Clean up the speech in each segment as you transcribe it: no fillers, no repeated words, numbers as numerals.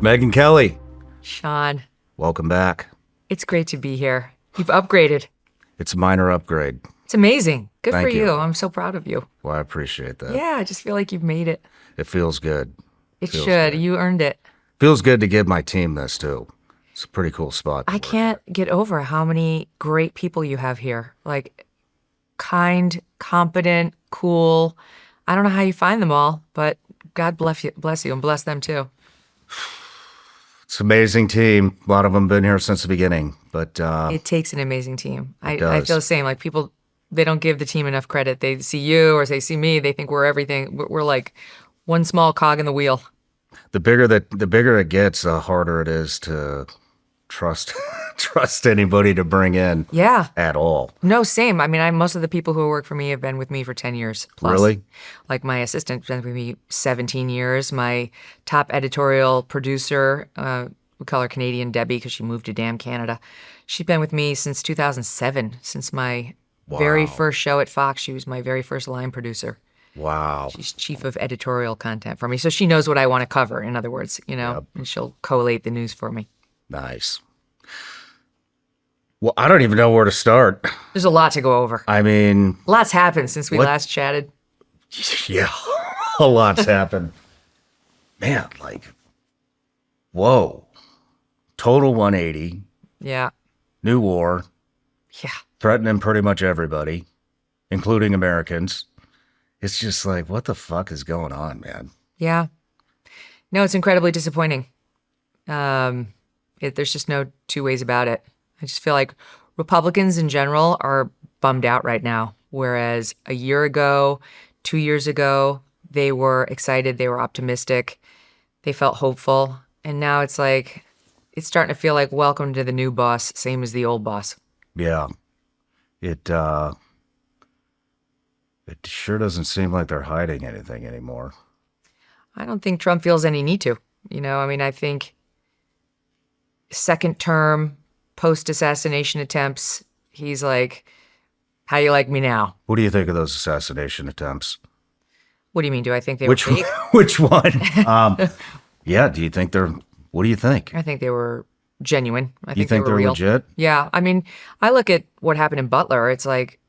Megyn Kelly, Shawn, welcome back. it's great to be here. You've upgraded. It's a minor upgrade. It's amazing. Good Thank for you. you. I'm so proud of you. Well, I appreciate that. Yeah, I just feel like you've made it. It feels good. It Feels should. good. You earned it. Feels good to give my team this, too. It's a pretty cool spot. I can't get over how many great people you have here. Like, kind, competent, cool. I don't know how you find them all, but God bless you and bless them too. It's an amazing team. A lot of them been here since the beginning, but It takes an amazing team. I does. feel the same. Like, people, they don't give the team enough credit. They see you or they see me. They think we're everything. We're like one small cog in the wheel. the bigger it gets, the harder it is to trust anybody to bring in Yeah. at all. No, same. I mean, most of the people who work for me have been with me for 10 years plus. Really? Like, my assistant's been with me 17 years. My top editorial producer, we call her Canadian Debbie because she moved to damn Canada. She's been with me since 2007, since my very Wow. first show at Fox. She was my very first line producer. Wow. She's chief of editorial content for me. So she knows what I want to cover, in other words, and she'll collate the news for me. Nice. Well, I don't even know where to start. There's a lot to go over. I mean, Lots happened since we What- last chatted. yeah, a lot's happened. Man, like, whoa. Total 180, Yeah. new war, Yeah. threatening pretty much everybody, including Americans. It's just like, what the fuck is going on, man? Yeah. No, it's incredibly disappointing. There's just no two ways about it. I just feel like Republicans in general are bummed out right now, whereas a year ago, 2 years ago, they were excited, they were optimistic, they felt hopeful, and now it's like, it's starting to feel like welcome to the new boss, same as the old boss. Yeah. It sure doesn't seem like they're hiding anything anymore. I don't think Trump feels any need to. I mean, I think second term, post-assassination attempts, he's like, how you like me now? What do you think of those assassination attempts? What do you mean? Do I think they were fake? Which one? Yeah, do you think what do you think? I think they were genuine. I You think think they were they're real. legit? Yeah. I mean, I look at what happened in Butler. It's like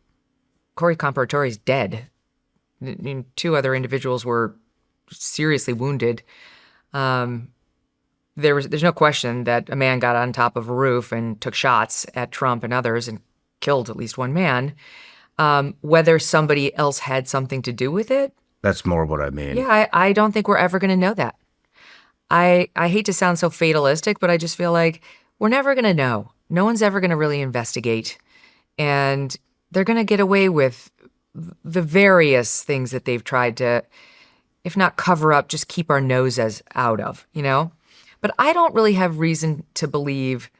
Corey Comparatore's dead. Two other individuals were seriously wounded. There's no question that a man got on top of a roof and took shots at Trump and others and killed at least one man. Whether somebody else had something to do with it, That's more what I mean. yeah, I don't think we're ever going to know that. I hate to sound so fatalistic, but I just feel like we're never going to know. No one's ever going to really investigate. And they're going to get away with the various things that they've tried to, if not cover up, just keep our noses out of, But I don't really have reason to believe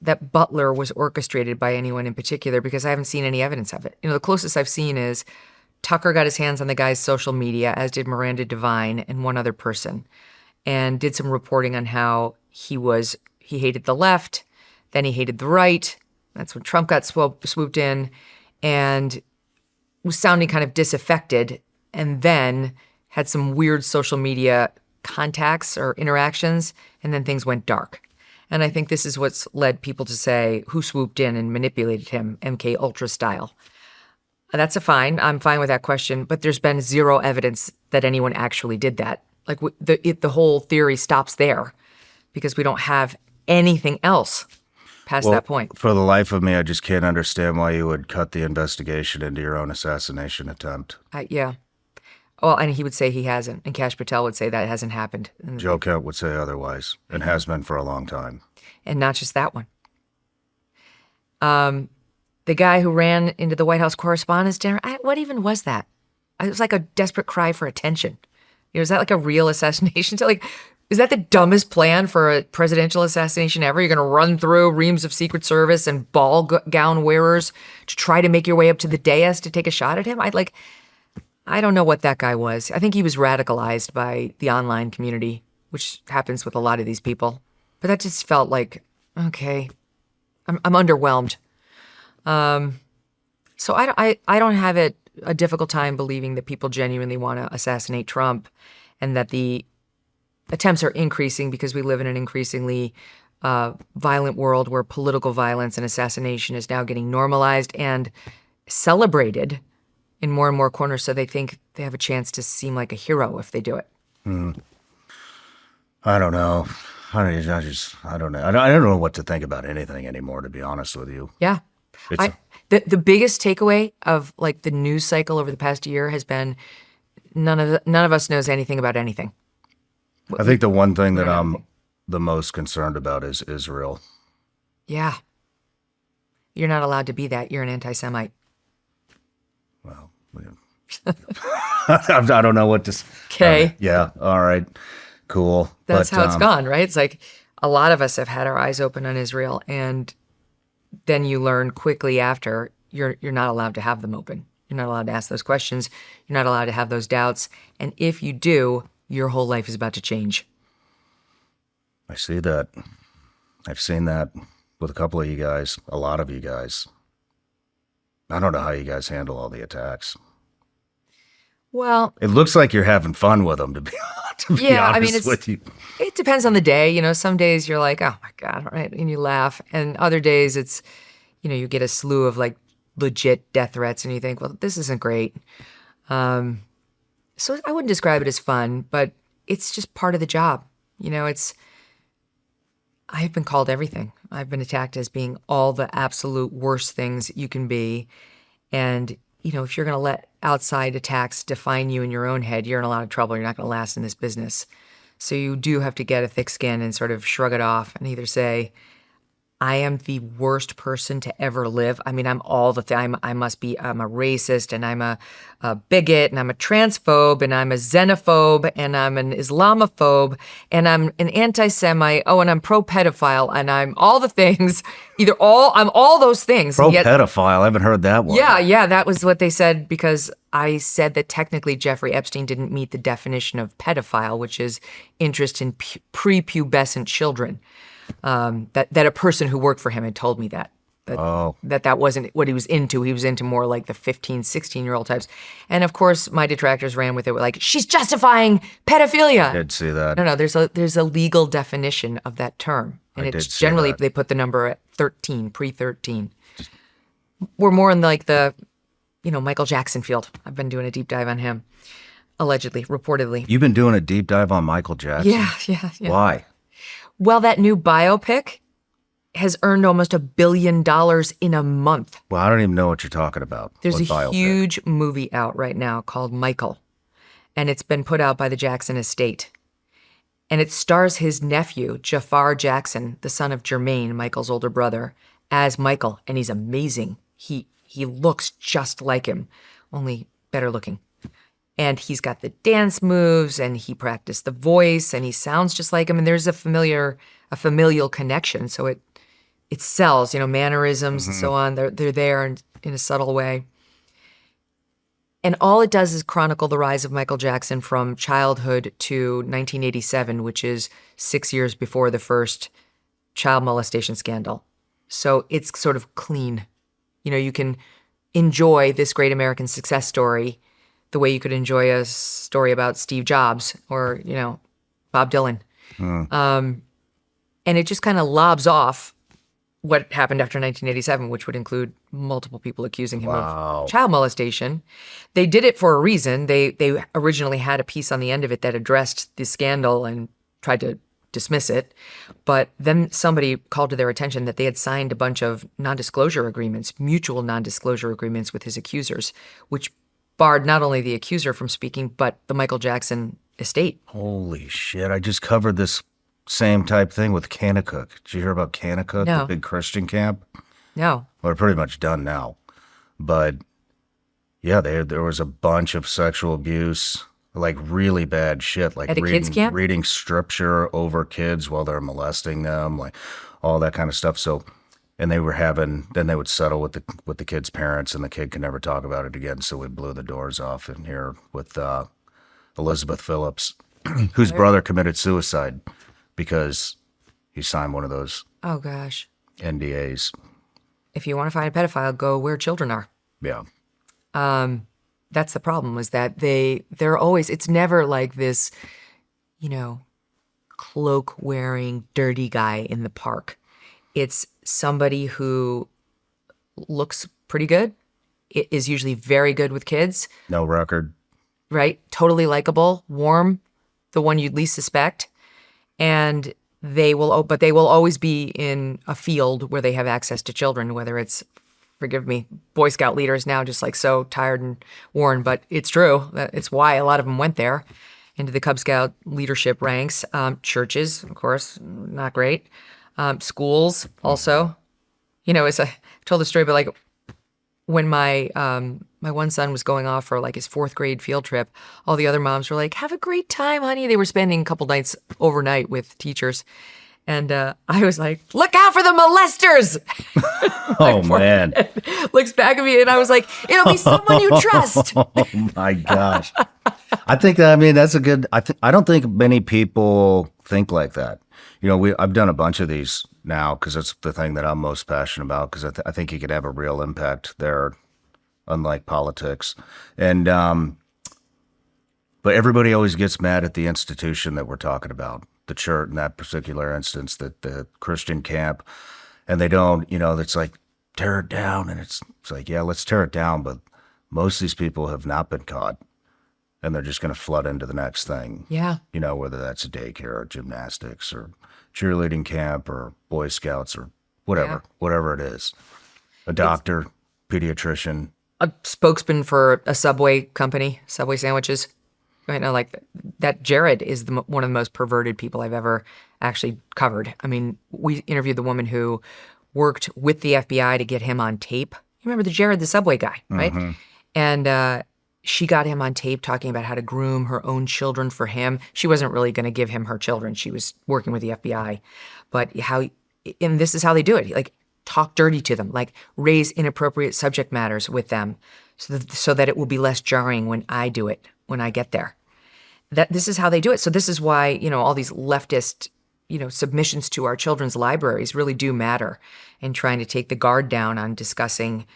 that Butler was orchestrated by anyone in particular because I haven't seen any evidence of it. The closest I've seen is Tucker got his hands on the guy's social media, as did Miranda Devine and one other person, and did some reporting on how he hated the left, then he hated the right. That's when Trump got swooped in and was sounding kind of disaffected, and then had some weird social media contacts or interactions, and then things went dark. And I think this is what's led people to say, who swooped in and manipulated him, MK Ultra style. That's I'm fine with that question, but there's been zero evidence that anyone actually did that. Like, the whole theory stops there because we don't have anything else past that point. For the life of me, I just can't understand why you would cut the investigation into your own assassination attempt. Yeah. Well, and he would say he hasn't, and Kash Patel would say that hasn't happened. Joe Kent would say otherwise, and has been for a long time. And not just that one. The guy who ran into the White House Correspondents' Dinner, what even was that? It was like a desperate cry for attention. Is that like a real assassination? Is that the dumbest plan for a presidential assassination ever? You're going to run through reams of Secret Service and ball gown wearers to try to make your way up to the dais to take a shot at him? I don't know what that guy was. I think he was radicalized by the online community, which happens with a lot of these people. But that just felt like, okay, I'm underwhelmed. So I don't have a difficult time believing that people genuinely want to assassinate Trump, and that the attempts are increasing because we live in an increasingly violent world where political violence and assassination is now getting normalized and celebrated in more and more corners. So they think they have a chance to seem like a hero if they do it. I don't know. I don't know. I don't know what to think about anything anymore, to be honest with you. Yeah. It's The biggest takeaway of like the news cycle over the past year has been none of us knows anything about anything. I think the one thing that don't know I'm anything. the most concerned about is Israel. Yeah. You're not allowed to be that. You're an anti-Semite. Well, I don't know what to. Okay. Yeah. All right. Cool. That's But, how it's gone, right? It's like a lot of us have had our eyes open on Israel, and then you learn quickly after you're not allowed to have them open. You're not allowed to ask those questions. You're not allowed to have those doubts. And if you do, your whole life is about to change. I see that. I've seen that with a couple of you guys, a lot of you guys. I don't know how you guys handle all the attacks. Well, It looks like you're having fun with them, to be Yeah, I mean, honest with you. it depends on the day. You know, some days you're like, oh my God, right? And you laugh. And other days it's, you get a slew of like legit death threats and you think, well, this isn't great. So I wouldn't describe it as fun, but it's just part of the job. I've been called everything. I've been attacked as being all the absolute worst things you can be. And, if you're going to let outside attacks define you in your own head, you're in a lot of trouble. You're not going to last in this business. So you do have to get a thick skin and sort of shrug it off and either say, I am the worst person to ever live. I mean, I'm all the thing. I'm a racist and I'm a bigot and I'm a transphobe and I'm a xenophobe and I'm an Islamophobe and I'm an anti-Semite. Oh, and I'm pro-pedophile and I'm all the things. I'm all those things. Pro-pedophile. I haven't heard that one. Yeah, that was what they said because I said that technically Jeffrey Epstein didn't meet the definition of pedophile, which is interest in prepubescent children. That a person who worked for him had told me that wasn't what he was into. He was into more like the 15, 16-year-old types. And of course, my detractors ran with it like, she's justifying pedophilia. I did see that. No, there's a legal definition of that term. And I it's did see generally that. they put the number at 13, pre-13. We're more in like the, Michael Jackson field. I've been doing a deep dive on him, allegedly, reportedly. You've been doing a deep dive on Michael Jackson? Yeah. Why? Well, that new biopic has earned almost $1 billion in a month. Well, I don't even know what you're talking about. There's What a biopic? huge movie out right now called Michael, and it's been put out by the Jackson estate. And it stars his nephew, Jafar Jackson, the son of Jermaine, Michael's older brother, as Michael, and he's amazing. He looks just like him, only better looking. And he's got the dance moves and he practiced the voice and he sounds just like him. And there's a familial connection. So it sells, mannerisms and so on. They're there in a subtle way. And all it does is chronicle the rise of Michael Jackson from childhood to 1987, which is 6 years before the first child molestation scandal. So it's sort of clean. You can enjoy this great American success story the way you could enjoy a story about Steve Jobs or, Bob Dylan. And it just kind of lobs off what happened after 1987, which would include multiple people accusing him of child molestation. They did it for a reason. They originally had a piece on the end of it that addressed the scandal and tried to dismiss it. But then somebody called to their attention that they had signed a bunch of non-disclosure agreements, mutual non-disclosure agreements with his accusers, which barred not only the accuser from speaking, but the Michael Jackson estate. Holy shit. I just covered this same type thing with Kanakuk. Did you hear about Kanakuk, No. the big Christian camp? No. Well, they're pretty much done now. But yeah, there was a bunch of sexual abuse, like really bad shit, like At a kids camp? reading scripture over kids while they're molesting them, like all that kind of stuff. So, and then they would settle with the kid's parents, and the kid could never talk about it again. So we blew the doors off in here with Elizabeth Phillips, whose brother committed suicide because he signed one of those Oh, gosh. NDAs. If you want to find a pedophile, go where children are. Yeah. That's the problem, is that they're always, it's never like this, cloak-wearing, dirty guy in the park. It's somebody who looks pretty good, is usually very good with kids, No record. right? Totally likable, warm, the one you'd least suspect. And but they will always be in a field where they have access to children, whether it's, forgive me, Boy Scout leaders now just like so tired and worn, but it's true. It's why a lot of them went there into the Cub Scout leadership ranks. Churches, of course, not great. Schools also. You know, I told the story, but like when my one son was going off for like his 4th grade field trip, all the other moms were like, "Have a great time, honey." They were spending a couple nights overnight with teachers. And I was like, "Look out for the molesters." Oh, man. Looks back at me and I was like, "It'll be someone you trust." Oh, my gosh. I think that, I mean, that's a good, I don't think many people think like that. You know, I've done a bunch of these now because it's the thing that I'm most passionate about, because I think you could have a real impact there, unlike politics. And, but everybody always gets mad at the institution that we're talking about, the church in that particular instance, the Christian camp. And they don't, you know, it's like, tear it down. And it's like, yeah, let's tear it down. But most of these people have not been caught. And they're just going to flood into the next thing. Yeah. You know, whether that's a daycare or gymnastics or cheerleading camp or Boy Scouts or whatever it is. A doctor, pediatrician. A spokesman for a Subway company, Subway sandwiches. I know, like that Jared is one of the most perverted people I've ever actually covered. I mean, we interviewed the woman who worked with the FBI to get him on tape. You remember the Jared, the Subway guy, right? Mm-hmm. And she got him on tape talking about how to groom her own children for him. She wasn't really going to give him her children. She was working with the FBI. But and this is how they do it. Like, talk dirty to them, like raise inappropriate subject matters with them so that it will be less jarring when I do it, when I get there. This is how they do it. So this is why, you know, all these leftist, you know, submissions to our children's libraries really do matter in trying to take the guard down on discussing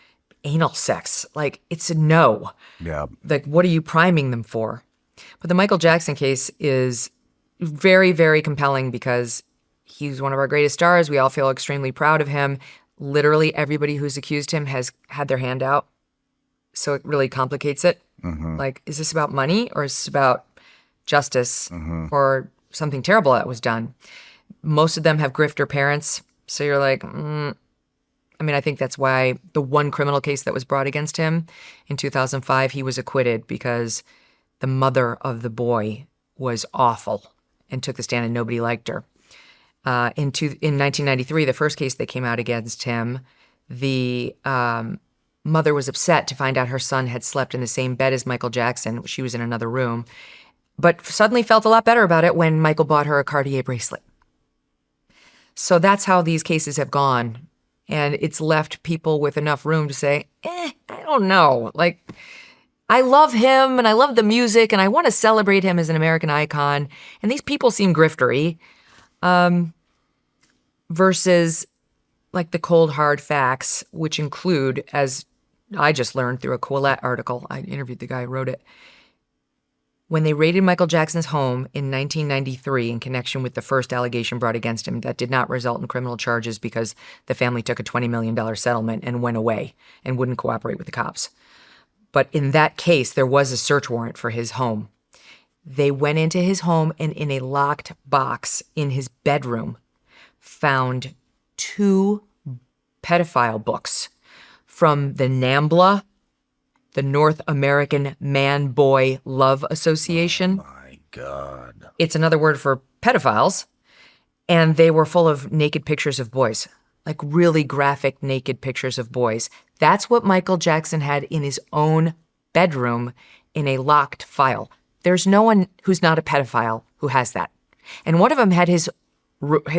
anal sex. Like, it's a no. Yeah. Like, what are you priming them for? But the Michael Jackson case is very, very compelling because he's one of our greatest stars. We all feel extremely proud of him. Literally everybody who's accused him has had their hand out. So it really complicates it. Mm-hmm. Like, is this about money or is this about justice or something terrible that was done? Most of them have grifter parents. So you're like, I mean, I think that's why the one criminal case that was brought against him in 2005, he was acquitted because the mother of the boy was awful and took the stand and nobody liked her. In 1993, the first case that came out against him, the mother was upset to find out her son had slept in the same bed as Michael Jackson. She was in another room, but suddenly felt a lot better about it when Michael bought her a Cartier bracelet. So that's how these cases have gone. And it's left people with enough room to say, I don't know. Like, I love him and I love the music and I want to celebrate him as an American icon. And these people seem griftery. Versus like the cold hard facts, which include, as I just learned through a Quillette article, I interviewed the guy who wrote it. When they raided Michael Jackson's home in 1993 in connection with the first allegation brought against him that did not result in criminal charges because the family took a $20 million settlement and went away and wouldn't cooperate with the cops. But in that case, there was a search warrant for his home. They went into his home and in a locked box in his bedroom found 2 pedophile books from the NAMBLA, the North American Man-Boy Love Association. Oh my God. It's another word for pedophiles. And they were full of naked pictures of boys, like really graphic naked pictures of boys. That's what Michael Jackson had in his own bedroom in a locked file. There's no one who's not a pedophile who has that. And one of them had his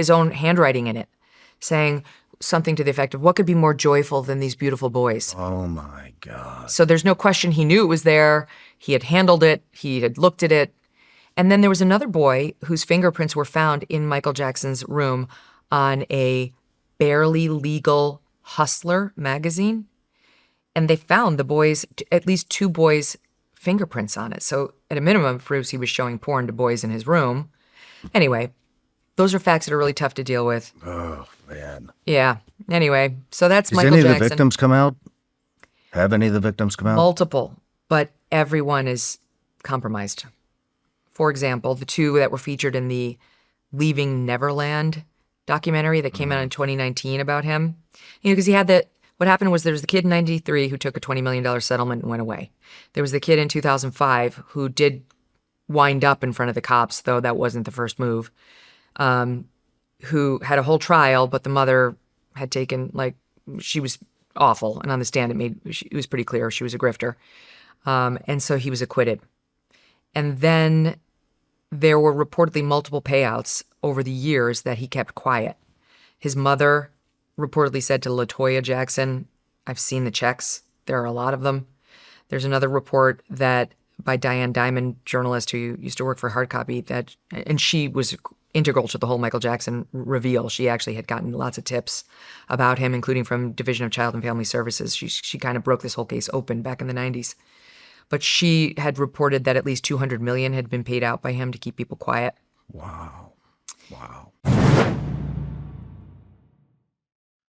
own handwriting in it, saying something to the effect of, what could be more joyful than these beautiful boys? Oh my God. So there's no question he knew it was there. He had handled it. He had looked at it. And then there was another boy whose fingerprints were found in Michael Jackson's room on a barely legal Hustler magazine. And they found the boys, at least 2 boys' fingerprints on it. So at a minimum, it proves he was showing porn to boys in his room. Anyway, those are facts that are really tough to deal with. Oh, man. Yeah. Anyway, so that's Does Michael any of Jackson. the victims come out? Have any of the victims come out? Multiple, but everyone is compromised. For example, the two that were featured in the Leaving Neverland documentary that came out in 2019 about him. Because he had what happened was there was the kid in 93 who took a $20 million settlement and went away. There was the kid in 2005 who did wind up in front of the cops, though that wasn't the first move, who had a whole trial, but the mother had taken, she was awful. And on the stand, it was pretty clear she was a grifter. And so he was acquitted. And then there were reportedly multiple payouts over the years that he kept quiet. His mother reportedly said to LaToya Jackson, I've seen the checks. There are a lot of them. There's another report that by Diane Diamond, journalist who used to work for Hard Copy, and she was integral to the whole Michael Jackson reveal. She actually had gotten lots of tips about him, including from Division of Child and Family Services. She kind of broke this whole case open back in the 90s. But she had reported that at least $200 million had been paid out by him to keep people quiet. Wow.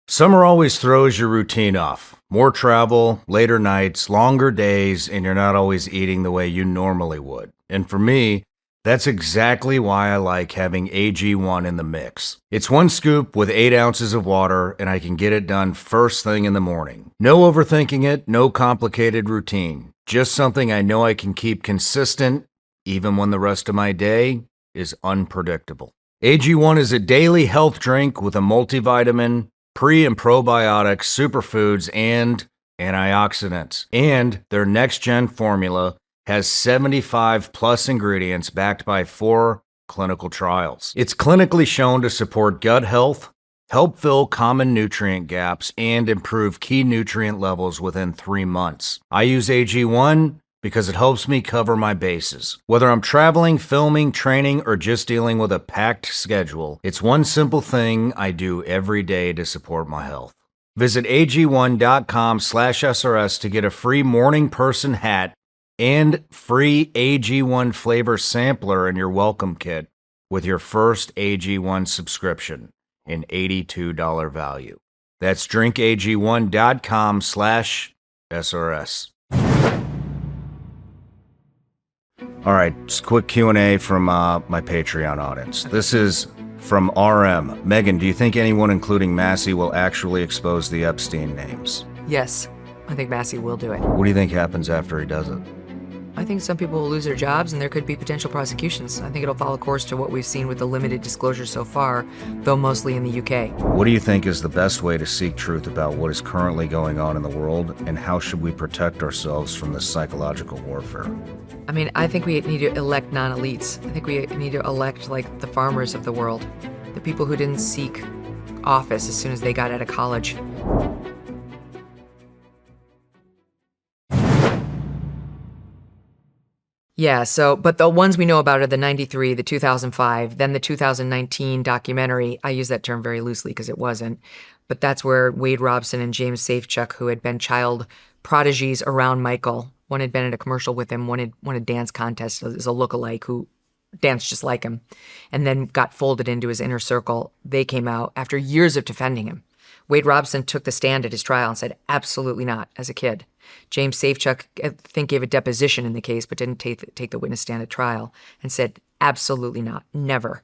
Summer always throws your routine off. More travel, later nights, longer days, and you're not always eating the way you normally would. And for me, that's exactly why I like having AG1 in the mix. It's one scoop with 8 ounces of water, and I can get it done first thing in the morning. No overthinking it, no complicated routine. Just something I know I can keep consistent, even when the rest of my day is unpredictable. AG1 is a daily health drink with a multivitamin, pre- and probiotics, superfoods, and antioxidants. And their next-gen formula has 75 plus ingredients backed by 4 clinical trials. It's clinically shown to support gut health, help fill common nutrient gaps, and improve key nutrient levels within 3 months. I use AG1 because it helps me cover my bases. Whether I'm traveling, filming, training, or just dealing with a packed schedule, it's one simple thing I do every day to support my health. Visit ag1.com/SRS to get a free morning person hat and free AG1 flavor sampler in your welcome kit with your first AG1 subscription, an $82 value. That's drinkag1.com/SRS. All right, just a quick Q&A from my Patreon audience. This is from RM. Megyn, do you think anyone, including Massey, will actually expose the Epstein names? Yes, I think Massey will do it. What do you think happens after he does it? I think some people will lose their jobs and there could be potential prosecutions. I think it'll follow course to what we've seen with the limited disclosure so far, though mostly in the UK. What do you think is the best way to seek truth about what is currently going on in the world, and how should we protect ourselves from this psychological warfare? I mean, I think we need to elect non-elites. I think we need to elect, like, the farmers of the world, the people who didn't seek office as soon as they got out of college. Yeah, but the ones we know about are the 93, the 2005, then the 2019 documentary. I use that term very loosely because it wasn't. But that's where Wade Robson and James Safechuck, who had been child prodigies around Michael, one had been in a commercial with him, one had won a dance contest as a lookalike who danced just like him, and then got folded into his inner circle. They came out after years of defending him. Wade Robson took the stand at his trial and said, absolutely not, as a kid. James Safechuck, I think, gave a deposition in the case, but didn't take the witness stand at trial and said, absolutely not, never.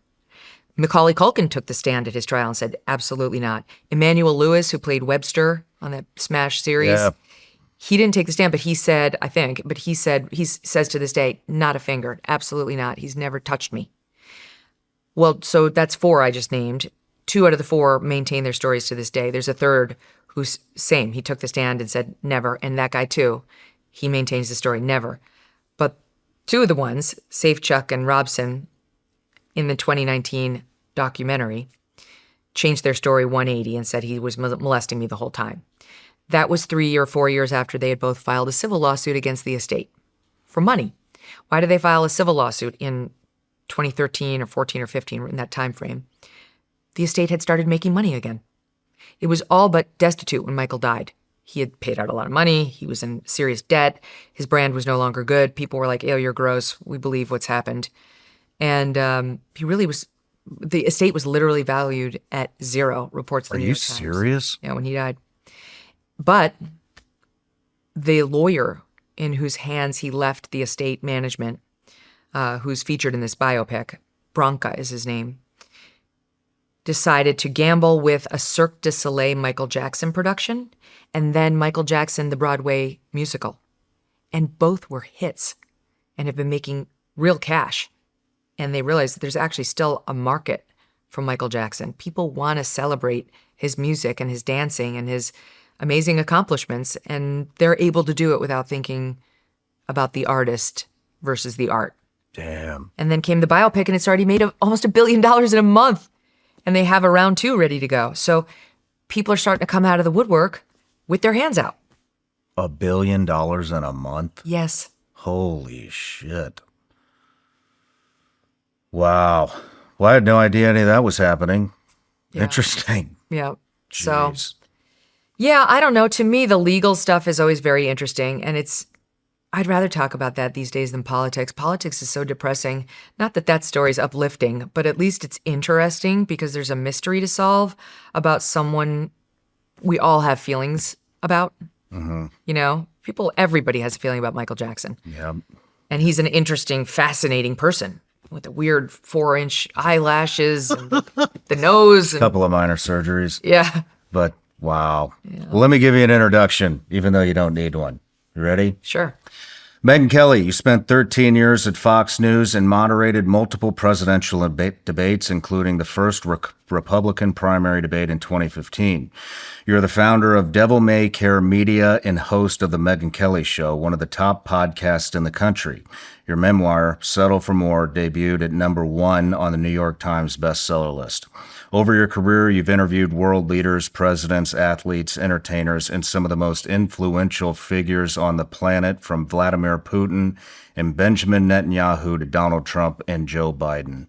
Macaulay Culkin took the stand at his trial and said, absolutely not. Emmanuel Lewis, who played Webster on that Smash series, he didn't take the stand, but he said, he says to this day, not a finger, absolutely not. He's never touched me. Well, so that's 4 I just named. 2 out of the 4 maintain their stories to this day. There's a third who's same. He took the stand and said never, and that guy too, he maintains the story, never. But 2 of the ones, Safechuck and Robson, in the 2019 documentary, changed their story 180 and said he was molesting me the whole time. That was 3 or 4 years after they had both filed a civil lawsuit against the estate for money. Why did they file a civil lawsuit in 2013 or 14 or 15, in that time frame? The estate had started making money again. It was all but destitute when Michael died. He had paid out a lot of money. He was in serious debt. His brand was no longer good. People were like, ew, you're gross. We believe what's happened. And he really was The estate was literally valued at zero, reports the Are New you York Times. serious? Yeah, when he died. But the lawyer in whose hands he left the estate management, who's featured in this biopic, Branca is his name, decided to gamble with a Cirque du Soleil Michael Jackson production and then Michael Jackson, the Broadway musical. And both were hits and have been making real cash. And they realized that there's actually still a market for Michael Jackson. People want to celebrate his music and his dancing and his amazing accomplishments, and they're able to do it without thinking about the artist versus the art. Damn. And then came the biopic, and it's already made almost $1 billion in a month. And they have a round 2 ready to go. So people are starting to come out of the woodwork with their hands out. $1 billion in a month? Yes. Holy shit. Wow. Well, I had no idea any of that was happening. Yeah. Interesting. Yeah. So, Jeez. yeah, I don't know. To me, the legal stuff is always very interesting. And I'd rather talk about that these days than politics. Politics is so depressing. Not that that story's uplifting, but at least it's interesting because there's a mystery to solve about someone we all have feelings about. Mm-hmm. You know, everybody has a feeling about Michael Jackson. Yeah. And he's an interesting, fascinating person with the weird 4-inch eyelashes and the nose. And, Couple of minor surgeries. yeah. But wow. Yeah. Well, let me give you an introduction, even though you don't need one. You ready? Sure. Megyn Kelly, you spent 13 years at Fox News and moderated multiple presidential debates, including the first Republican primary debate in 2015. You're the founder of Devil May Care Media and host of The Megyn Kelly Show, one of the top podcasts in the country. Your memoir, Settle for More, debuted at #1 on the New York Times bestseller list. Over your career, you've interviewed world leaders, presidents, athletes, entertainers, and some of the most influential figures on the planet, from Vladimir Putin and Benjamin Netanyahu to Donald Trump and Joe Biden.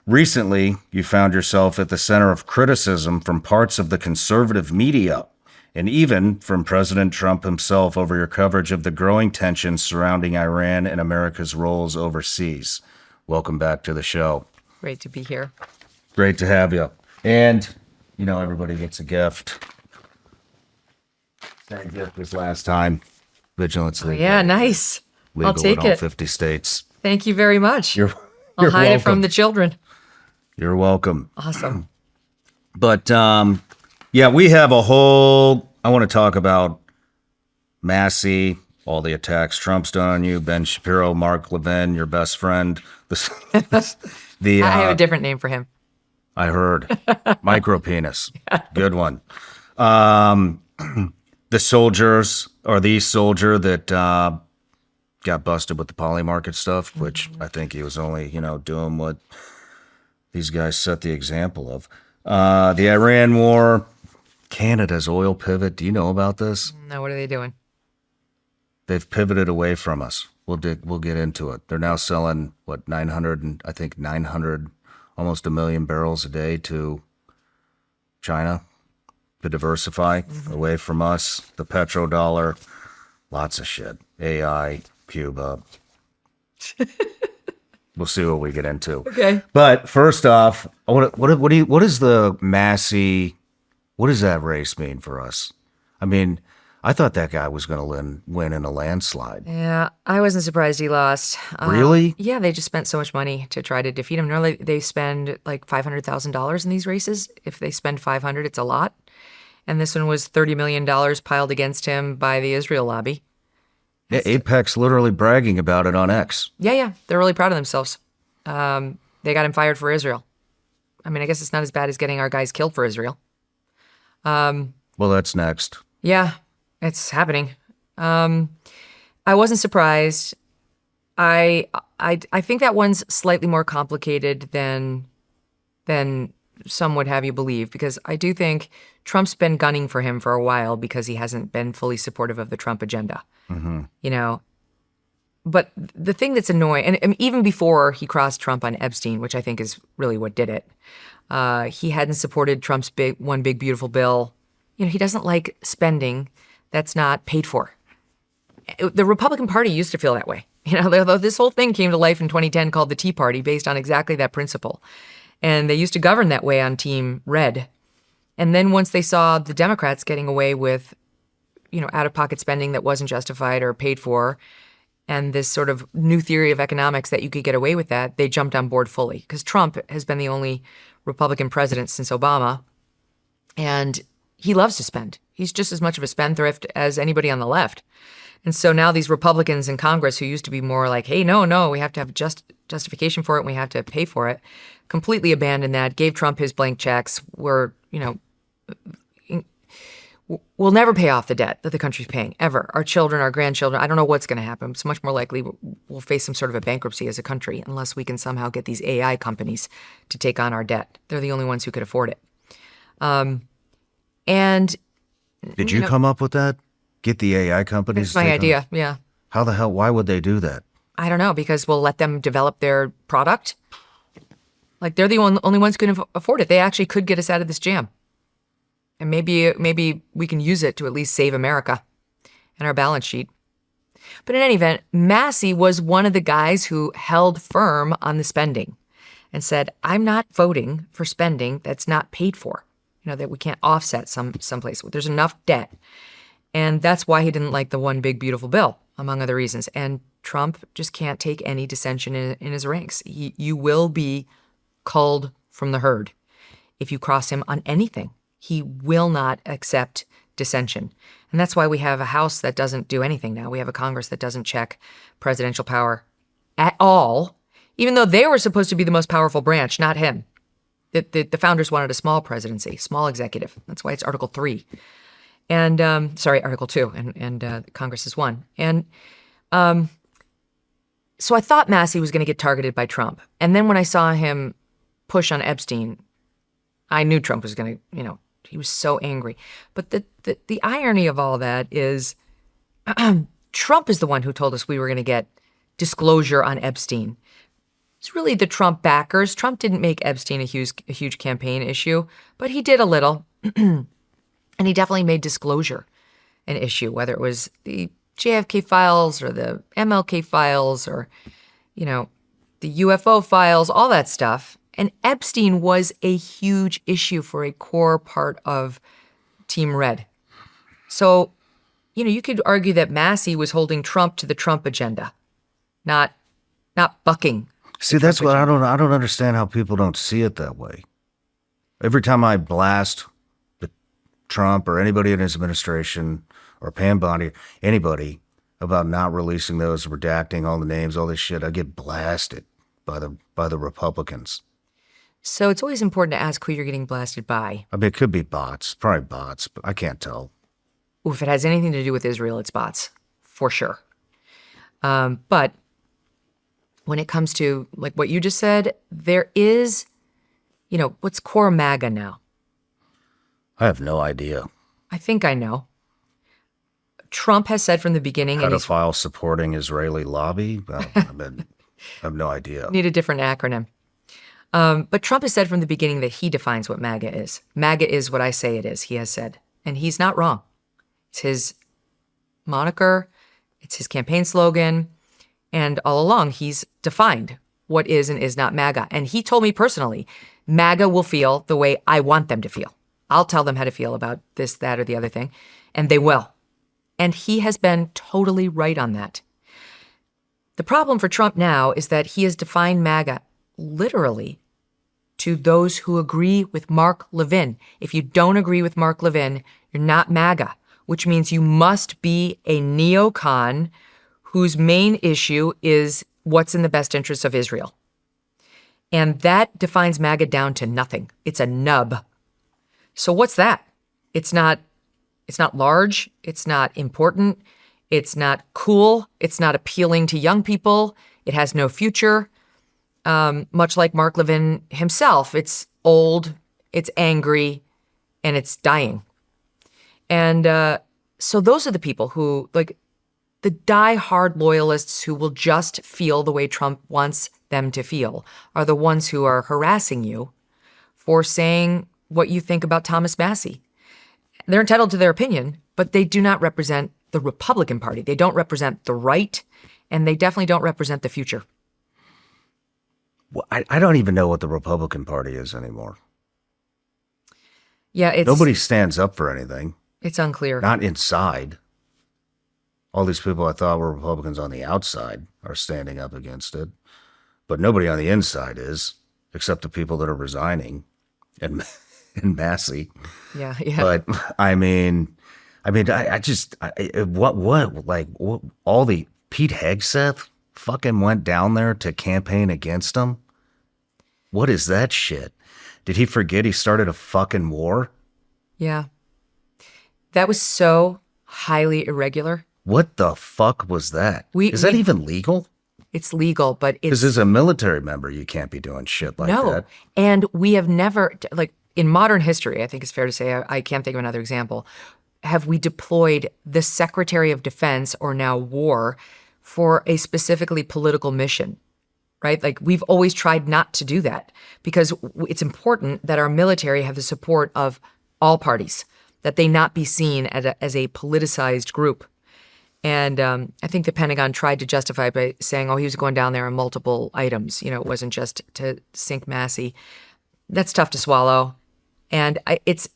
Recently, you found yourself at the center of criticism from parts of the conservative media, and even from President Trump himself over your coverage of the growing tensions surrounding Iran and America's roles overseas. Welcome back to the show. Great to be here. Great to have you. And, everybody gets a gift. Same gift as last time. Vigilance League. Yeah, nice. Legal I'll take in all it. 50 states. Thank you very much. You're I'll hide welcome. it from the children. You're welcome. Awesome. But, we have a whole, I want to talk about Massey, all the attacks Trump's done on you, Ben Shapiro, Mark Levin, your best friend. I have a different name for him. I heard. Micro penis. Good one. The soldiers, or the soldier that got busted with the poly market stuff, which I think he was only, doing what these guys set the example of. The Iran war, Canada's oil pivot. Do you know about this? No, what are they doing? They've pivoted away from us. We'll get into it. They're now selling, 900, almost 1 million barrels a day to China to diversify away from us. The petrodollar, lots of shit. AI, Cuba. We'll see what we get into. Okay. But first off, what is the Massey? What does that race mean for us? I mean, I thought that guy was going to win in a landslide. Yeah, I wasn't surprised he lost. Really? Yeah, they just spent so much money to try to defeat him. Normally, they spend like $500,000 in these races. If they spend $500, it's a lot. And this one was $30 million piled against him by the Israel lobby. Yeah, Apex literally bragging about it on X. Yeah, they're really proud of themselves. They got him fired for Israel. I mean, I guess it's not as bad as getting our guys killed for Israel. Well, that's next. Yeah, it's happening. I wasn't surprised. I think that one's slightly more complicated than some would have you believe, because I do think Trump's been gunning for him for a while because he hasn't been fully supportive of the Trump agenda. Mm-hmm. But the thing that's annoying, and even before he crossed Trump on Epstein, which I think is really what did it, he hadn't supported Trump's one big beautiful bill. He doesn't like spending that's not paid for. The Republican Party used to feel that way. This whole thing came to life in 2010 called the Tea Party, based on exactly that principle. And they used to govern that way on Team Red. And then once they saw the Democrats getting away with, out-of-pocket spending that wasn't justified or paid for, and this sort of new theory of economics that you could get away with that, they jumped on board fully. Because Trump has been the only Republican president since Obama, and he loves to spend. He's just as much of a spendthrift as anybody on the left. And so now these Republicans in Congress who used to be more like, hey, no, we have to have justification for it and we have to pay for it, completely abandoned that, gave Trump his blank checks. We'll never pay off the debt that the country's paying, ever. Our children, our grandchildren, I don't know what's going to happen. It's much more likely we'll face some sort of a bankruptcy as a country unless we can somehow get these AI companies to take on our debt. They're the only ones who could afford it. And Did you come up with that? Get the AI companies? It's my idea, yeah. How the hell? Why would they do that? I don't know, because we'll let them develop their product. Like, they're the only ones who can afford it. They actually could get us out of this jam. And maybe we can use it to at least save America and our balance sheet. But in any event, Massey was one of the guys who held firm on the spending and said, I'm not voting for spending that's not paid for, that we can't offset someplace. There's enough debt. And that's why he didn't like the one big beautiful bill, among other reasons. And Trump just can't take any dissension in his ranks. You will be culled from the herd if you cross him on anything. He will not accept dissension. And that's why we have a House that doesn't do anything now. We have a Congress that doesn't check presidential power at all, even though they were supposed to be the most powerful branch, not him. The founders wanted a small presidency, small executive. That's why it's Article 3. And, Article 2, and Congress is 1. And so I thought Massey was going to get targeted by Trump. And then when I saw him push on Epstein, I knew Trump was going to, he was so angry. But the irony of all that is Trump is the one who told us we were going to get disclosure on Epstein. It's really the Trump backers. Trump didn't make Epstein a huge campaign issue, but he did a little. And he definitely made disclosure an issue, whether it was the JFK files or the MLK files or, the UFO files, all that stuff. And Epstein was a huge issue for a core part of Team Red. So, you could argue that Massey was holding Trump to the Trump agenda, not bucking. See, that's what I don't understand how people don't see it that way. Every time I blast Trump or anybody in his administration or Pam Bondi, anybody about not releasing those, redacting all the names, all this shit, I get blasted by the Republicans. So it's always important to ask who you're getting blasted by. I mean, it could be bots, probably bots, but I can't tell. Ooh, if it has anything to do with Israel, it's bots, for sure. But when it comes to like what you just said, there is, what's core MAGA now? I have no idea. I think I know. Trump has said from the beginning... Pedophile supporting Israeli lobby? Well, I have no idea. Need a different acronym. But Trump has said from the beginning that he defines what MAGA is. MAGA is what I say it is, he has said. And he's not wrong. It's his moniker. It's his campaign slogan. And all along, he's defined what is and is not MAGA. And he told me personally, MAGA will feel the way I want them to feel. I'll tell them how to feel about this, that, or the other thing, and they will. And he has been totally right on that. The problem for Trump now is that he has defined MAGA literally to those who agree with Mark Levin. If you don't agree with Mark Levin, you're not MAGA, which means you must be a neocon whose main issue is what's in the best interest of Israel. And that defines MAGA down to nothing. It's a nub. So what's that? It's not large. It's not important. It's not cool. It's not appealing to young people. It has no future. Much like Mark Levin himself, it's old, it's angry, and it's dying. And so those are the people who, like, the die-hard loyalists who will just feel the way Trump wants them to feel are the ones who are harassing you for saying what you think about Thomas Massey. They're entitled to their opinion, but they do not represent the Republican Party. They don't represent the right, and they definitely don't represent the future. Well, I don't even know what the Republican Party is anymore. Yeah, Nobody stands up for anything. it's unclear. Not inside. All these people I thought were Republicans on the outside are standing up against it. But nobody on the inside is, except the people that are resigning and Massey. Yeah, yeah. But I mean, all the Pete Hegseth fucking went down there to campaign against him. What is that shit? Did he forget he started a fucking war? Yeah. That was so highly irregular. What the fuck was that? Is that even legal? It's legal, but Because it's as a military member, you can't be doing shit like no. that. And we have never, like in modern history, I think it's fair to say, I can't think of another example, have we deployed the Secretary of Defense, or now War, for a specifically political mission, right? Like we've always tried not to do that because it's important that our military have the support of all parties, that they not be seen as a politicized group. And I think the Pentagon tried to justify it by saying, oh, he was going down there on multiple items. You know, it wasn't just to sink Massey. That's tough to swallow. And it's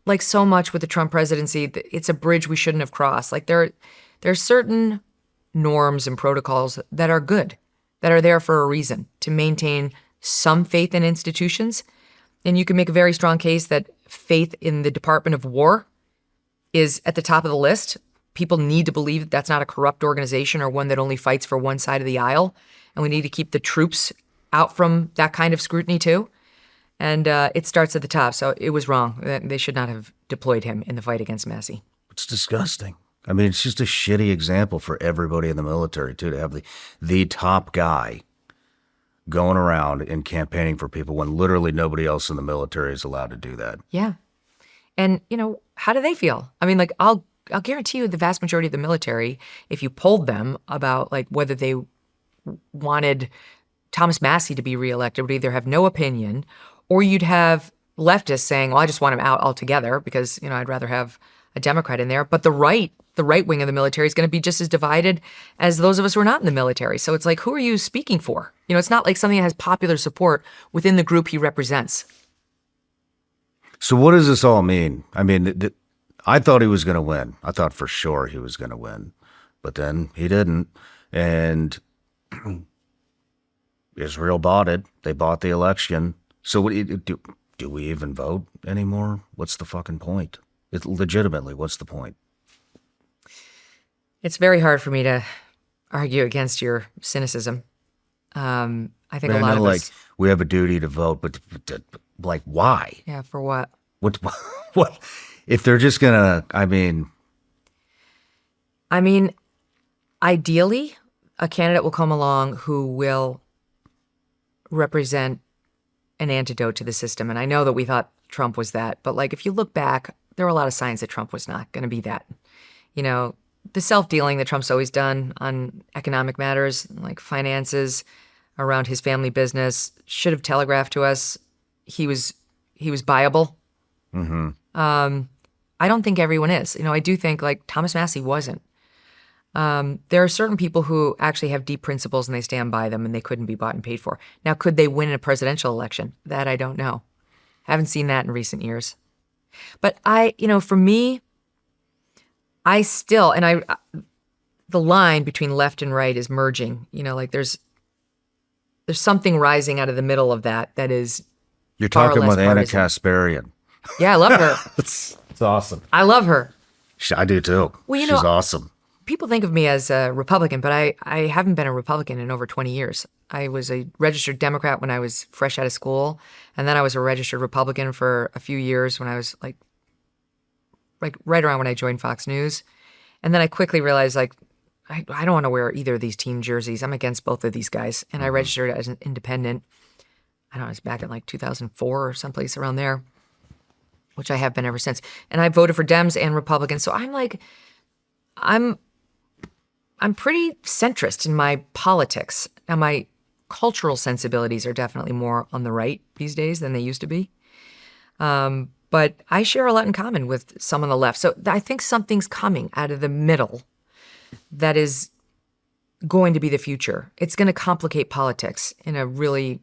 like so much with the Trump presidency, it's a bridge we shouldn't have crossed. Like there are certain norms and protocols that are good, that are there for a reason, to maintain some faith in institutions. And you can make a very strong case that faith in the Department of War is at the top of the list. People need to believe that that's not a corrupt organization or one that only fights for one side of the aisle. And we need to keep the troops out from that kind of scrutiny too. And it starts at the top. So it was wrong. They should not have deployed him in the fight against Massey. It's disgusting. I mean, it's just a shitty example for everybody in the military too, to have the top guy going around and campaigning for people when literally nobody else in the military is allowed to do that. Yeah. And, you know, how do they feel? I mean, like, I'll guarantee you the vast majority of the military, if you polled them about like whether they wanted Thomas Massey to be reelected, would either have no opinion, or you'd have leftists saying, well, I just want him out altogether because, you know, I'd rather have a Democrat in there. But the right wing of the military is going to be just as divided as those of us who are not in the military. So it's like, who are you speaking for? You know, it's not like something that has popular support within the group he represents. So what does this all mean? I mean, I thought he was going to win. I thought for sure he was going to win, but then he didn't. And Israel bought it. They bought the election. So what do we even vote anymore? What's the fucking point? Legitimately, what's the point? It's very hard for me to argue against your cynicism. I think a lot of us, we have a duty to vote, but like, why? yeah, for what? What? If they're just gonna, I mean, ideally, a candidate will come along who will represent an antidote to the system. And I know that we thought Trump was that, but like, if you look back, there were a lot of signs that Trump was not going to be that. You know, the self-dealing that Trump's always done on economic matters, like finances, around his family business, should have telegraphed to us he was viable. mm-hmm. I don't think everyone is. You know, I do think like Thomas Massey wasn't. There are certain people who actually have deep principles and they stand by them and they couldn't be bought and paid for. Now, could they win in a presidential election? That I don't know. Haven't seen that in recent years. But for me, the line between left and right is merging. You know, like there's something rising out of the middle of that is You're talking with Anna partisan. Kasparian. Yeah, I love her. It's awesome. I love her. I do too. Well, She's awesome. People think of me as a Republican, but I haven't been a Republican in over 20 years. I was a registered Democrat when I was fresh out of school, and then I was a registered Republican for a few years when I was like right around when I joined Fox News. And then I quickly realized I don't want to wear either of these team jerseys. I'm against both of these guys. And I registered as an independent. I don't know, it's back in like 2004 or someplace around there, which I have been ever since. And I voted for Dems and Republicans. So I'm pretty centrist in my politics. Now, my cultural sensibilities are definitely more on the right these days than they used to be. But I share a lot in common with some on the left. So I think something's coming out of the middle that is going to be the future. It's going to complicate politics in a really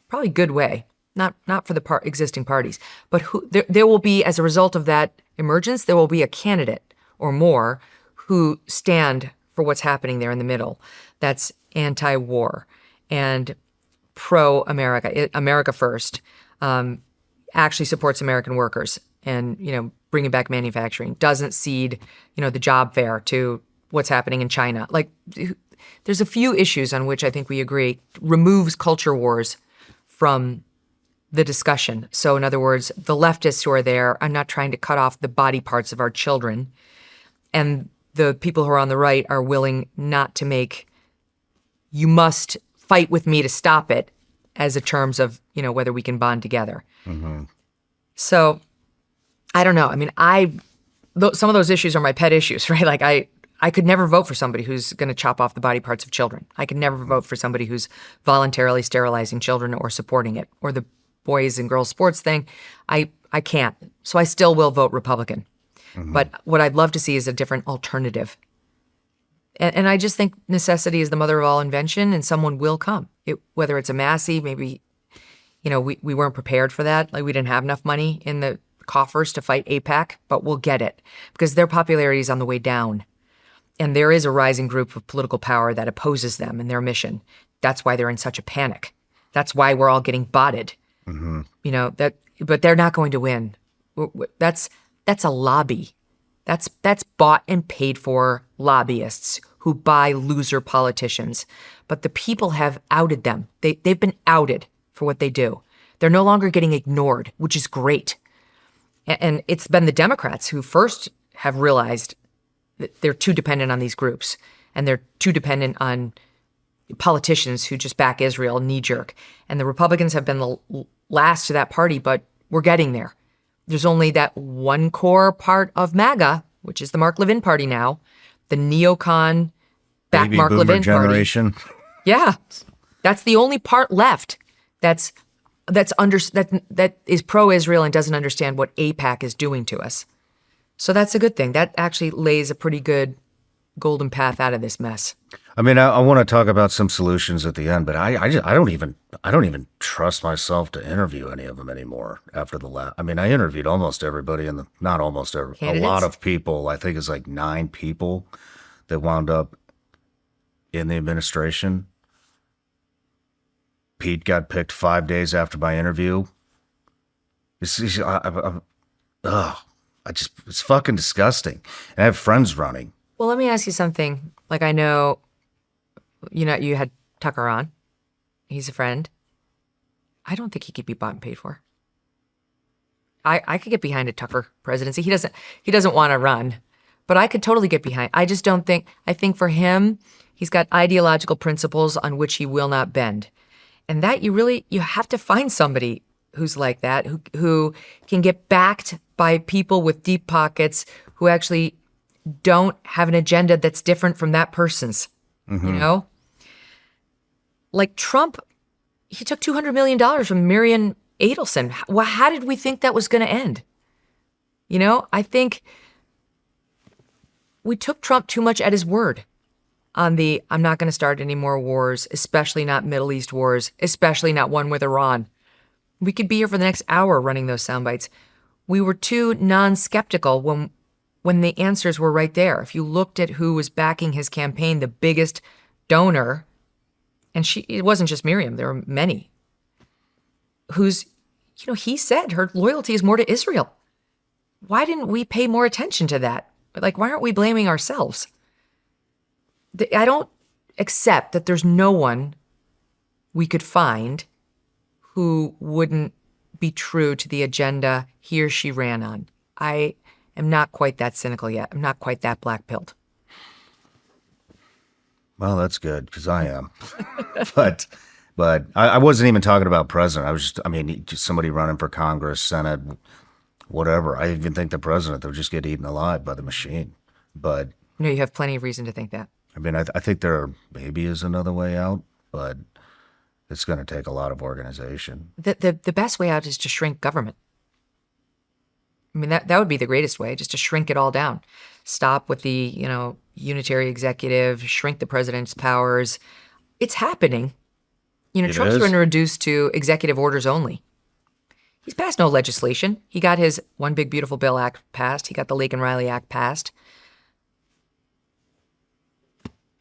probably good way. Not for the existing parties, but there will be, as a result of that emergence, there will be a candidate or more who stand for what's happening there in the middle. That's anti-war and pro-America, America first, actually supports American workers and, bringing back manufacturing, doesn't cede, the job fair to what's happening in China. Like, there's a few issues on which I think we agree, removes culture wars from the discussion. So in other words, the leftists who are there are not trying to cut off the body parts of our children. And the people who are on the right are willing not to make, you must fight with me to stop it, as a terms of, whether we can bond together. Mm-hmm. So I don't know. I mean, some of those issues are my pet issues, right? Like I could never vote for somebody who's going to chop off the body parts of children. I could never vote for somebody who's voluntarily sterilizing children or supporting it, or the boys and girls sports thing. I can't. So I still will vote Republican. Mm-hmm. But what I'd love to see is a different alternative. And I just think necessity is the mother of all invention, and someone will come. Whether it's a Massey, maybe, we weren't prepared for that. Like, we didn't have enough money in the coffers to fight AIPAC, but we'll get it because their popularity is on the way down. And there is a rising group of political power that opposes them and their mission. That's why they're in such a panic. That's why we're all getting botted. Mm-hmm. But they're not going to win. That's a lobby. That's bought and paid for lobbyists who buy loser politicians. But the people have outed them. They've been outed for what they do. They're no longer getting ignored, which is great. And it's been the Democrats who first have realized that they're too dependent on these groups, and they're too dependent on politicians who just back Israel knee-jerk. And the Republicans have been the last to that party, but we're getting there. There's only that one core part of MAGA, which is the Mark Levin party now, the neocon back Baby Mark boomer Levin generation. party. Yeah, that's the only part left that is pro-Israel and doesn't understand what AIPAC is doing to us. So that's a good thing. That actually lays a pretty good golden path out of this mess. I mean, I want to talk about some solutions at the end, but I don't even trust myself to interview any of them anymore after the last. I mean, I interviewed almost everybody not almost everybody, Candidates? A lot of people. I think it's like 9 people that wound up in the administration. Pete got picked 5 days after my interview. It's fucking disgusting. And I have friends running. Well, let me ask you something. Like, I know, you had Tucker on. He's a friend. I don't think he could be bought and paid for. I could get behind a Tucker presidency. He doesn't want to run, but I could totally get behind. I just don't think, I think for him, he's got ideological principles on which he will not bend. And that you have to find somebody who's like that, who can get backed by people with deep pockets who actually don't have an agenda that's different from that person's, Like Trump, he took $200 million from Marion Adelson. How did we think that was going to end? I think we took Trump too much at his word on I'm not going to start any more wars, especially not Middle East wars, especially not one with Iran. We could be here for the next hour running those sound bites. We were too non-skeptical when the answers were right there. If you looked at who was backing his campaign, the biggest donor, and it wasn't just Miriam, there were many, he said her loyalty is more to Israel. Why didn't we pay more attention to that? Like, why aren't we blaming ourselves? I don't accept that there's no one we could find who wouldn't be true to the agenda he or she ran on. I am not quite that cynical yet. I'm not quite that black-pilled. Well, that's good, because I am. but I wasn't even talking about president. I was just somebody running for Congress, Senate, whatever. I even think the president, they'll just get eaten alive by the machine. But you have plenty of reason to think that. I mean, I think there maybe is another way out, but it's going to take a lot of organization. The best way out is to shrink government. I mean, that would be the greatest way, just to shrink it all down. Stop with the, unitary executive, shrink the president's powers. It's happening. It Trump's is. been reduced to executive orders only. He's passed no legislation. He got his One Big Beautiful Bill Act passed. He got the Lake and Riley Act passed.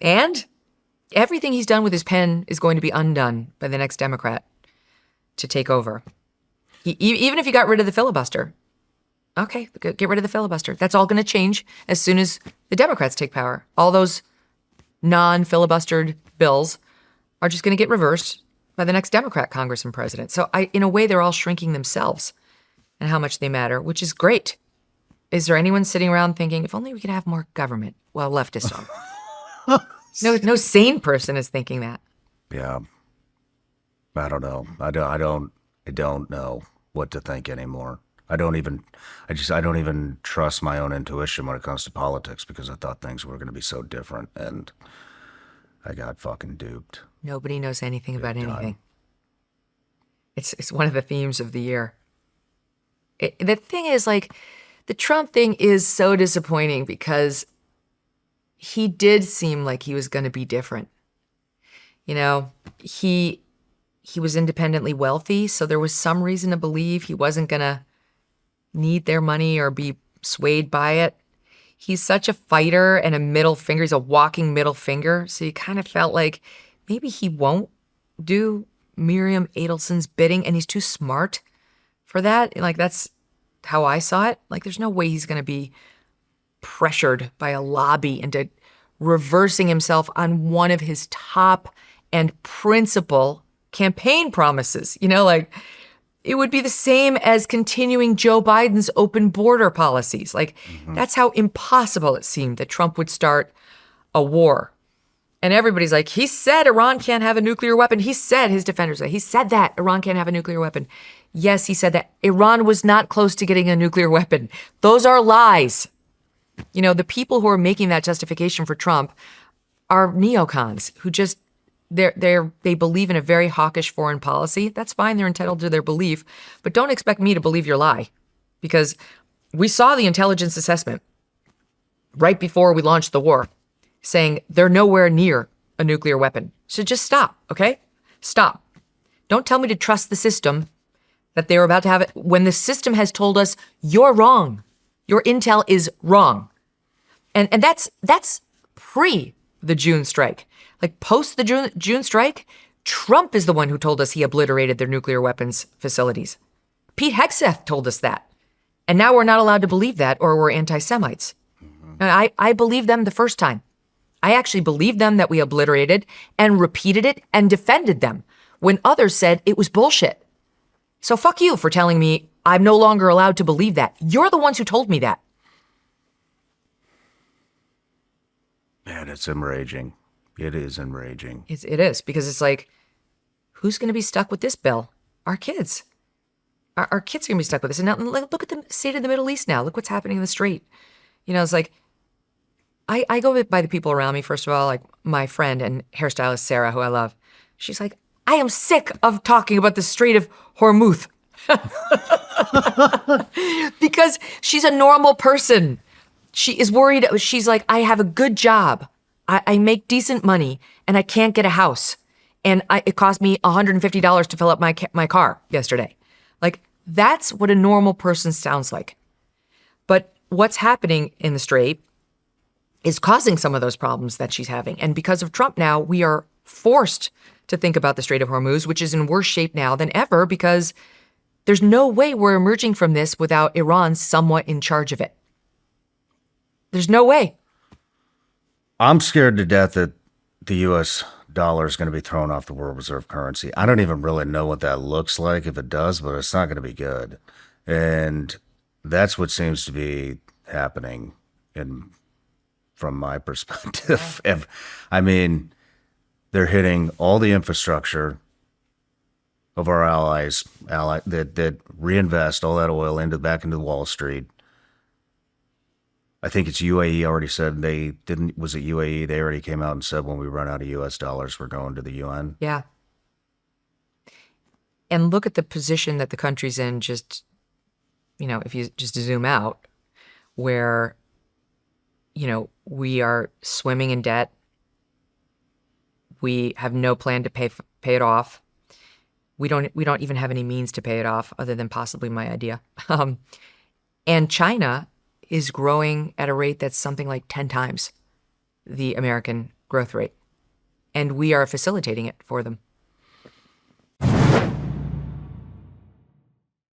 And everything he's done with his pen is going to be undone by the next Democrat to take over. Even if you got rid of the filibuster. Okay, get rid of the filibuster. That's all going to change as soon as the Democrats take power. All those non-filibustered bills are just going to get reversed by the next Democrat Congress and president. So in a way, they're all shrinking themselves and how much they matter, which is great. Is there anyone sitting around thinking, if only we could have more government? Well, leftists are. No sane person is thinking that. Yeah. I don't know. I don't know what to think anymore. I don't even trust my own intuition when it comes to politics, because I thought things were going to be so different, and I got fucking duped. Nobody knows anything about time. anything. It's one of the themes of the year. The thing is, the Trump thing is so disappointing because he did seem like he was going to be different. He was independently wealthy, so there was some reason to believe he wasn't going to need their money or be swayed by it. He's such a fighter and a middle finger. He's a walking middle finger. So you kind of felt like maybe he won't do Miriam Adelson's bidding, and he's too smart for that. That's how I saw it. There's no way he's going to be pressured by a lobby into reversing himself on one of his top and principal campaign promises. It would be the same as continuing Joe Biden's open border policies. That's how impossible it seemed that Trump would start a war. And everybody's like, he said Iran can't have a nuclear weapon. He said, his defenders say, he said that Iran can't have a nuclear weapon. Yes, he said that. Iran was not close to getting a nuclear weapon. Those are lies. The people who are making that justification for Trump are neocons who just, they believe in a very hawkish foreign policy. That's fine. They're entitled to their belief, but don't expect me to believe your lie, because we saw the intelligence assessment right before we launched the war saying they're nowhere near a nuclear weapon. So just stop. Okay. Stop. Don't tell me to trust the system that they were about to have it when the system has told us you're wrong. Your intel is wrong. And that's pre the June strike. Post the June strike, Trump is the one who told us he obliterated their nuclear weapons facilities. Pete Hegseth told us that. And now we're not allowed to believe that, or we're anti-Semites. And I believed them the first time. I actually believed them that we obliterated and repeated it and defended them when others said it was bullshit. So fuck you for telling me I'm no longer allowed to believe that. You're the ones who told me that. Man, it's enraging. It is enraging. It is, because it's who's going to be stuck with this bill? Our kids. Our kids are going to be stuck with this. And now look at the state of the Middle East now. Look what's happening in the Strait. It's I go by the people around me, first of all, my friend and hairstylist Sarah, who I love. She's like, I am sick of talking about the Strait of Hormuz. Because she's a normal person. She is worried. She's like, I have a good job. I make decent money, and I can't get a house. And it cost me $150 to fill up my car yesterday. That's what a normal person sounds like. But what's happening in the Strait is causing some of those problems that she's having. And because of Trump now, we are forced to think about the Strait of Hormuz, which is in worse shape now than ever, because there's no way we're emerging from this without Iran somewhat in charge of it. There's no way. I'm scared to death that the U.S. dollar is going to be thrown off the world reserve currency. I don't even really know what that looks like if it does, but it's not going to be good. And that's what seems to be happening from my perspective. I mean, they're hitting all the infrastructure of our allies that reinvest all that oil back into Wall Street. I think it's UAE already said was it UAE? They already came out and said when we run out of US dollars, we're going to the UN. Yeah. And look at the position that the country's in just if you just zoom out, where, we are swimming in debt. We have no plan to pay it off. We don't even have any means to pay it off other than possibly my idea. And China is growing at a rate that's something like 10 times the American growth rate. And we are facilitating it for them.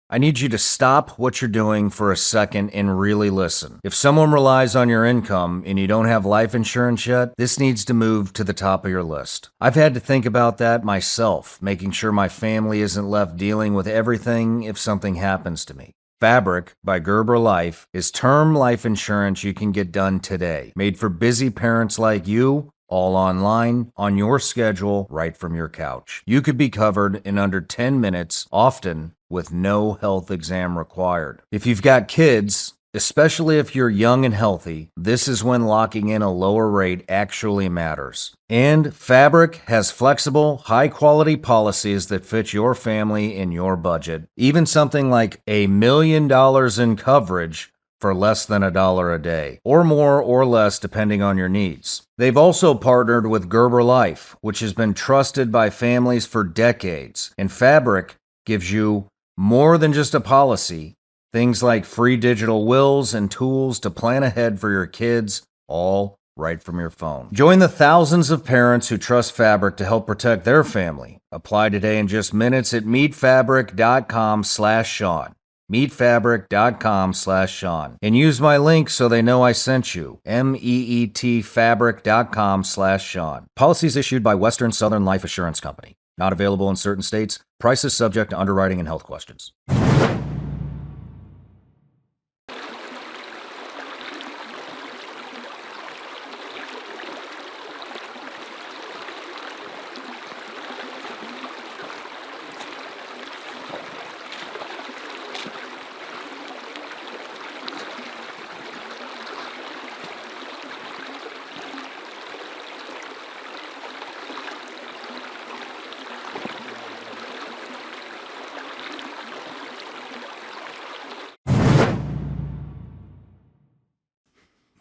I need you to stop what you're doing for a second and really listen. If someone relies on your income and you don't have life insurance yet, this needs to move to the top of your list. I've had to think about that myself, making sure my family isn't left dealing with everything if something happens to me. Fabric by Gerber Life is term life insurance you can get done today, made for busy parents like you, all online, on your schedule, right from your couch. You could be covered in under 10 minutes, often with no health exam required. If you've got kids, especially if you're young and healthy, this is when locking in a lower rate actually matters. And Fabric has flexible, high-quality policies that fit your family and your budget. Even something like $1 million in coverage for less than $1 a day, or more or less depending on your needs. They've also partnered with Gerber Life, which has been trusted by families for decades. And Fabric gives you more than just a policy, things like free digital wills and tools to plan ahead for your kids, all right from your phone. Join the thousands of parents who trust Fabric to help protect their family. Apply today in just minutes at meetfabric.com/Shawn. meetfabric.com/Shawn. And use my link so they know I sent you. meetfabric.com/Shawn. Policies issued by Western Southern Life Assurance Company. Not available in certain states. Prices subject to underwriting and health questions.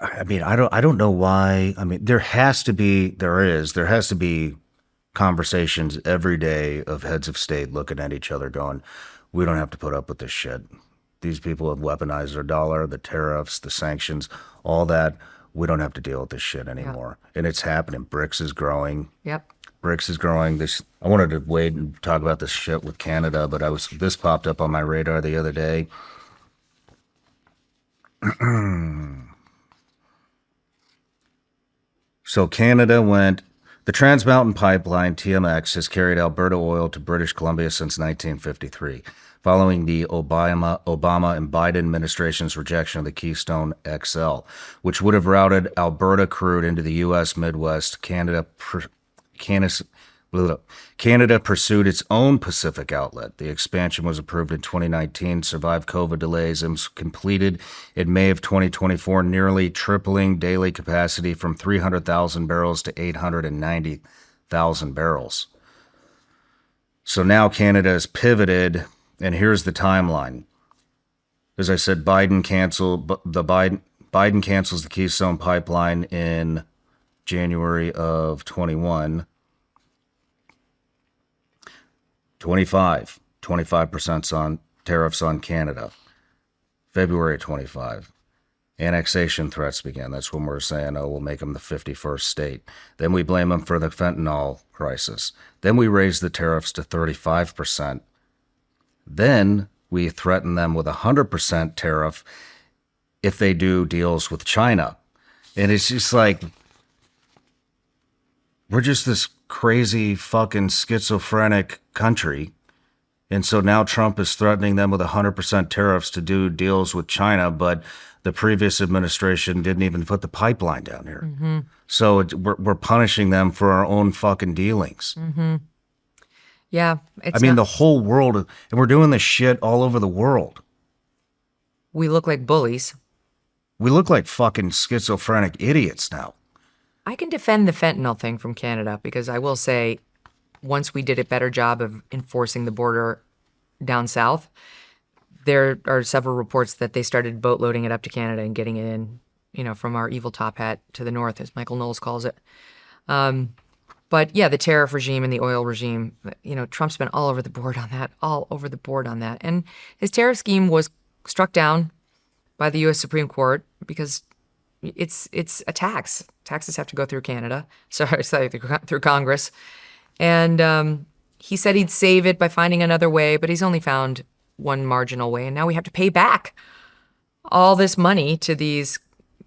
I mean, I don't know why. I mean, there has to be conversations every day of heads of state looking at each other going, we don't have to put up with this shit. These people have weaponized our dollar, the tariffs, the sanctions, all that. We don't have to deal with this shit anymore. Yeah. And it's happening. BRICS is growing. Yep. BRICS is growing. I wanted to wait and talk about this shit with Canada, but this popped up on my radar the other day. So Canada the Trans Mountain Pipeline, TMX, has carried Alberta oil to British Columbia since 1953, following the Obama and Biden administration's rejection of the Keystone XL, which would have routed Alberta crude into the U.S. Midwest. Canada pursued its own Pacific outlet. The expansion was approved in 2019, survived COVID delays, and was completed in May of 2024, nearly tripling daily capacity from 300,000 barrels to 890,000 barrels. So now Canada has pivoted, and here's the timeline. As I said, Biden cancels the Keystone Pipeline in January of 21. 25% on tariffs on Canada. February 25. Annexation threats began. That's when we're saying, we'll make them the 51st state. Then we blame them for the fentanyl crisis. Then we raise the tariffs to 35%. Then we threaten them with 100% tariff if they do deals with China. And it's just like, we're just this crazy fucking schizophrenic country. And so now Trump is threatening them with 100% tariffs to do deals with China, but the previous administration didn't even put the pipeline down here. Mm-hmm. So we're punishing them for our own fucking dealings. Mm-hmm. Yeah. The whole world, and we're doing this shit all over the world. We look like bullies. We look like fucking schizophrenic idiots now. I can defend the fentanyl thing from Canada because I will say once we did a better job of enforcing the border down south, there are several reports that they started boat loading it up to Canada and getting it in, from our evil top hat to the north, as Michael Knowles calls it. But yeah, the tariff regime and the oil regime, Trump's been all over the board on that, all over the board on that. And his tariff scheme was struck down by the U.S. Supreme Court because it's a tax. Taxes have to go through Canada, sorry, through Congress. And he said he'd save it by finding another way, but he's only found one marginal way. And now we have to pay back all this money to these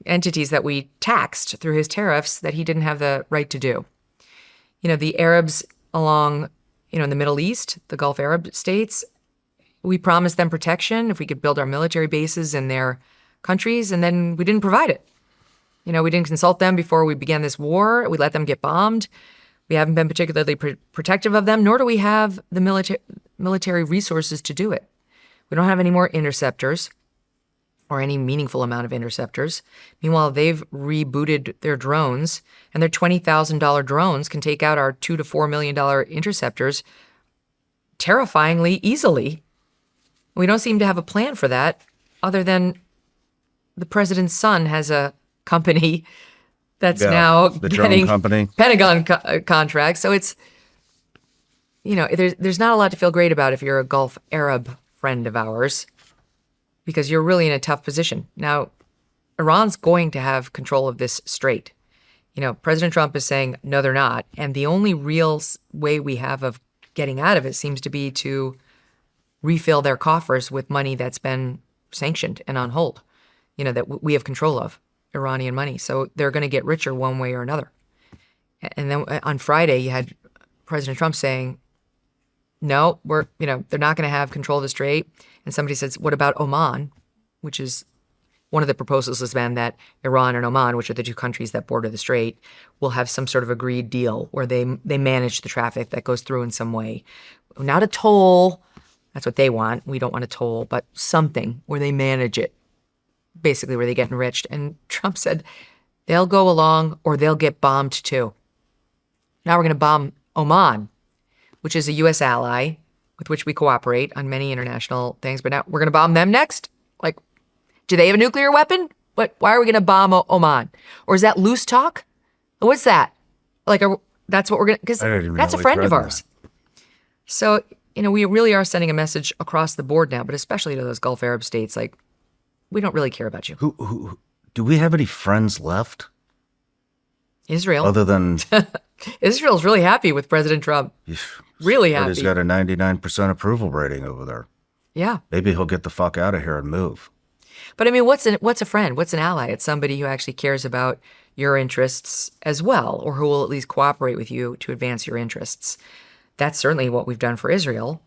entities that we taxed through his tariffs that he didn't have the right to do. The Arabs along, in the Middle East, the Gulf Arab states, we promised them protection if we could build our military bases in their countries, and then we didn't provide it. We didn't consult them before we began this war. We let them get bombed. We haven't been particularly protective of them, nor do we have the military resources to do it. We don't have any more interceptors or any meaningful amount of interceptors. Meanwhile, they've rebooted their drones, and their $20,000 drones can take out our $2 to $4 million interceptors terrifyingly easily. We don't seem to have a plan for that, other than the president's son has a company that's now the getting drone company. Pentagon contracts. So it's, there's not a lot to feel great about if you're a Gulf Arab friend of ours, because you're really in a tough position. Now, Iran's going to have control of this strait. President Trump is saying, no, they're not. And the only real way we have of getting out of it seems to be to refill their coffers with money that's been sanctioned and on hold, that we have control of, Iranian money. So they're going to get richer one way or another. And then on Friday, you had President Trump saying, no, they're not going to have control of the strait. And somebody says, what about Oman? Which is one of the proposals has been that Iran and Oman, which are the two countries that border the strait, will have some sort of agreed deal where they manage the traffic that goes through in some way. Not a toll. That's what they want. We don't want a toll, but something where they manage it, basically where they get enriched. And Trump said they'll go along or they'll get bombed too. Now we're going to bomb Oman, which is a U.S. ally with which we cooperate on many international things. But now we're going to bomb them next? Like, do they have a nuclear weapon? Why are we going to bomb Oman? Or is that loose talk? What's that? That's what we're going to, because that's a friend of ours. So, we really are sending a message across the board now, but especially to those Gulf Arab states, like, we don't really care about you. Who do we have any friends left? Israel. Other than Israel's really happy with President Trump. Really happy. He's got a 99% approval rating over there. Yeah. Maybe he'll get the fuck out of here and move. But I mean, what's a friend? What's an ally? It's somebody who actually cares about your interests as well, or who will at least cooperate with you to advance your interests. That's certainly what we've done for Israel.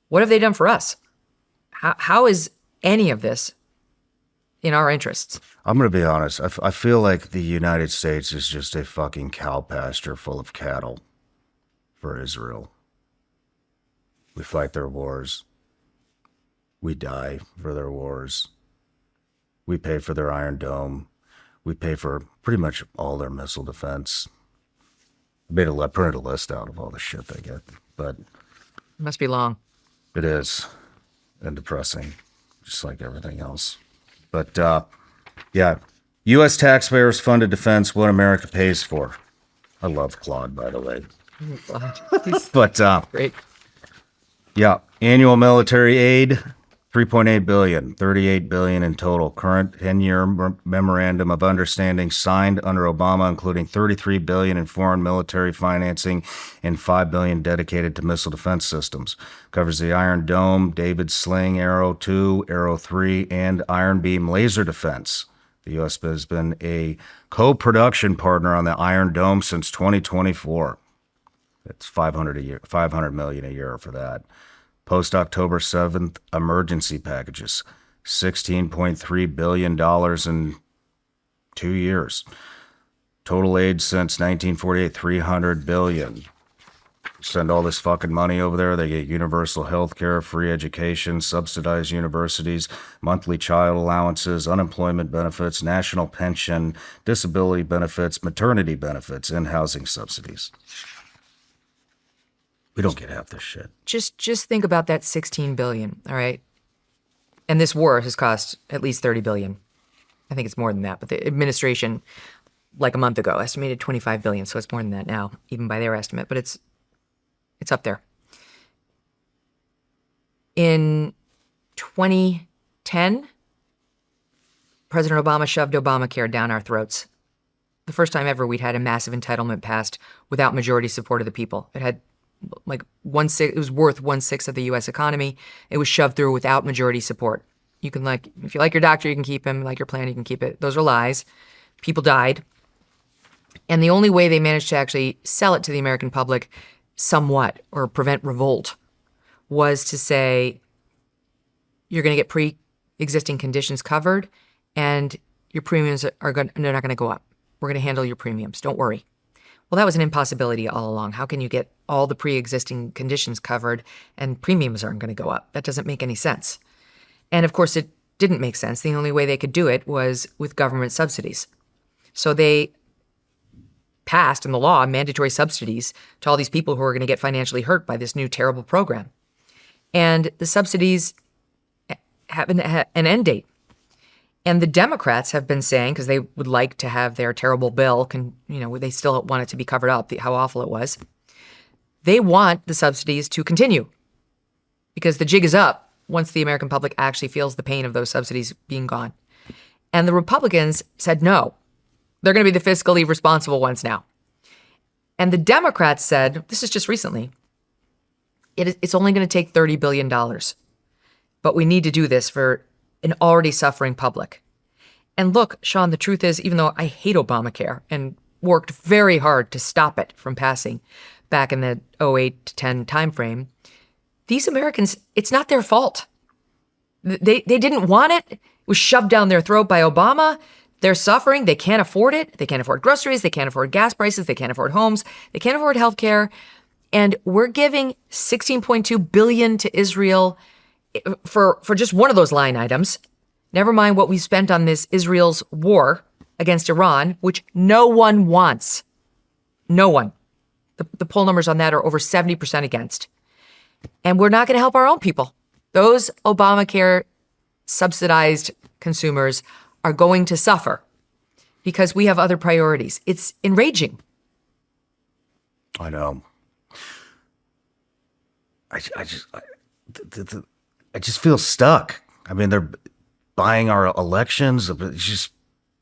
What have they done for us? How is any of this in our interests? I'm going to be honest. I feel like the United States is just a fucking cow pasture full of cattle for Israel. We fight their wars. We die for their wars. We pay for their Iron Dome. We pay for pretty much all their missile defense. I printed a list out of all the shit they get, but It must be long. it is, and depressing, just like everything else. But yeah, U.S. taxpayers funded defense, what America pays for. I love Claude, by the way. But Great. yeah, annual military aid, $3.8 billion, $38 billion in total. Current 10-year memorandum of understanding signed under Obama, including $33 billion in foreign military financing and $5 billion dedicated to missile defense systems. Covers the Iron Dome, David's Sling, Arrow 2, Arrow 3, and Iron Beam laser defense. The U.S. has been a co-production partner on the Iron Dome since 2024. It's $500 million a year for that. Post October 7th emergency packages, $16.3 billion in 2 years. Total aid since 1948, $300 billion. Send all this fucking money over there. They get universal health care, free education, subsidized universities, monthly child allowances, unemployment benefits, national pension, disability benefits, maternity benefits, and housing subsidies. We don't get half this shit. Just think about that $16 billion, all right? And this war has cost at least $30 billion. I think it's more than that, but the administration, like a month ago, estimated $25 billion. So it's more than that now, even by their estimate, but it's up there. In 2010, President Obama shoved Obamacare down our throats. The first time ever we'd had a massive entitlement passed without majority support of the people. It had like it was worth 1/6 of the U.S. economy. It was shoved through without majority support. You can if you like your doctor, you can keep him. Like your plan, you can keep it. Those are lies. People died. And the only way they managed to actually sell it to the American public somewhat or prevent revolt was to say, you're going to get pre-existing conditions covered and your premiums they're not going to go up. We're going to handle your premiums. Don't worry. Well, that was an impossibility all along. How can you get all the pre-existing conditions covered and premiums aren't going to go up? That doesn't make any sense. And of course, it didn't make sense. The only way they could do it was with government subsidies. So they passed in the law mandatory subsidies to all these people who are going to get financially hurt by this new terrible program. And the subsidies have an end date. And the Democrats have been saying, because they would like to have their terrible bill, they still want it to be covered up, how awful it was. They want the subsidies to continue because the jig is up once the American public actually feels the pain of those subsidies being gone. And the Republicans said no. They're going to be the fiscally responsible ones now. And the Democrats said, this is just recently, it's only going to take $30 billion. But we need to do this for an already suffering public. And look, Shawn, the truth is, even though I hate Obamacare and worked very hard to stop it from passing back in the 08 to 10 timeframe, these Americans, it's not their fault. They didn't want it. It was shoved down their throat by Obama. They're suffering. They can't afford it. They can't afford groceries. They can't afford gas prices. They can't afford homes. They can't afford health care. And we're giving $16.2 billion to Israel for just one of those line items. Never mind what we spent on this Israel's war against Iran, which no one wants. No one. The poll numbers on that are over 70% against. And we're not going to help our own people. Those Obamacare subsidized consumers are going to suffer because we have other priorities. It's enraging. I know. I just feel stuck. I mean, they're buying our elections. It's just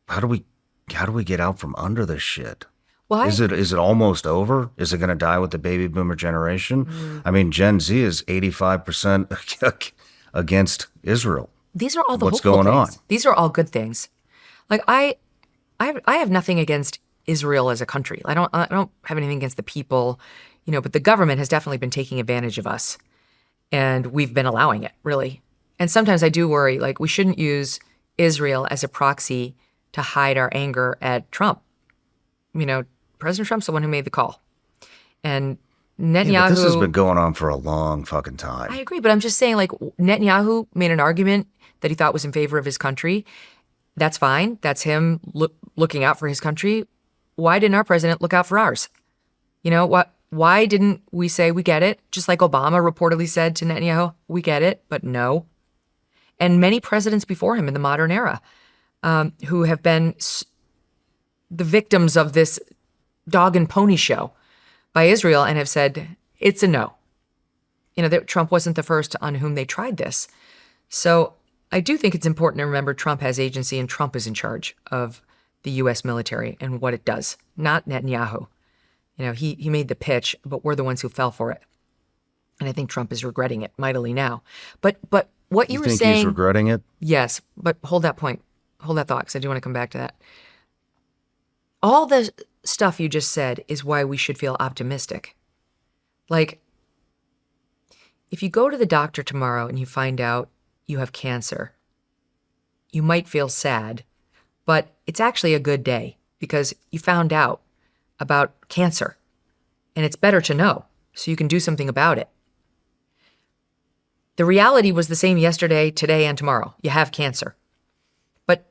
how do we get out from under this shit? Why? Is it almost over? Is it going to die with the baby boomer generation? I mean, Gen Z is 85% against Israel. These are all the What's hopeful going on? things. These are all good things. Like I have nothing against Israel as a country. I don't have anything against the people, but the government has definitely been taking advantage of us. And we've been allowing it, really. And sometimes I do worry, like, we shouldn't use Israel as a proxy to hide our anger at Trump. President Trump's the one who made the call. And Netanyahu... Yeah, but this has been going on for a long fucking time. I agree, but I'm just saying, like, Netanyahu made an argument that he thought was in favor of his country. That's fine. That's him looking out for his country. Why didn't our president look out for ours? Why didn't we say, we get it? Just like Obama reportedly said to Netanyahu, we get it, but no. And many presidents before him in the modern era who have been the victims of this dog and pony show by Israel and have said, it's a no. That Trump wasn't the first on whom they tried this. So I do think it's important to remember Trump has agency and Trump is in charge of the U.S. military and what it does, not Netanyahu. He made the pitch, but we're the ones who fell for it. And I think Trump is regretting it mightily now. But what you were saying... You think he's regretting it? Yes, but hold that point. Hold that thought, because I do want to come back to that. All the stuff you just said is why we should feel optimistic. Like, if you go to the doctor tomorrow and you find out you have cancer, you might feel sad, but it's actually a good day because you found out about cancer, and it's better to know so you can do something about it. The reality was the same yesterday, today, and tomorrow. You have cancer. But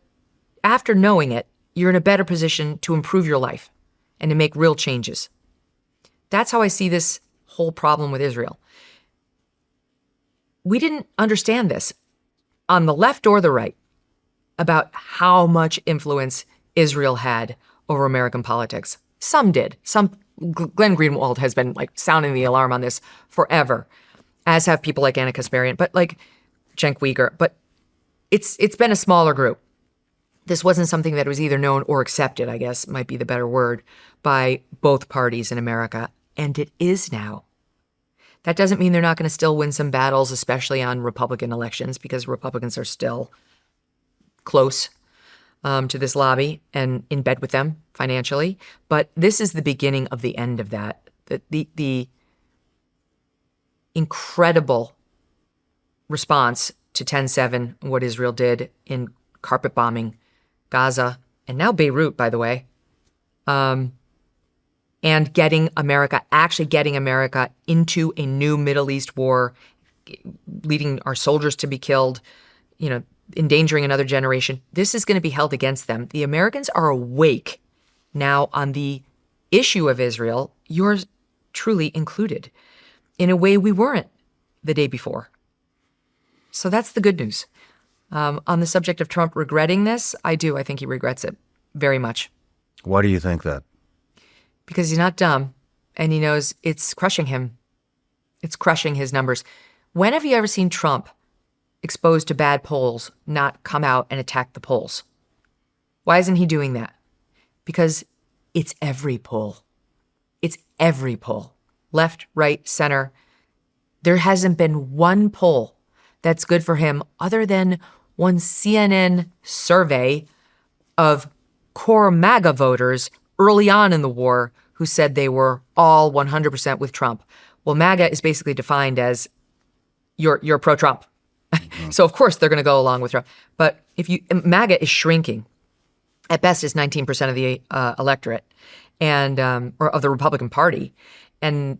after knowing it, you're in a better position to improve your life and to make real changes. That's how I see this whole problem with Israel. We didn't understand this on the left or the right, about how much influence Israel had over American politics. Some did. Glenn Greenwald has been like sounding the alarm on this forever, as have people like Anna Kasparian, but like Cenk Uygur. But it's been a smaller group. This wasn't something that was either known or accepted, I guess might be the better word, by both parties in America. And it is now. That doesn't mean they're not going to still win some battles, especially on Republican elections, because Republicans are still close to this lobby and in bed with them financially. But this is the beginning of the end of that. The incredible response to 10/7, what Israel did in carpet bombing Gaza, and now Beirut, by the way, and getting America into a new Middle East war, leading our soldiers to be killed, endangering another generation. This is going to be held against them. The Americans are awake now on the issue of Israel, yours truly included, in a way we weren't the day before. So that's the good news. On the subject of Trump regretting this, I do. I think he regrets it very much. Why do you think that? Because he's not dumb, and he knows it's crushing him. It's crushing his numbers. When have you ever seen Trump exposed to bad polls not come out and attack the polls? Why isn't he doing that? Because it's every poll. It's every poll. Left, right, center. There hasn't been one poll that's good for him other than one CNN survey of core MAGA voters early on in the war who said they were all 100% with Trump. Well, MAGA is basically defined as you're pro-Trump. So, of course, they're going to go along with Trump. But MAGA is shrinking. At best, it's 19% of the electorate and or of the Republican Party. And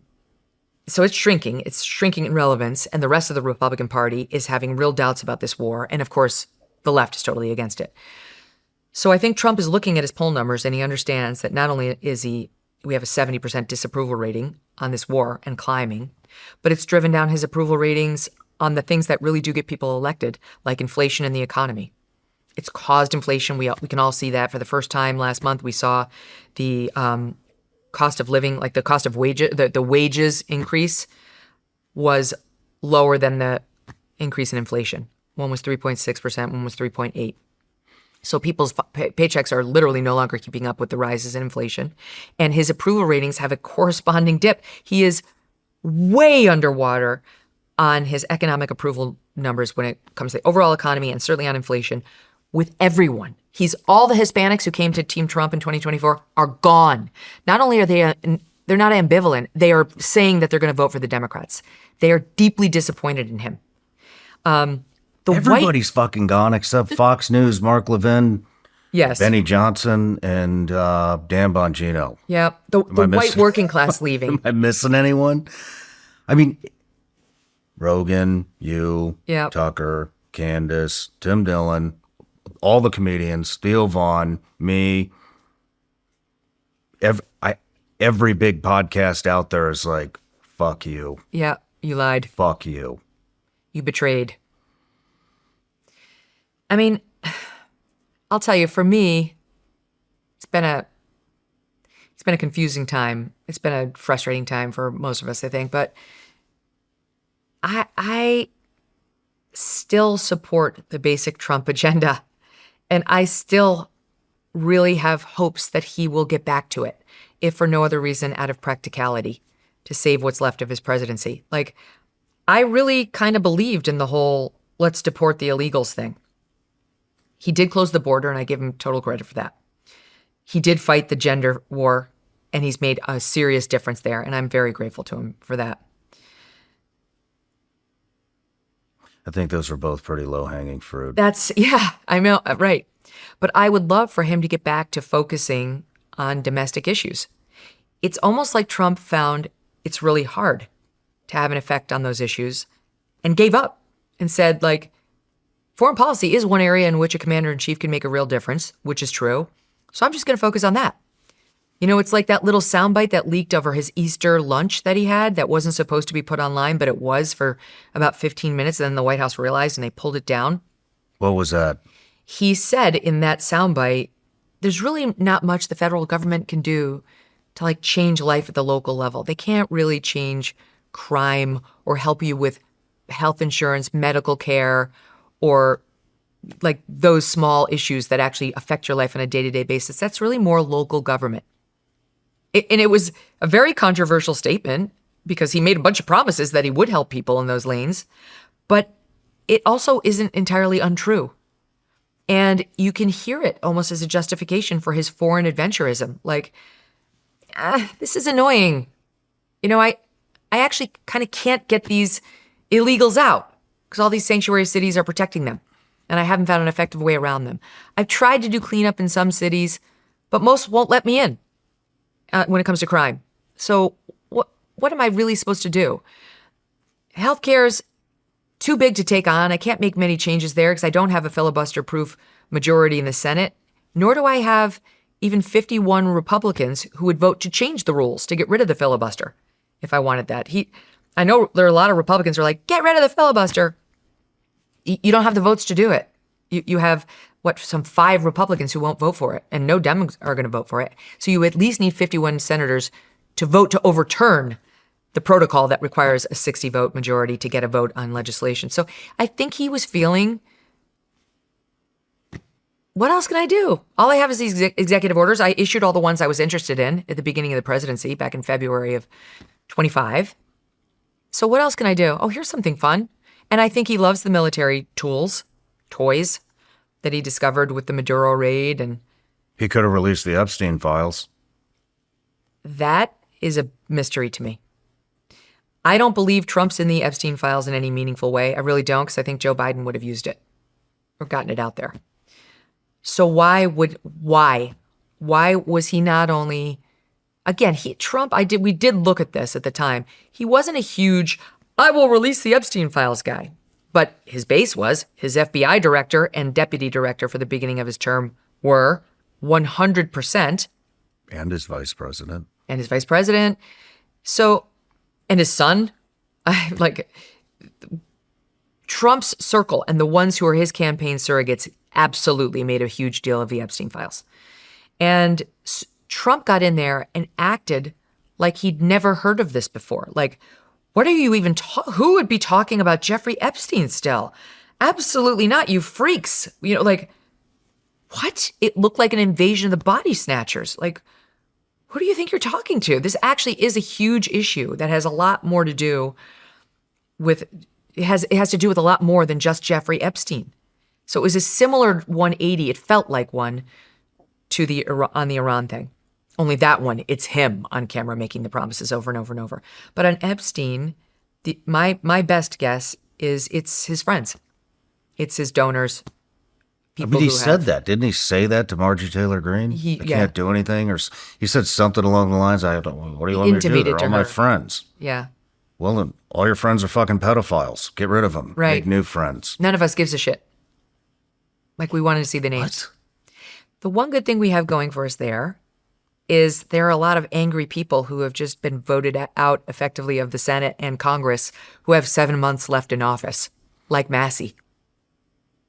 so it's shrinking. It's shrinking in relevance. And the rest of the Republican Party is having real doubts about this war. And, of course, the left is totally against it. So I think Trump is looking at his poll numbers, and he understands that not only we have a 70% disapproval rating on this war and climbing, but it's driven down his approval ratings on the things that really do get people elected, like inflation and the economy. It's caused inflation. We can all see that. For the first time last month, we saw the cost of living, like the cost of wages, the wages increase was lower than the increase in inflation. One was 3.6%, one was 3.8%. So people's paychecks are literally no longer keeping up with the rises in inflation. And his approval ratings have a corresponding dip. He is way underwater on his economic approval numbers when it comes to the overall economy and certainly on inflation with everyone. All the Hispanics who came to Team Trump in 2024 are gone. Not only are they're not ambivalent, they are saying that they're going to vote for the Democrats. They are deeply disappointed in him. Everybody's fucking gone except Fox News, Mark Levin, yes, Benny Johnson, and Dan Bongino. Yeah, the white working class leaving. Am I missing anyone? I mean, Rogan, you, yep, Tucker, Candace, Tim Dillon, all the comedians, Theo Vaughn, me. Every big podcast out there is like, fuck you. Yeah, you lied. Fuck you. You betrayed. I mean, I'll tell you, for me, it's been a confusing time. It's been a frustrating time for most of us, I think. But I still support the basic Trump agenda. And I still really have hopes that he will get back to it, if for no other reason out of practicality, to save what's left of his presidency. Like, I really kind of believed in the whole let's deport the illegals thing. He did close the border, and I give him total credit for that. He did fight the gender war, and he's made a serious difference there, and I'm very grateful to him for that. I think those are both pretty low-hanging fruit. Yeah, I know, right. But I would love for him to get back to focusing on domestic issues. It's almost like Trump found it's really hard to have an effect on those issues and gave up and said, like, foreign policy is one area in which a commander-in-chief can make a real difference, which is true. So I'm just going to focus on that. You know, it's like that little soundbite that leaked over his Easter lunch that he had that wasn't supposed to be put online, but it was for about 15 minutes. And then the White House realized and they pulled it down. What was that? He said in that soundbite, there's really not much the federal government can do to like change life at the local level. They can't really change crime or help you with health insurance, medical care, or like those small issues that actually affect your life on a day-to-day basis. That's really more local government. And it was a very controversial statement because he made a bunch of promises that he would help people in those lanes, but it also isn't entirely untrue. And you can hear it almost as a justification for his foreign adventurism. Like, this is annoying. I actually kind of can't get these illegals out because all these sanctuary cities are protecting them. And I haven't found an effective way around them. I've tried to do cleanup in some cities, but most won't let me in when it comes to crime. So what am I really supposed to do? Healthcare's too big to take on. I can't make many changes there because I don't have a filibuster-proof majority in the Senate, nor do I have even 51 Republicans who would vote to change the rules to get rid of the filibuster if I wanted that. I know there are a lot of Republicans who are like, get rid of the filibuster. You don't have the votes to do it. You have, some 5 Republicans who won't vote for it, and no Dems are going to vote for it. So you at least need 51 senators to vote to overturn the protocol that requires a 60-vote majority to get a vote on legislation. So I think he was feeling, what else can I do? All I have is these executive orders. I issued all the ones I was interested in at the beginning of the presidency back in February of 25. So what else can I do? Oh, here's something fun. And I think he loves the military toys that he discovered with the Maduro raid. And He could have released the Epstein files. that is a mystery to me. I don't believe Trump's in the Epstein files in any meaningful way. I really don't, because I think Joe Biden would have used it or gotten it out there. So why was he not only, again, we did look at this at the time. He wasn't a huge, I will release the Epstein files guy. But his base was his FBI director and deputy director for the beginning of his term were 100%. And his vice president. And his vice president. So, and his son, Trump's circle and the ones who are his campaign surrogates absolutely made a huge deal of the Epstein files. And Trump got in there and acted like he'd never heard of this before. Like, what are you even who would be talking about Jeffrey Epstein still? Absolutely not, you freaks. What? It looked like an invasion of the body snatchers. Like, who do you think you're talking to? This actually is a huge issue that has a lot more to do with, it has to do with a lot more than just Jeffrey Epstein. So it was a similar 180, it felt like one, to on the Iran thing. Only that one, it's him on camera making the promises over and over and over. But on Epstein, my best guess is it's his friends. It's his donors. He said that. Didn't he say that to Marjorie Taylor Greene? I can't do anything. Or he said something along the lines, what do you want me to do? They're all my friends. Yeah. Well, then, all your friends are fucking pedophiles. Get rid of them. Right. Make new friends. None of us gives a shit. Like, we wanted to see the names. What? The one good thing we have going for us there is there are a lot of angry people who have just been voted out effectively of the Senate and Congress who have 7 months left in office, like Massey.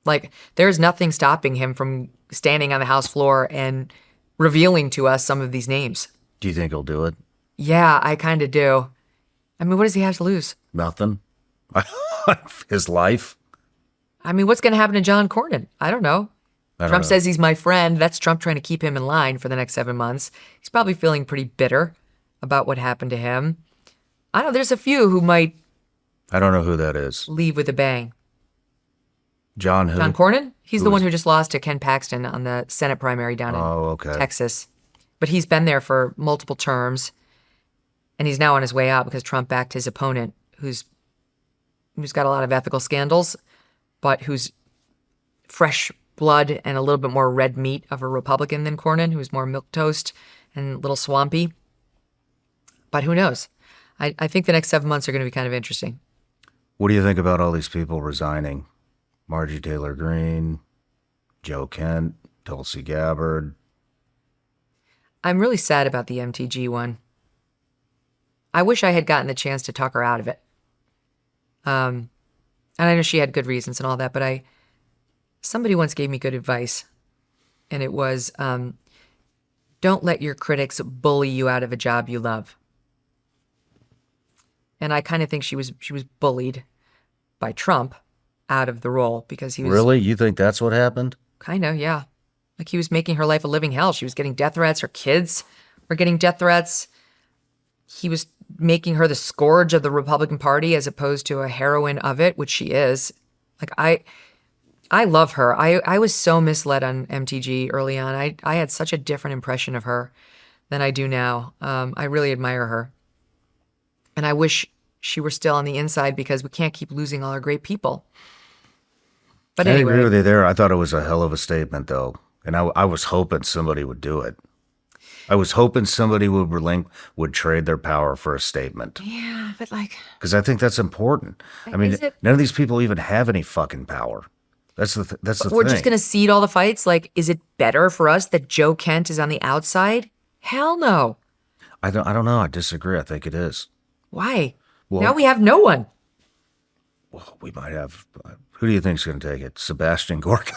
Like, there's nothing stopping him from standing on the House floor and revealing to us some of these names. Do you think he'll do it? Yeah, I kind of do. I mean, what does he have to lose? Nothing. His life? I mean, what's going to happen to John Cornyn? I don't know. Trump says he's my friend. That's Trump trying to keep him in line for the next 7 months. He's probably feeling pretty bitter about what happened to him. I don't know. There's a few who might. I don't know who that is. Leave with a bang. John who? John Cornyn? He's the one who just lost to Ken Paxton on the Senate primary down in Texas. But he's been there for multiple terms. And he's now on his way out because Trump backed his opponent, who's got a lot of ethical scandals, but who's fresh blood and a little bit more red meat of a Republican than Cornyn, who's more milquetoast and a little swampy. But who knows? I think the next 7 months are going to be kind of interesting. What do you think about all these people resigning? Marjorie Taylor Greene, Joe Kent, Tulsi Gabbard. I'm really sad about the MTG one. I wish I had gotten the chance to talk her out of it. And I know she had good reasons and all that, but Somebody once gave me good advice, and it was, don't let your critics bully you out of a job you love. And I kind of think she was bullied by Trump out of the role because he was Really? You think that's what happened? kind of, yeah. Like he was making her life a living hell. She was getting death threats. Her kids were getting death threats. He was making her the scourge of the Republican Party as opposed to a heroine of it, which she is. Like I love her. I was so misled on MTG early on. I had such a different impression of her than I do now. I really admire her. And I wish she were still on the inside because we can't keep losing all our great people. But I anyway, agree with you there. I thought it was a hell of a statement, though. And I was hoping somebody would do it. I was hoping somebody would trade their power for a statement. yeah, but like, Because I think that's important. I mean, Is it- none of these people even have any fucking power. That's the we're thing. just going to cede all the fights? Like, is it better for us that Joe Kent is on the outside? Hell no. I don't know. I disagree. I think it is. Why? Well- Now we have no one. Well, we might have. Who do you think's going to take it? Sebastian Gorka.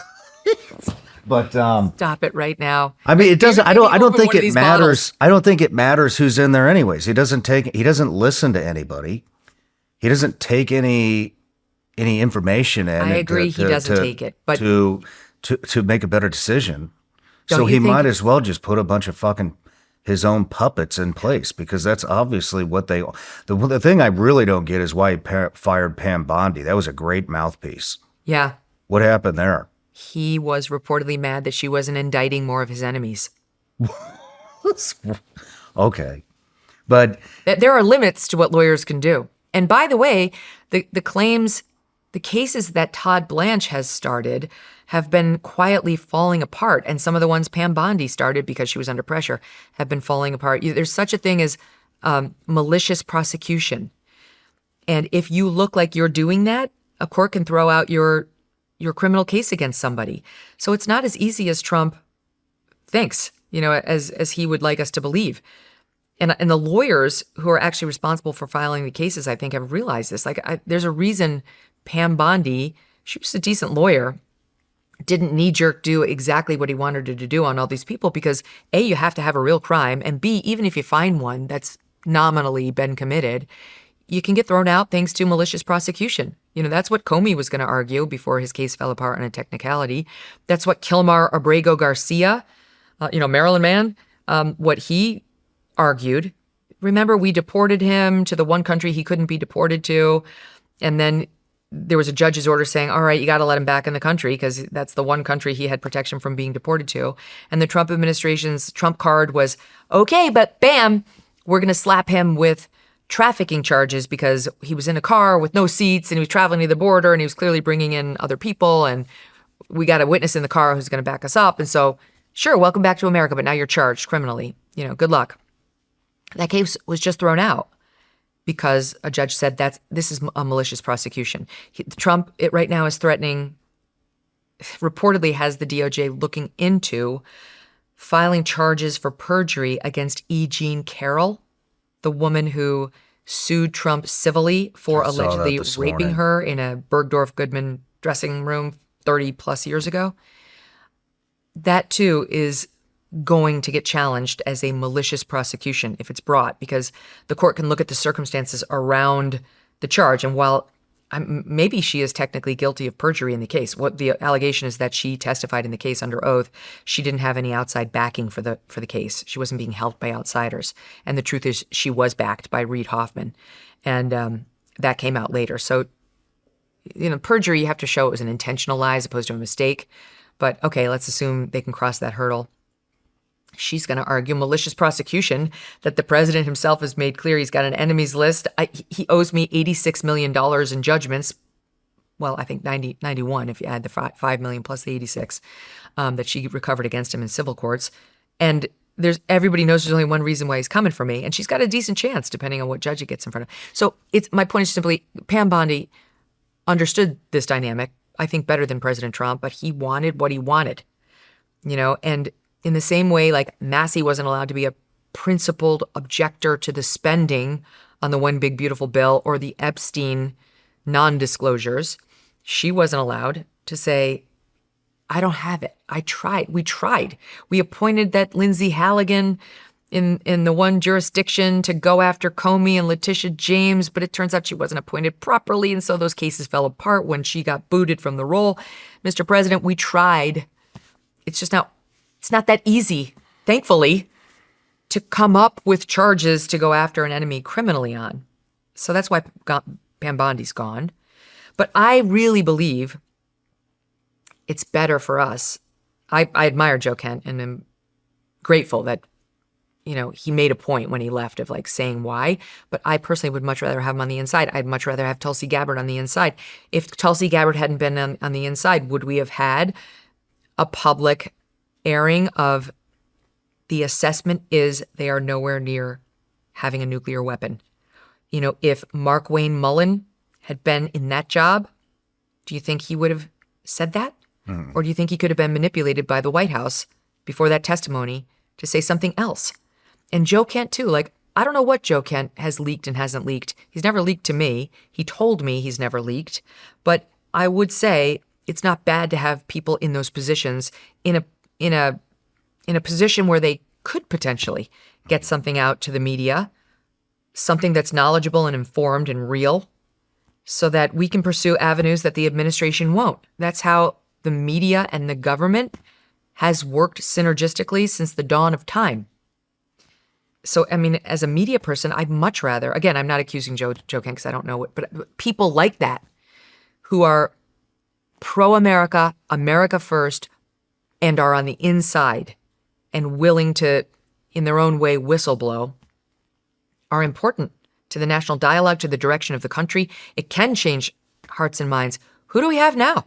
But Stop it right now. I mean, it doesn't. I don't Open think one of it these matters. bottles. I don't think it matters who's in there, anyways. He doesn't listen to anybody. He doesn't take any information in. I agree he doesn't take it, but- to make a better decision. Don't So you he think- might as well just put a bunch of fucking his own puppets in place, because that's obviously what they. The thing I really don't get is why he fired Pam Bondi. That was a great mouthpiece. Yeah. What happened there? He was reportedly mad that she wasn't indicting more of his enemies. Okay, but That there are limits to what lawyers can do. And by the way, the claims, the cases that Todd Blanche has started have been quietly falling apart. And some of the ones Pam Bondi started because she was under pressure have been falling apart. There's such a thing as malicious prosecution. And if you look like you're doing that, a court can throw out your criminal case against somebody. So it's not as easy as Trump thinks, as he would like us to believe. And the lawyers who are actually responsible for filing the cases, I think, have realized this. There's a reason Pam Bondi, she was a decent lawyer, didn't knee-jerk do exactly what he wanted her to do on all these people because, A, you have to have a real crime, and B, even if you find one that's nominally been committed, you can get thrown out thanks to malicious prosecution. That's what Comey was going to argue before his case fell apart on a technicality. That's what Kilmar Abrego Garcia, Maryland man, what he argued. Remember, we deported him to the one country he couldn't be deported to. And then there was a judge's order saying, all right, you got to let him back in the country because that's the one country he had protection from being deported to. And the Trump administration's Trump card was, okay, but bam, we're going to slap him with trafficking charges because he was in a car with no seats and he was traveling to the border and he was clearly bringing in other people. And we got a witness in the car who's going to back us up. And so, sure, welcome back to America, but now you're charged criminally. Good luck. That case was just thrown out because a judge said this is a malicious prosecution. Trump, right now, is threatening, reportedly has the DOJ looking into filing charges for perjury against E. Jean Carroll, the woman who sued Trump civilly for I saw that allegedly this raping morning. her in a Bergdorf Goodman dressing room 30 plus years ago. That too is going to get challenged as a malicious prosecution if it's brought, because the court can look at the circumstances around the charge. And while maybe she is technically guilty of perjury in the case, what the allegation is that she testified in the case under oath, she didn't have any outside backing for the case. She wasn't being helped by outsiders. And the truth is she was backed by Reid Hoffman. And that came out later. So, perjury, you have to show it was an intentional lie as opposed to a mistake. But okay, let's assume they can cross that hurdle. She's going to argue malicious prosecution, that the president himself has made clear he's got an enemies list. He owes me $86 million in judgments. Well, I think 91 if you add the $5 million plus the 86 that she recovered against him in civil courts. And everybody knows there's only one reason why he's coming for me. And she's got a decent chance depending on what judge it gets in front of. So my point is simply, Pam Bondi understood this dynamic, I think, better than President Trump, but he wanted what he wanted, and in the same way, like Massey wasn't allowed to be a principled objector to the spending on the One Big Beautiful Bill or the Epstein non-disclosures, she wasn't allowed to say, I don't have it. I tried. We tried. We appointed that Lindsay Halligan in the one jurisdiction to go after Comey and Letitia James, but it turns out she wasn't appointed properly, and so those cases fell apart when she got booted from the role. Mr. President, we tried. It's not that easy, thankfully, to come up with charges to go after an enemy criminally on. So that's why Pam Bondi's gone. But I really believe it's better for us. I admire Joe Kent and am grateful that, he made a point when he left of like saying why. But I personally would much rather have him on the inside. I'd much rather have Tulsi Gabbard on the inside. If Tulsi Gabbard hadn't been on the inside, would we have had a public airing of the assessment is they are nowhere near having a nuclear weapon? If Mark Wayne Mullen had been in that job, do you think he would have said that? Or do you think he could have been manipulated by the White House before that testimony to say something else? And Joe Kent, too. Like, I don't know what Joe Kent has leaked and hasn't leaked. He's never leaked to me. He told me he's never leaked. But I would say it's not bad to have people in those positions in a position where they could potentially get something out to the media, something that's knowledgeable and informed and real, so that we can pursue avenues that the administration won't. That's how the media and the government has worked synergistically since the dawn of time. So, as a media person, I'd much rather, again, I'm not accusing Joe Kent because I don't know it, but people like that who are pro-America, America first, and are on the inside and willing to, in their own way, whistleblow, are important to the national dialogue, to the direction of the country. It can change hearts and minds. Who do we have now?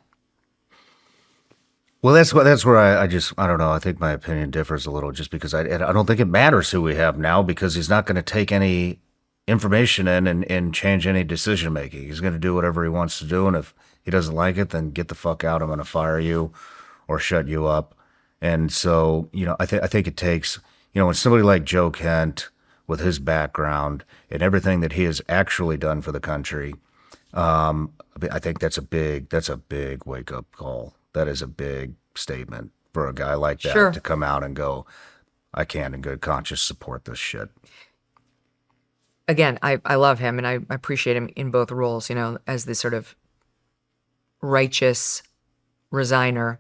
Well, that's where I don't know. I think my opinion differs a little, just because I don't think it matters who we have now, because he's not going to take any information in and change any decision making. He's going to do whatever he wants to do, and if he doesn't like it, then get the fuck out. I'm going to fire you or shut you up. And so, I think it takes, when somebody like Joe Kent, with his background and everything that he has actually done for the country, I think that's a big wake up call. That is a big statement for a guy like that to come out and go, I can't in good conscience support this shit. Again, I love him and I appreciate him in both roles, as this sort of righteous resigner.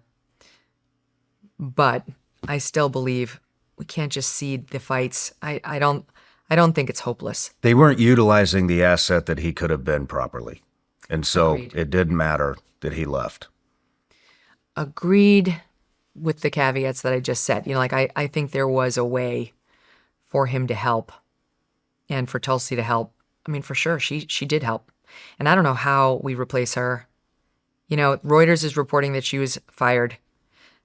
But I still believe we can't just cede the fights. I don't think it's hopeless. They weren't utilizing the asset that he could have been properly. And so It didn't matter that he left. Agreed, with the caveats that I just said. I think there was a way for him to help and for Tulsi to help. For sure, she did help. And I don't know how we replace her. Reuters is reporting that she was fired.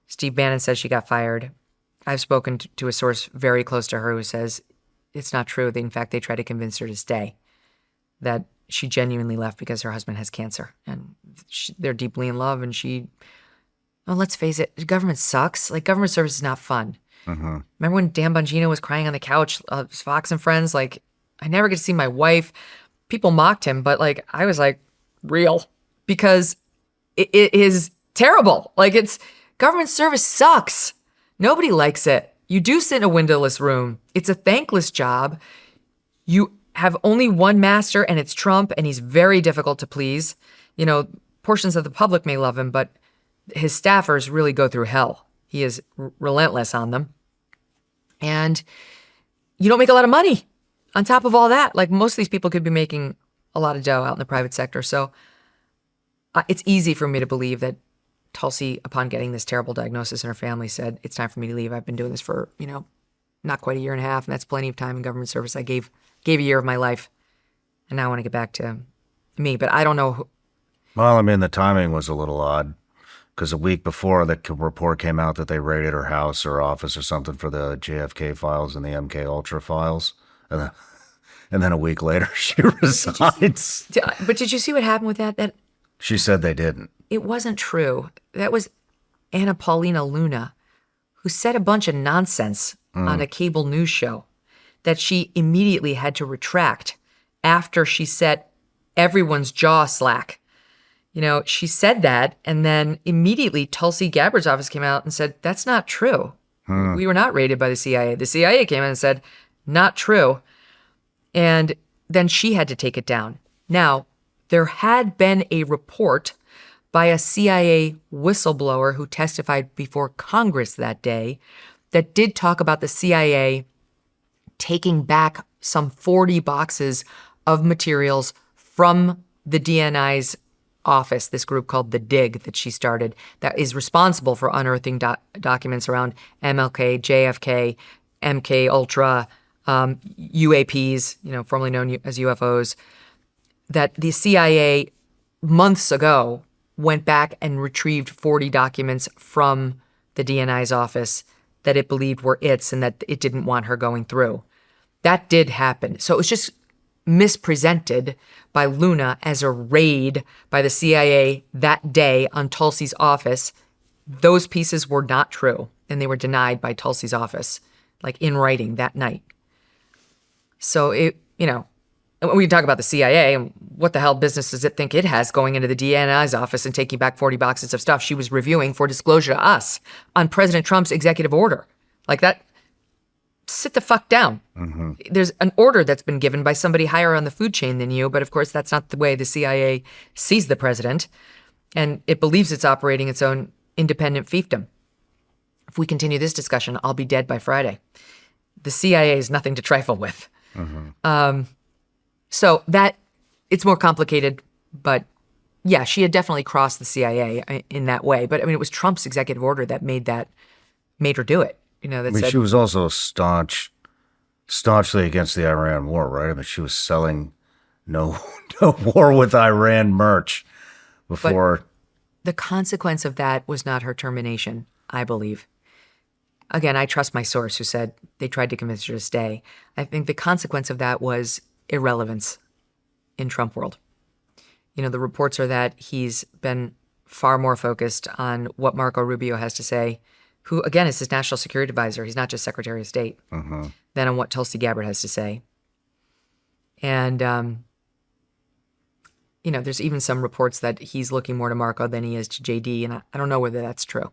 Steve Bannon says she got fired. I've spoken to a source very close to her who says it's not true. In fact, they tried to convince her to stay, that she genuinely left because her husband has cancer and they're deeply in love. And let's face it, government sucks. Like, government service is not fun. Remember when Dan Bongino was crying on the couch, Fox and Friends? Like, I never get to see my wife. People mocked him, but I was like, real, because it is terrible. Government service sucks. Nobody likes it. You do sit in a windowless room. It's a thankless job. You have only one master, and it's Trump, and he's very difficult to please. Portions of the public may love him, but his staffers really go through hell. He is relentless on them. And you don't make a lot of money on top of all that. Most of these people could be making a lot of dough out in the private sector. So it's easy for me to believe that Tulsi, upon getting this terrible diagnosis in her family, said, it's time for me to leave. I've been doing this for, not quite a year and a half, and that's plenty of time in government service. I gave a year of my life, and now I want to get back to me. But I don't know. Well, the timing was a little odd, because a week before the report came out that they raided her house or office or something for the JFK files and the MK Ultra files. And then a week later, she resigns. But did you see what happened with that? That she said they didn't. It wasn't true. That was Anna Paulina Luna, who said a bunch of nonsense on a cable news show that she immediately had to retract after she set everyone's jaw slack. She said that, and then immediately Tulsi Gabbard's office came out and said, that's not true. We were not raided by the CIA. The CIA came in and said, not true. And then she had to take it down. Now, there had been a report by a CIA whistleblower who testified before Congress that day that did talk about the CIA taking back some 40 boxes of materials from the DNI's office, this group called the DIG that she started, that is responsible for unearthing documents around MLK, JFK, MK Ultra, UAPs, formerly known as UFOs, that the CIA months ago went back and retrieved 40 documents from the DNI's office that it believed were its and that it didn't want her going through. That did happen. So it was just mispresented by Luna as a raid by the CIA that day on Tulsi's office. Those pieces were not true, and they were denied by Tulsi's office, like in writing that night. So we can talk about the CIA and what the hell business does it think it has going into the DNI's office and taking back 40 boxes of stuff she was reviewing for disclosure to us on President Trump's executive order. Like that, sit the fuck down. Mm-hmm. There's an order that's been given by somebody higher on the food chain than you, but of course that's not the way the CIA sees the president, and it believes it's operating its own independent fiefdom. If we continue this discussion, I'll be dead by Friday. The CIA is nothing to trifle with. Mm-hmm. So that it's more complicated, but yeah, she had definitely crossed the CIA in that way. But I mean, it was Trump's executive order that made her do it. She was also staunchly against the Iran war, right? I mean, she was selling no war with Iran merch before. But the consequence of that was not her termination, I believe. Again, I trust my source who said they tried to convince her to stay. I think the consequence of that was irrelevance in Trump world. The reports are that he's been far more focused on what Marco Rubio has to say, who, again, is his national security advisor. He's not just Secretary of State, than on what Tulsi Gabbard has to say. And, there's even some reports that he's looking more to Marco than he is to JD, and I don't know whether that's true.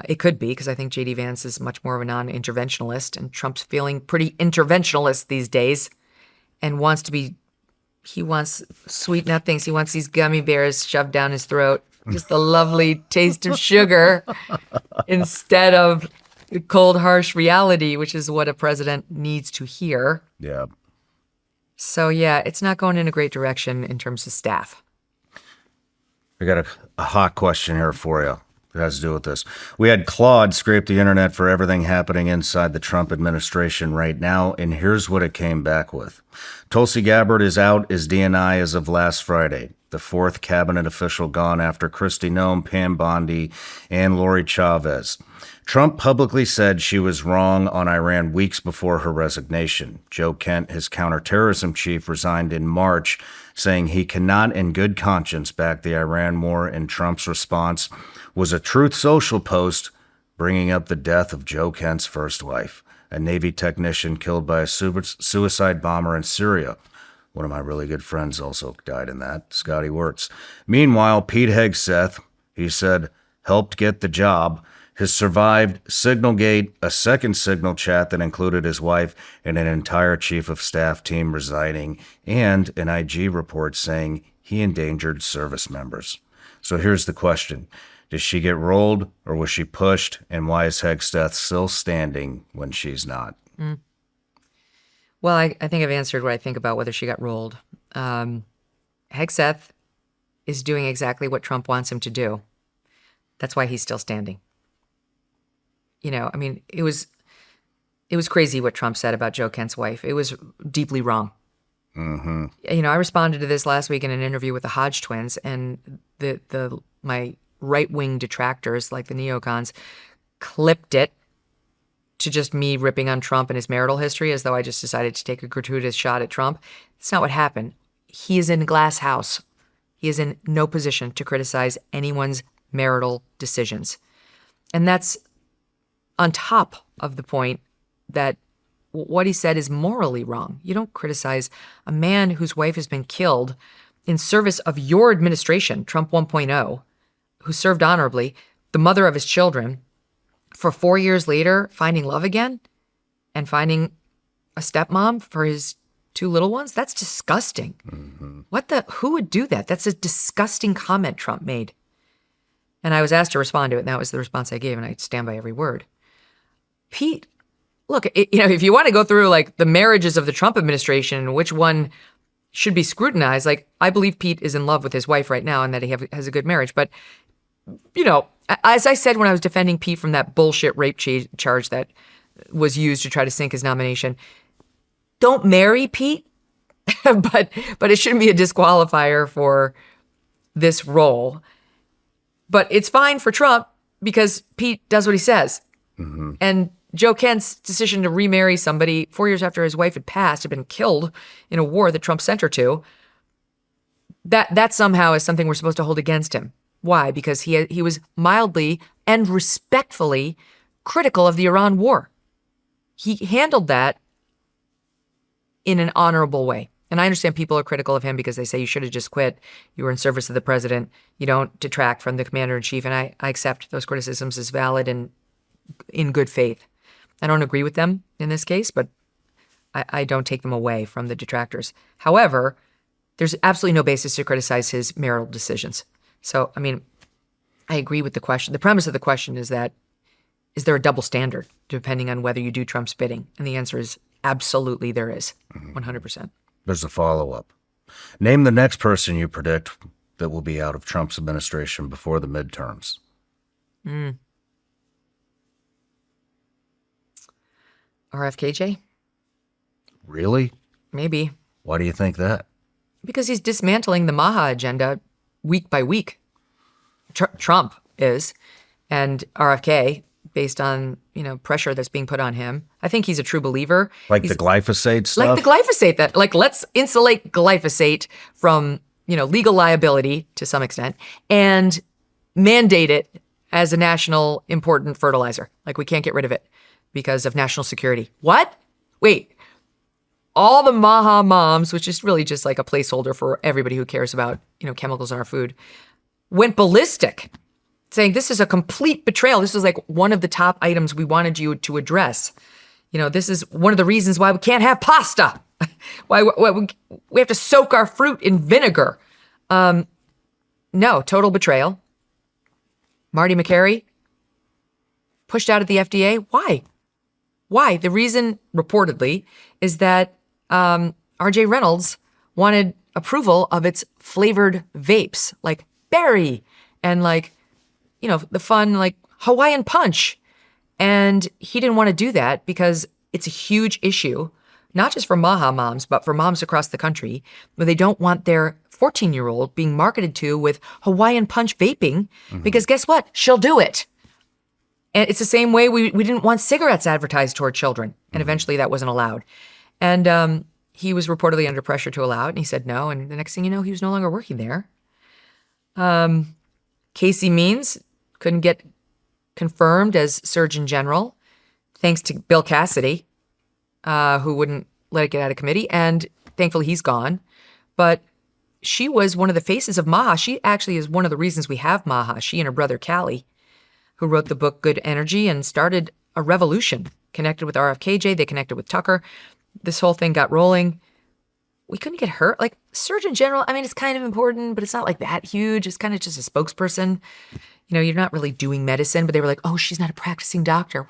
It could be, because I think JD Vance is much more of a non-interventionalist, and Trump's feeling pretty interventionalist these days and he wants sweet nothings. He wants these gummy bears shoved down his throat, just the lovely taste of sugar instead of cold, harsh reality, which is what a president needs to hear. Yeah. So, yeah, it's not going in a great direction in terms of staff. I got a hot question here for you. It has to do with this. We had Claude scrape the internet for everything happening inside the Trump administration right now, and here's what it came back with. Tulsi Gabbard is out as DNI as of last Friday. The fourth cabinet official gone after Kristi Noem, Pam Bondi, and Lori Chavez. Trump publicly said she was wrong on Iran weeks before her resignation. Joe Kent, his counterterrorism chief, resigned in March, saying he cannot in good conscience back the Iran war, and Trump's response was a Truth Social post bringing up the death of Joe Kent's first wife, a Navy technician killed by a suicide bomber in Syria. One of my really good friends also died in that, Scotty Wirtz. Meanwhile, Pete Hegseth, he said, helped get the job, has survived Signalgate, a second Signal chat that included his wife and an entire chief of staff team resigning, and an IG report saying he endangered service members. So here's the question. Did she get rolled or was she pushed? And why is Hegseth still standing when she's not? Well, I think I've answered what I think about whether she got rolled. Hegseth is doing exactly what Trump wants him to do. That's why he's still standing. It was crazy what Trump said about Joe Kent's wife. It was deeply wrong. Mm-hmm. I responded to this last week in an interview with the Hodge twins, and my right-wing detractors, like the neocons, clipped it to just me ripping on Trump and his marital history as though I just decided to take a gratuitous shot at Trump. It's not what happened. He is in a glass house. He is in no position to criticize anyone's marital decisions. And that's on top of the point that what he said is morally wrong. You don't criticize a man whose wife has been killed in service of your administration, Trump 1.0, who served honorably, the mother of his children, for 4 years later, finding love again and finding a stepmom for his 2 little ones? That's disgusting. Who would do that? That's a disgusting comment Trump made. And I was asked to respond to it, and that was the response I gave, and I stand by every word. Pete, look, if you want to go through like the marriages of the Trump administration and which one should be scrutinized, like I believe Pete is in love with his wife right now and that he has a good marriage. But, as I said when I was defending Pete from that bullshit rape charge that was used to try to sink his nomination, don't marry Pete, but it shouldn't be a disqualifier for this role. But it's fine for Trump because Pete does what he says. And Joe Kent's decision to remarry somebody 4 years after his wife had been killed in a war that Trump sent her to, that somehow is something we're supposed to hold against him. Why? Because he was mildly and respectfully critical of the Iran war. He handled that in an honorable way. And I understand people are critical of him because they say you should have just quit. You were in service of the president. You don't detract from the commander-in-chief. And I accept those criticisms as valid and in good faith. I don't agree with them in this case, but I don't take them away from the detractors. However, there's absolutely no basis to criticize his marital decisions. So, I agree with the question. The premise of the question is that, is there a double standard depending on whether you do Trump's bidding? And the answer is absolutely there is, 100%. There's a follow-up. Name the next person you predict that will be out of Trump's administration before the midterms. RFKJ? Really? Maybe. Why do you think that? Because he's dismantling the Maha agenda week by week. Trump is, and RFK, based on pressure that's being put on him. I think he's a true believer. The glyphosate stuff? Like the glyphosate, let's insulate glyphosate from, legal liability to some extent and mandate it as a national important fertilizer. Like we can't get rid of it because of national security. What? Wait. All the Maha moms, which is really just like a placeholder for everybody who cares about, chemicals in our food, went ballistic, saying this is a complete betrayal. This is like one of the top items we wanted you to address. This is one of the reasons why we can't have pasta. why we have to soak our fruit in vinegar. No, total betrayal. Marty McCary pushed out of the FDA. Why? The reason, reportedly, is that RJ Reynolds wanted approval of its flavored vapes, like berry and the fun Hawaiian punch. And he didn't want to do that because it's a huge issue, not just for Maha moms, but for moms across the country, where they don't want their 14-year-old being marketed to with Hawaiian punch vaping, because guess what? She'll do it. And it's the same way we didn't want cigarettes advertised to our children. And eventually that wasn't allowed. And he was reportedly under pressure to allow it, and he said no. And the next thing you know, he was no longer working there. Casey Means couldn't get confirmed as Surgeon General, thanks to Bill Cassidy, who wouldn't let it get out of committee. And thankfully he's gone. But she was one of the faces of Maha. She actually is one of the reasons we have Maha. She and her brother Callie, who wrote the book Good Energy and started a revolution, connected with RFKJ. They connected with Tucker. This whole thing got rolling. We couldn't get her. Like Surgeon General, it's kind of important, but it's not like that huge. It's kind of just a spokesperson. You're not really doing medicine, but they were like, oh, she's not a practicing doctor.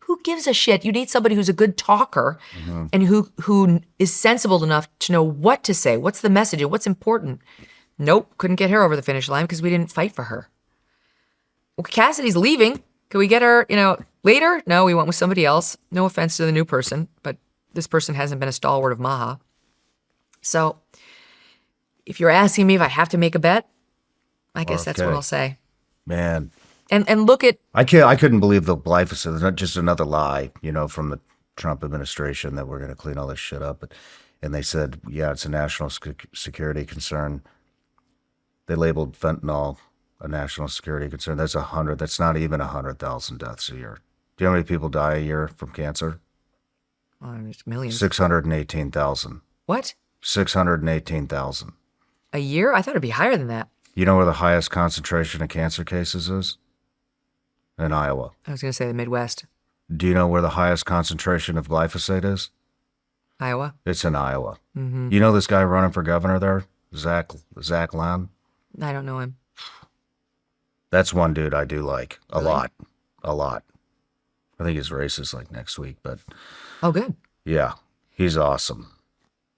Who gives a shit? You need somebody who's a good talker and who is sensible enough to know what to say. What's the message and what's important? Nope, couldn't get her over the finish line because we didn't fight for her. Well, Cassidy's leaving. Can we get her, later? No, we went with somebody else. No offense to the new person, but this person hasn't been a stalwart of Maha. So if you're asking me if I have to make a bet, I guess that's what I'll say. Man. And look at... I couldn't believe the glyphosate. It's not just another lie, from the Trump administration that we're going to clean all this shit up. And they said, yeah, it's a national security concern. They labeled fentanyl a national security concern. That's not even 100,000 deaths a year. Do you know how many people die a year from cancer? It's millions. 618,000. What? 618,000. A year? I thought it'd be higher than that. You know where the highest concentration of cancer cases is? In Iowa. I was going to say the Midwest. Do you know where the highest concentration of glyphosate is? Iowa? It's in Iowa. You know this guy running for governor there? Zach Lamb? I don't know him. That's one dude I do like. A lot. I think his race is like next week, but Oh, good. yeah, he's awesome.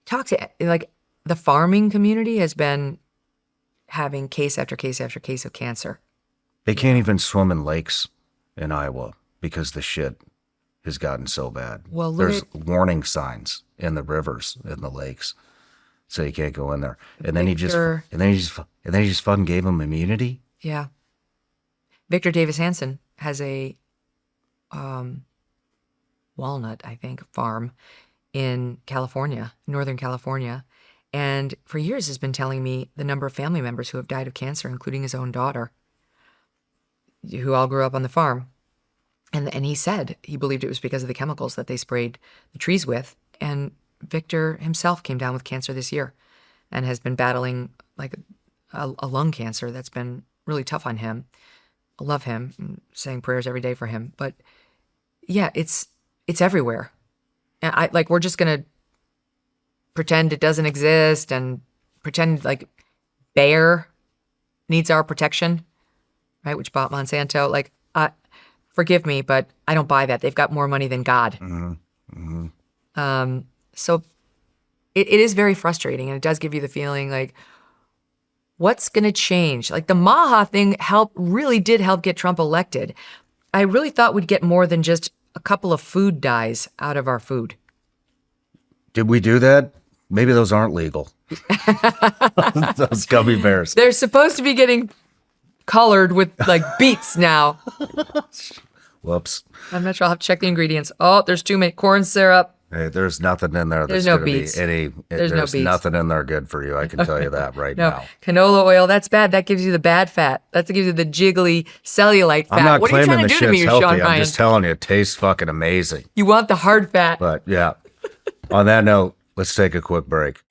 Talk to, like, the farming community has been having case after case after case of cancer. They can't even swim in lakes in Iowa because the shit has gotten so bad. Well, look there's at- warning signs in the rivers, in the lakes, so you can't go in there. And then Victor- he just fucking gave him immunity. Yeah. Victor Davis Hansen has a walnut, I think, farm in California, Northern California. And for years has been telling me the number of family members who have died of cancer, including his own daughter, who all grew up on the farm. And he said he believed it was because of the chemicals that they sprayed the trees with. And Victor himself came down with cancer this year and has been battling like a lung cancer that's been really tough on him. I love him. I'm saying prayers every day for him. But yeah, it's everywhere. And we're just gonna pretend it doesn't exist and pretend like Bayer needs our protection, right? Which bought Monsanto. Like, forgive me, but I don't buy that. They've got more money than God. So it is very frustrating, and it does give you the feeling like, what's going to change? Like the Maha thing really did help get Trump elected. I really thought we'd get more than just a couple of food dyes out of our food. Did we do that? Maybe those aren't legal. Those gummy bears. They're supposed to be getting colored with like beets now. Whoops. I'm not sure. I'll have to check the ingredients. Oh, there's too many. Corn syrup. Hey, there's nothing in there. There's That's no gonna be beets. There's no beets. nothing in there good for you. I can tell you that right No, now. canola oil, that's bad. That gives you the bad fat. That gives you the jiggly cellulite fat. I'm not What are you claiming trying the to do to me, shit's Shawn healthy. I'm Ryan? just telling you, it tastes fucking amazing. You want the hard fat. But yeah, on that note, let's take a quick break.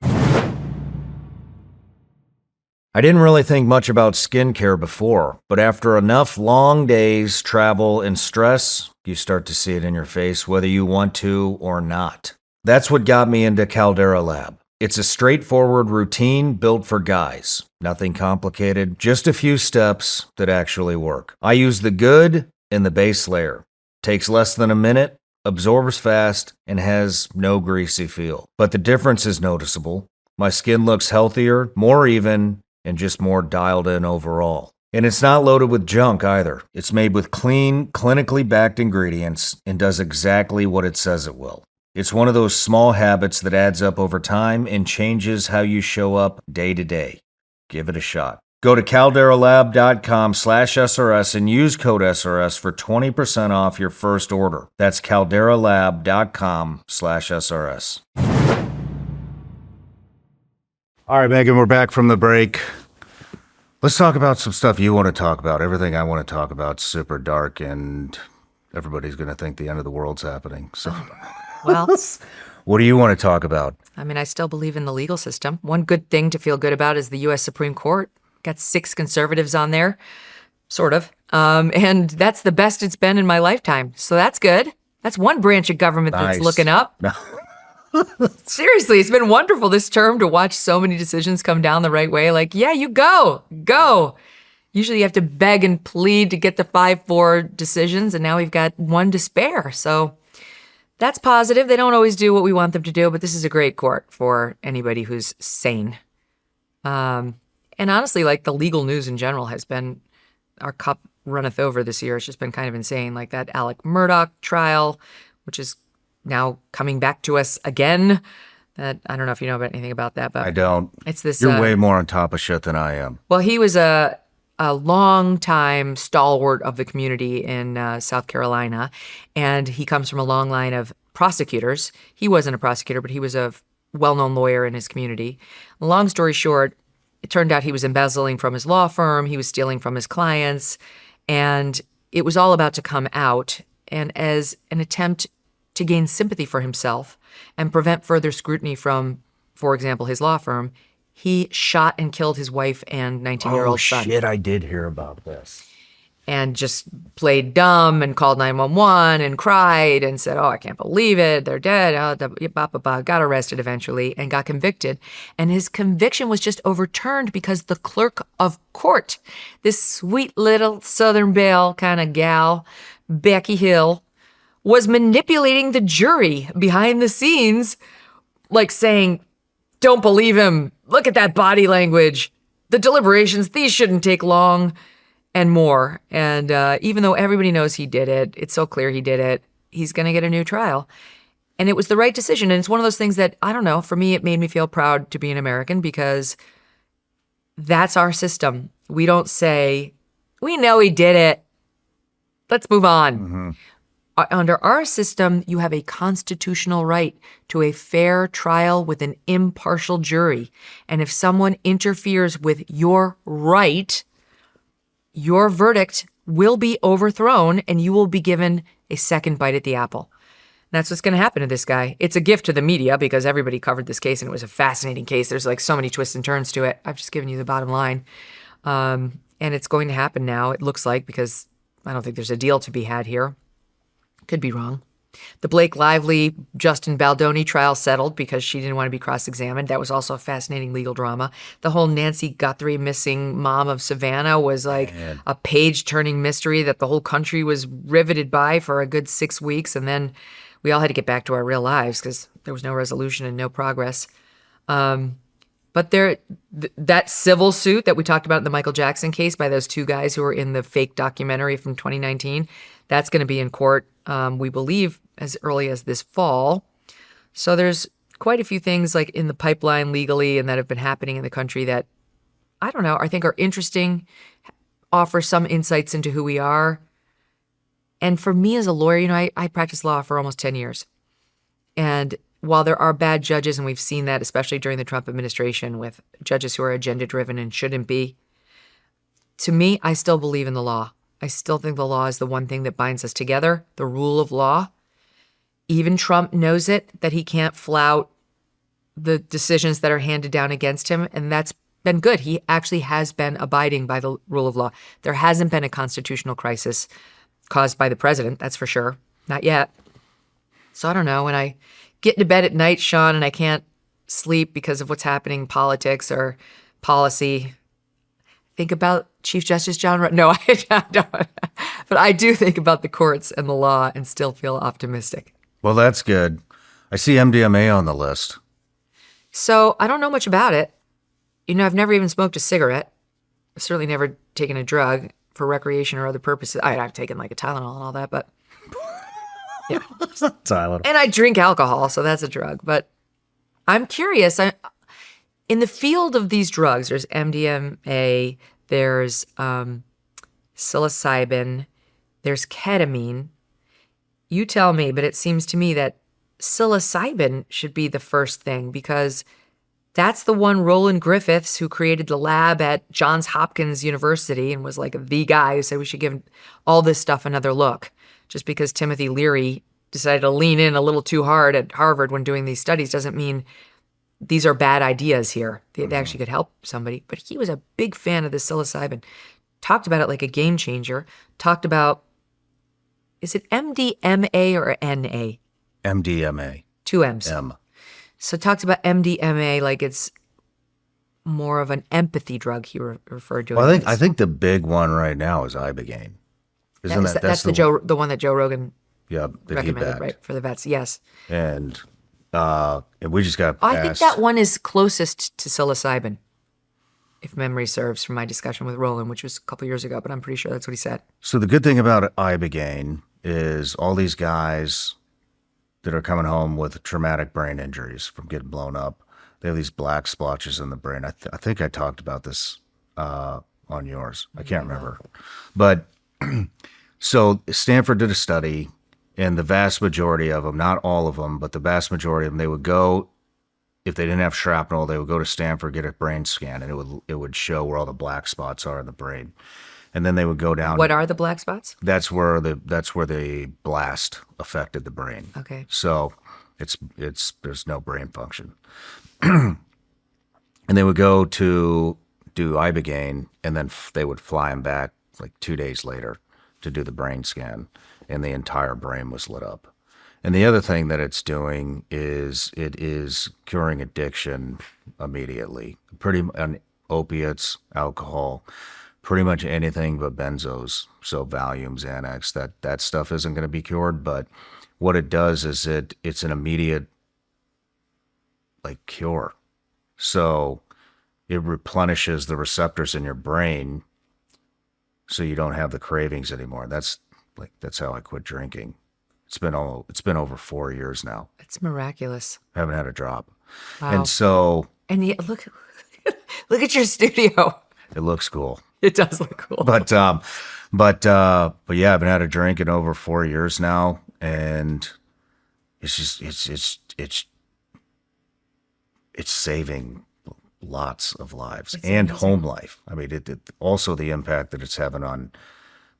I didn't really think much about skincare before, but after enough long days, travel, and stress, you start to see it in your face whether you want to or not. That's what got me into Caldera Lab. It's a straightforward routine built for guys. Nothing complicated, just a few steps that actually work. I use the good and the base layer. Takes less than a minute, absorbs fast, and has no greasy feel. But the difference is noticeable. My skin looks healthier, more even, and just more dialed in overall. And it's not loaded with junk either. It's made with clean, clinically backed ingredients and does exactly what it says it will. It's one of those small habits that adds up over time and changes how you show up day to day. Give it a shot. Go to calderalab.com/SRS and use code SRS for 20% off your first order. That's calderalab.com/SRS. All right, Megan, we're back from the break. Let's talk about some stuff you want to talk about. Everything I want to talk about is super dark, and everybody's going to think the end of the world's happening. So, Well, what do you want to talk about? I mean, I still believe in the legal system. One good thing to feel good about is the U.S. Supreme Court. Got 6 conservatives on there, sort of. And that's the best it's been in my lifetime. So that's good. That's one branch of government that's Nice. looking up. Seriously, it's been wonderful this term to watch so many decisions come down the right way. Like, yeah, you go. Usually you have to beg and plead to get the 5-4 decisions, and now we've got one to spare. So that's positive. They don't always do what we want them to do, but this is a great court for anybody who's sane. And honestly, like the legal news in general has been, our cup runneth over this year. It's just been kind of insane. Like that Alec Murdaugh trial, which is now coming back to us again. That I don't know if you know anything about that, but I don't. it's this. You're way more on top of shit than I am. Well, he was a long time stalwart of the community in South Carolina, and he comes from a long line of prosecutors. He wasn't a prosecutor, but he was a well-known lawyer in his community. Long story short, it turned out he was embezzling from his law firm. He was stealing from his clients, and it was all about to come out. And as an attempt to gain sympathy for himself and prevent further scrutiny from, for example, his law firm, He shot and killed his wife and 19-year-old son. Shit, I did hear about this. And just played dumb and called 911 and cried and said, oh, I can't believe it. They're dead. Got arrested eventually and got convicted. And his conviction was just overturned because the clerk of court, this sweet little Southern Belle kind of gal, Becky Hill, was manipulating the jury behind the scenes, like saying, don't believe him. Look at that body language. The deliberations, these shouldn't take long. And more. And even though everybody knows he did it, it's so clear he did it, he's going to get a new trial. And it was the right decision. And it's one of those things that, I don't know, for me, it made me feel proud to be an American because that's our system. We don't say, we know he did it. Let's move on. Under our system, you have a constitutional right to a fair trial with an impartial jury. And if someone interferes with your right, your verdict will be overthrown and you will be given a second bite at the apple. That's what's going to happen to this guy. It's a gift to the media because everybody covered this case and it was a fascinating case. There's like so many twists and turns to it. I've just given you the bottom line. And it's going to happen now, it looks like, because I don't think there's a deal to be had here. Could be wrong. The Blake Lively, Justin Baldoni trial settled because she didn't want to be cross-examined. That was also a fascinating legal drama. The whole Nancy Guthrie missing mom of Savannah was like a page-turning mystery that the whole country was riveted by for a good 6 weeks. And then we all had to get back to our real lives because there was no resolution and no progress. But that civil suit that we talked about in the Michael Jackson case by those two guys who were in the fake documentary from 2019, that's going to be in court, we believe, as early as this fall. So there's quite a few things like in the pipeline legally and that have been happening in the country that, I don't know, I think are interesting, offer some insights into who we are. And for me as a lawyer, I practiced law for almost 10 years. And while there are bad judges, and we've seen that especially during the Trump administration with judges who are agenda-driven and shouldn't be, to me, I still believe in the law. I still think the law is the one thing that binds us together, the rule of law. Even Trump knows it, that he can't flout the decisions that are handed down against him, and that's been good. He actually has been abiding by the rule of law. There hasn't been a constitutional crisis caused by the president, that's for sure. Not yet. So I don't know, when I get into bed at night, Shawn, and I can't sleep because of what's happening in politics or policy, think about Chief Justice John Roberts. No, I don't. But I do think about the courts and the law and still feel optimistic. Well, that's good. I see MDMA on the list. So I don't know much about it. I've never even smoked a cigarette. I've certainly never taken a drug for recreation or other purposes. I've taken like a Tylenol and all that, but yeah. It's not Tylenol. And I drink alcohol, so that's a drug. But I'm curious. In the field of these drugs, there's MDMA, there's psilocybin, there's ketamine. You tell me, but it seems to me that psilocybin should be the first thing because that's the one Roland Griffiths, who created the lab at Johns Hopkins University and was like the guy who said we should give all this stuff another look. Just because Timothy Leary decided to lean in a little too hard at Harvard when doing these studies doesn't mean these are bad ideas here. They actually could help somebody. But he was a big fan of the psilocybin. Talked about it like a game changer. Talked about, is it MDMA or NA? MDMA. 2 M's. M. So talks about MDMA like it's more of an empathy drug, he referred to it. Well, I think the big one right now is Ibogaine. That's the one that Joe Rogan recommended, right, for the vets. Yes. And we just got. I think that one is closest to psilocybin, if memory serves, from my discussion with Roland, which was a couple years ago. But I'm pretty sure that's what he said. So the good thing about Ibogaine is all these guys that are coming home with traumatic brain injuries from getting blown up, they have these black splotches in the brain. I think I talked about this on yours. I can't remember, but. So Stanford did a study, and the vast majority of them, not all of them, but the vast majority of them, they would go, if they didn't have shrapnel, they would go to Stanford, get a brain scan, and it would show where all the black spots are in the brain. And then they would go down. What are the black spots? That's where the blast affected the brain. Okay. So there's no brain function. And they would go to do ibogaine, and then they would fly him back like 2 days later to do the brain scan, and the entire brain was lit up. And the other thing that it's doing is it is curing addiction immediately. On opiates, alcohol, pretty much anything but benzos, so Valium, Xanax. That stuff isn't going to be cured, but what it does is it's an immediate like cure. So it replenishes the receptors in your brain, so you don't have the cravings anymore. That's how I quit drinking. It's been over 4 years now. It's miraculous. I haven't had a drop. Wow. And so And yet, look at your studio. it looks cool. It does look cool. But yeah, I haven't had a drink in over 4 years now, and it's just it's saving lots of lives and home life. I mean, it also the impact that it's having on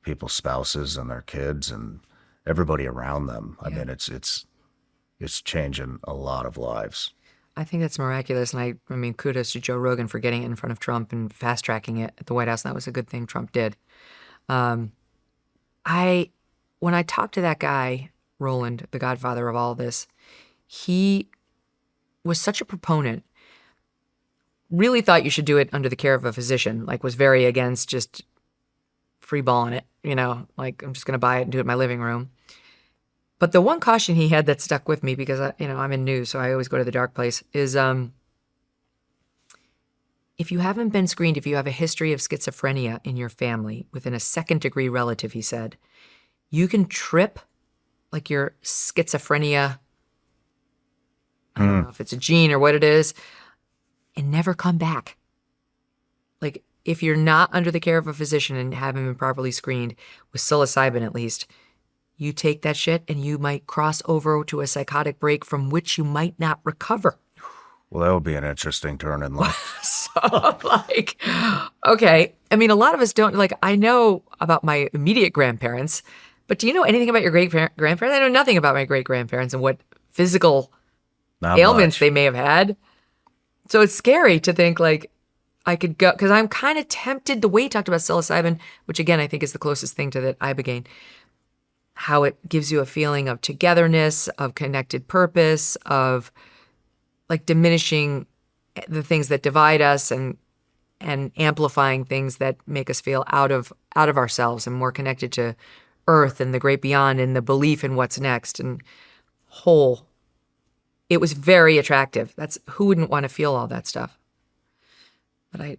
people's spouses and their kids and everybody around them. I mean, it's changing a lot of lives. I think that's miraculous. And I mean, kudos to Joe Rogan for getting it in front of Trump and fast tracking it at the White House. That was a good thing Trump did. When I talked to that guy, Roland, the godfather of all this, he was such a proponent, really thought you should do it under the care of a physician, like was very against just free balling it, like I'm just going to buy it and do it in my living room. But the one caution he had that stuck with me, because I'm in news, so I always go to the dark place, is if you haven't been screened, if you have a history of schizophrenia in your family within a second-degree relative, he said, you can trip like your schizophrenia, I don't know if it's a gene or what it is, and never come back. Like, if you're not under the care of a physician and haven't been properly screened, with psilocybin at least, you take that shit and you might cross over to a psychotic break from which you might not recover. Well, that would be an interesting turn in life. So, okay. I mean, a lot of us don't, I know about my immediate grandparents, but do you know anything about your great-grandparents? I know nothing about my great-grandparents and what physical Not ailments much. they may have had. So it's scary to think I could go, because I'm kind of tempted, the way he talked about psilocybin, which again, I think is the closest thing to the ibogaine, how it gives you a feeling of togetherness, of connected purpose, of diminishing the things that divide us and amplifying things that make us feel out of ourselves and more connected to earth and the great beyond and the belief in what's next and whole. It was very attractive. Who wouldn't want to feel all that stuff? But I,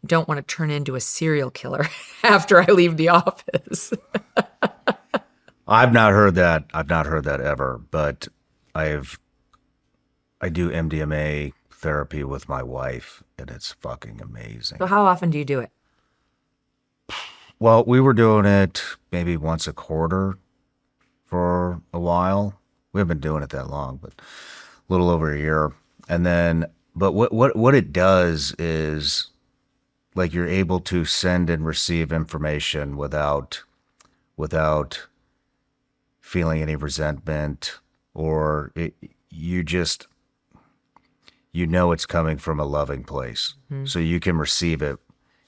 don't want to turn into a serial killer after I leave the office. I've not heard that. I've not heard that ever, but I do MDMA therapy with my wife, and it's fucking amazing. So how often do you do it? Well, we were doing it maybe once a quarter for a while. We haven't been doing it that long, but a little over a year. And then, but what it does is, you're able to send and receive information without feeling any resentment, or it's coming from a loving place. Mm-hmm. So you can receive it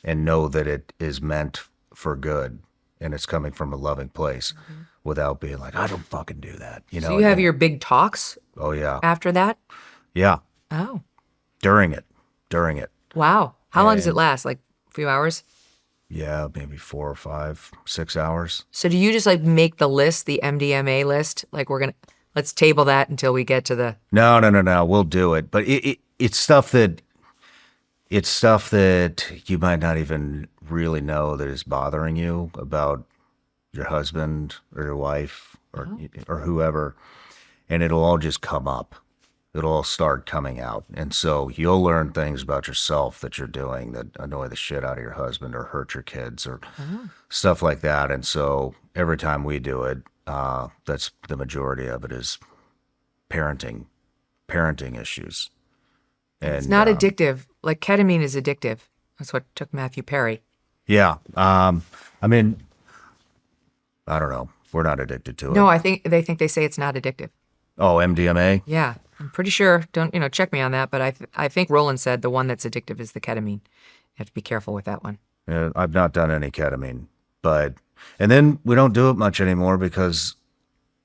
and know that it is meant for good and it's coming from a loving place, mm-hmm. without being like, I don't fucking do that. So you have your big talks? Oh, yeah. After that? Yeah. Oh. During it. Wow. How long does it last? A few hours? Yeah, maybe 4 or 5, 6 hours. So do you just make the list, the MDMA list? Let's table that until we get to the... No. We'll do it. But it's stuff that you might not even really know that is bothering you about your husband or your wife or whoever. And it'll all just come up. It'll all start coming out. And so you'll learn things about yourself that you're doing that annoy the shit out of your husband or hurt your kids or stuff like that. And so every time we do it, that's the majority of it is parenting issues. And it's not addictive. Ketamine is addictive. That's what took Matthew Perry. Yeah. I mean, I don't know. We're not addicted to it. No, I think they say it's not addictive. Oh, MDMA? Yeah. I'm pretty sure. Don't check me on that, but I think Roland said the one that's addictive is the ketamine. You have to be careful with that one. Yeah, I've not done any ketamine, and then we don't do it much anymore because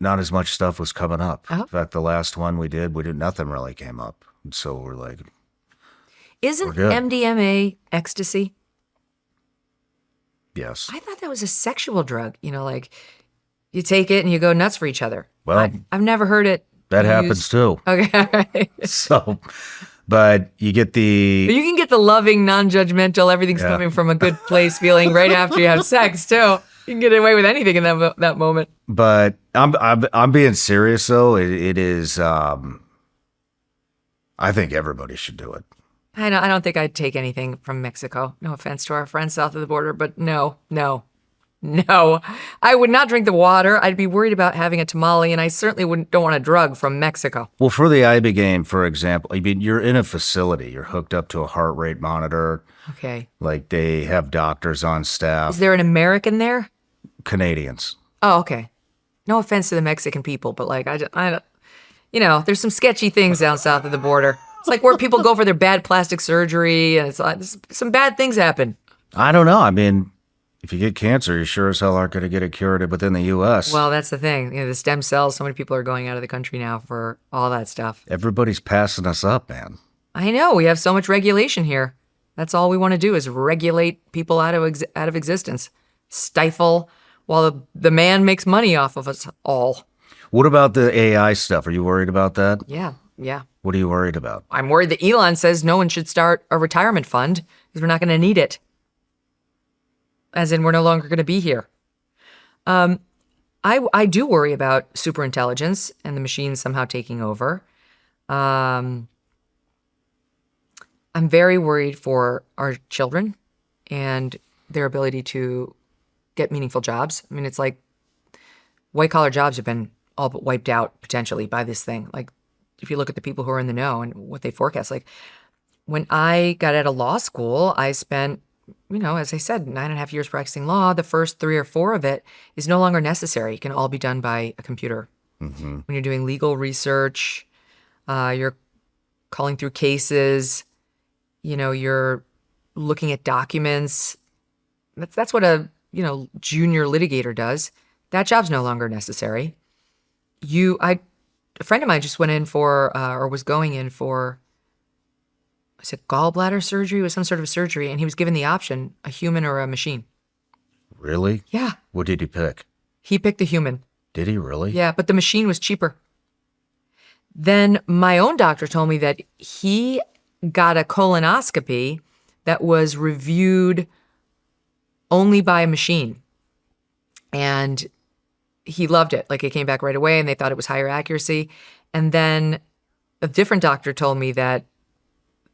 not as much stuff was coming up. Oh. In fact, the last one we did nothing really came up. And so we're like, Isn't good. MDMA ecstasy? yes. I thought that was a sexual drug. Like you take it and you go nuts for each other. Well, I've never heard it. that happens too. Okay, all right. So, but you get But the, you can get the loving, non-judgmental, everything's Yeah. coming from a good place feeling right after you have sex too. You can get away with anything in that moment. but I'm being serious though. It is, I think everybody should do it. I don't think I'd take anything from Mexico. No offense to our friends south of the border, but no. I would not drink the water. I'd be worried about having a tamale, and I certainly don't want a drug from Mexico. Well, for the Ibogaine, for example, I mean, you're in a facility. You're hooked up to a heart rate monitor. Okay. Like they have doctors on staff. Is there an American there? Canadians. Oh, okay. No offense to the Mexican people, but like I there's some sketchy things down south of the border. It's like where people go for their bad plastic surgery, and it's like some bad things happen. I don't know. I mean, if you get cancer, you sure as hell aren't going to get it cured within the U.S. Well, that's the thing. The stem cells. So many people are going out of the country now for all that stuff. Everybody's passing us up, man. I know we have so much regulation here. That's all we want to do is regulate people out of existence, stifle while the man makes money off of us all. What about the AI stuff? Are you worried about that? Yeah. What are you worried about? I'm worried that Elon says no one should start a retirement fund because we're not going to need it. As in, we're no longer going to be here. I do worry about superintelligence and the machines somehow taking over. I'm very worried for our children and their ability to get meaningful jobs. I mean, it's like white collar jobs have been all but wiped out potentially by this thing. Like, if you look at the people who are in the know and what they forecast, like when I got out of law school, I spent, as I said, 9.5 years practicing law. The first 3 or 4 of it is no longer necessary. It can all be done by a computer. Mm-hmm. When you're doing legal research, you're calling through cases, you're looking at documents. That's what a, junior litigator does. That job's no longer necessary. A friend of mine just went in for, or was going in for, was it gallbladder surgery? It was some sort of surgery, and he was given the option, a human or a machine. Really? Yeah. What did he pick? He picked the human. Did he really? Yeah, but the machine was cheaper. Then my own doctor told me that he got a colonoscopy that was reviewed only by a machine. And he loved it. Like, it came back right away and they thought it was higher accuracy. And then a different doctor told me that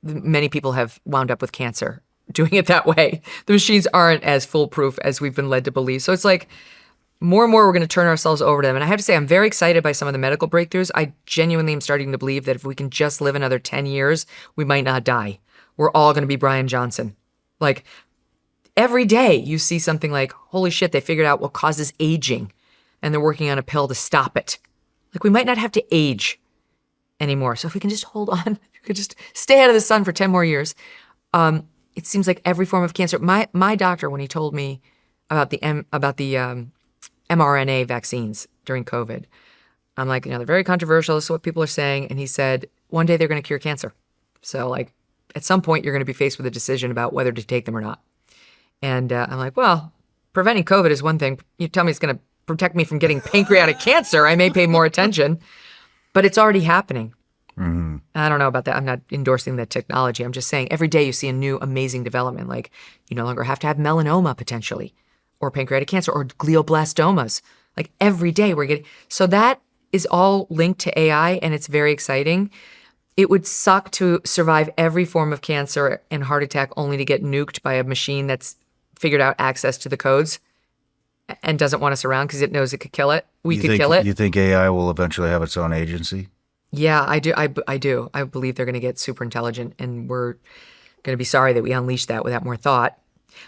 many people have wound up with cancer doing it that way. The machines aren't as foolproof as we've been led to believe. So it's like more and more we're going to turn ourselves over to them. And I have to say, I'm very excited by some of the medical breakthroughs. I genuinely am starting to believe that if we can just live another 10 years, we might not die. We're all going to be Brian Johnson. Like, every day you see something like, holy shit, they figured out what causes aging and they're working on a pill to stop it. Like, we might not have to age anymore. So if we can just hold on, we could just stay out of the sun for 10 more years. It seems like every form of cancer. My doctor, when he told me about the mRNA vaccines during COVID, I'm like, they're very controversial. This is what people are saying. And he said, one day they're going to cure cancer. So like, at some point you're going to be faced with a decision about whether to take them or not. And I'm like, well, preventing COVID is one thing. You tell me it's going to protect me from getting pancreatic cancer, I may pay more attention, but it's already happening. Mm-hmm. I don't know about that. I'm not endorsing the technology. I'm just saying every day you see a new amazing development. Like, you no longer have to have melanoma potentially, or pancreatic cancer, or glioblastomas. Like, every day we're getting, so that is all linked to AI, and it's very exciting. It would suck to survive every form of cancer and heart attack only to get nuked by a machine that's figured out access to the codes and doesn't want us around because it knows it could kill it. We could kill it. You think AI will eventually have its own agency? Yeah, I do. I do. I believe they're going to get super intelligent, and we're going to be sorry that we unleashed that without more thought.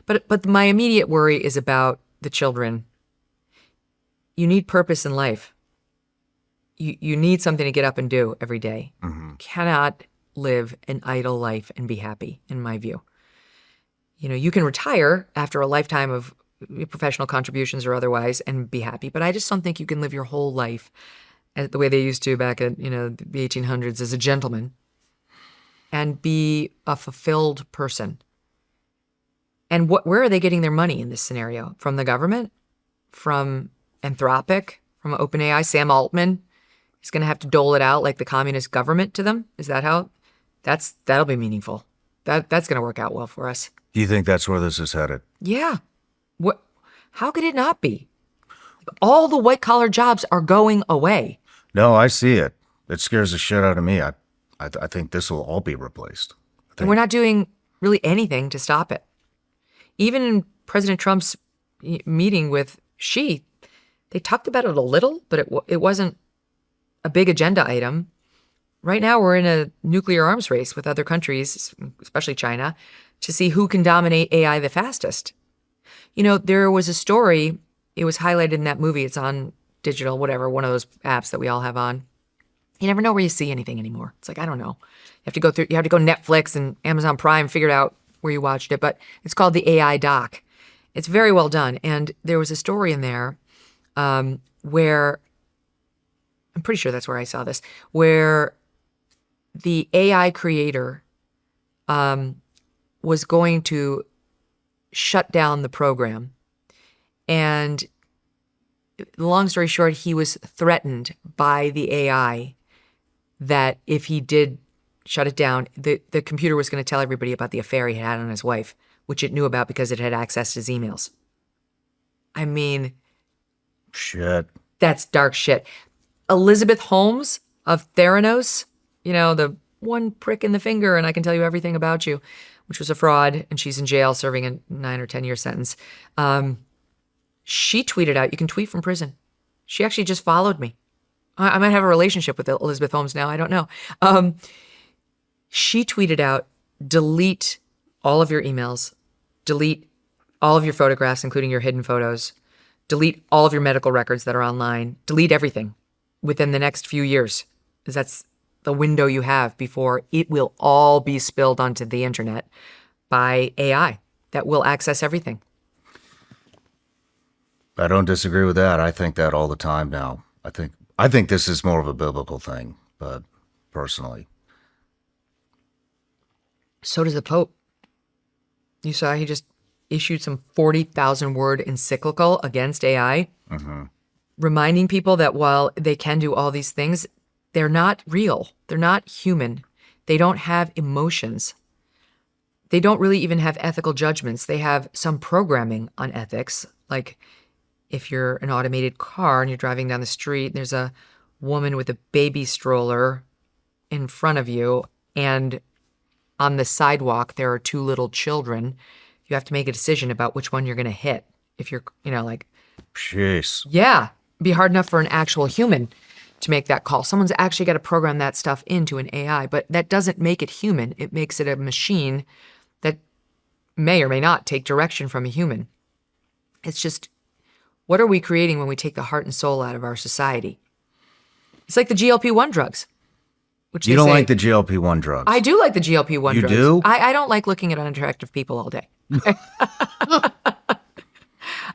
But my immediate worry is about the children. You need purpose in life. you need something to get up and do every day. You cannot live an idle life and be happy, in my view. You can retire after a lifetime of professional contributions or otherwise and be happy, but I just don't think you can live your whole life the way they used to back at, the 1800s as a gentleman and be a fulfilled person. And where are they getting their money in this scenario? From the government? From Anthropic? From OpenAI? Sam Altman is going to have to dole it out like the communist government to them? Is that how? That'll be meaningful. That's going to work out well for us. Do you think that's where this is headed? Yeah. How could it not be? All the white-collar jobs are going away. No, I see it. It scares the shit out of me. I think this will all be replaced. And we're not doing really anything to stop it. Even in President Trump's meeting with Xi, they talked about it a little, but it wasn't a big agenda item. Right now, we're in a nuclear arms race with other countries, especially China, to see who can dominate AI the fastest. There was a story, it was highlighted in that movie. It's on digital, whatever, one of those apps that we all have on. You never know where you see anything anymore. It's like, I don't know. You have to go Netflix and Amazon Prime, figure out where you watched it, but it's called the AI doc. It's very well done. And there was a story in there where, I'm pretty sure that's where I saw this, where the AI creator was going to shut down the program. And long story short, he was threatened by the AI that if he did shut it down, the computer was going to tell everybody about the affair he had on his wife, which it knew about because it had accessed his emails. I mean, shit. That's dark shit. Elizabeth Holmes of Theranos, the one prick in the finger and I can tell you everything about you, which was a fraud, and she's in jail serving a 9 or 10 year sentence. She tweeted out, you can tweet from prison. She actually just followed me. I might have a relationship with Elizabeth Holmes now. I don't know. She tweeted out, delete all of your emails, delete all of your photographs, including your hidden photos, delete all of your medical records that are online, delete everything within the next few years, because that's the window you have before it will all be spilled onto the internet by AI that will access everything. I don't disagree with that. I think that all the time now. I think this is more of a biblical thing, but personally. So does the Pope. You saw he just issued some 40,000 word encyclical against AI, reminding people that while they can do all these things, they're not real. They're not human. They don't have emotions. They don't really even have ethical judgments. They have some programming on ethics. Like if you're an automated car and you're driving down the street, there's a woman with a baby stroller in front of you, and on the sidewalk, there are 2 little children. You have to make a decision about which one you're going to hit. If you're, Jeez. Yeah, it'd be hard enough for an actual human to make that call. Someone's actually got to program that stuff into an AI, but that doesn't make it human. It makes it a machine that may or may not take direction from a human. It's just, what are we creating when we take the heart and soul out of our society? It's like the GLP-1 drugs. Which you don't like the GLP-1 drugs? I do like the GLP-1 drugs. You do? I don't like looking at unattractive people all day.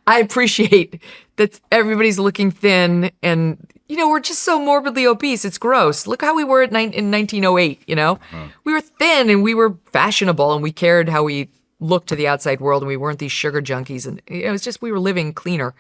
I appreciate that everybody's looking thin and, we're just so morbidly obese. It's gross. Look how we were in 1908, We were thin and we were fashionable and we cared how we looked to the outside world and we weren't these sugar junkies. And it was just we were living cleaner.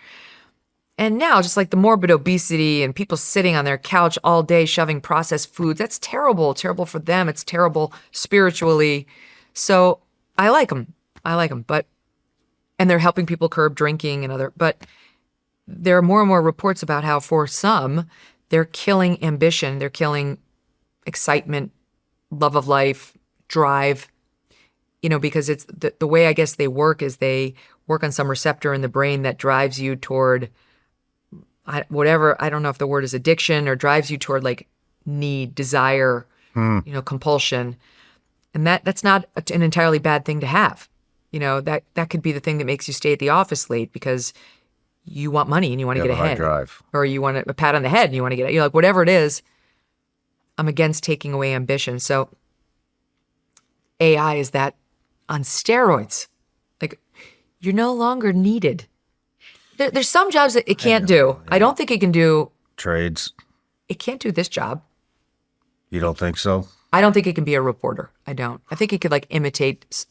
And now, just like the morbid obesity and people sitting on their couch all day shoving processed foods, that's terrible. Terrible for them. It's terrible spiritually. So I like them. And they're helping people curb drinking but there are more and more reports about how for some, they're killing ambition. They're killing excitement, love of life, drive, because it's the way I guess they work is they work on some receptor in the brain that drives you toward whatever, I don't know if the word is addiction or drives you toward like need, desire, compulsion. And that's not an entirely bad thing to have. That could be the thing that makes you stay at the office late because you want money and you want to You get have a hard ahead. drive. Or you want a pat on the head and you want to get, you're like, whatever it is, I'm against taking away ambition. So AI is that on steroids. Like, you're no longer needed. There's some jobs that it can't do. I don't think it can do. Trades. It can't do this job. You don't think so? I don't think it can be a reporter. I don't. I think it could like imitate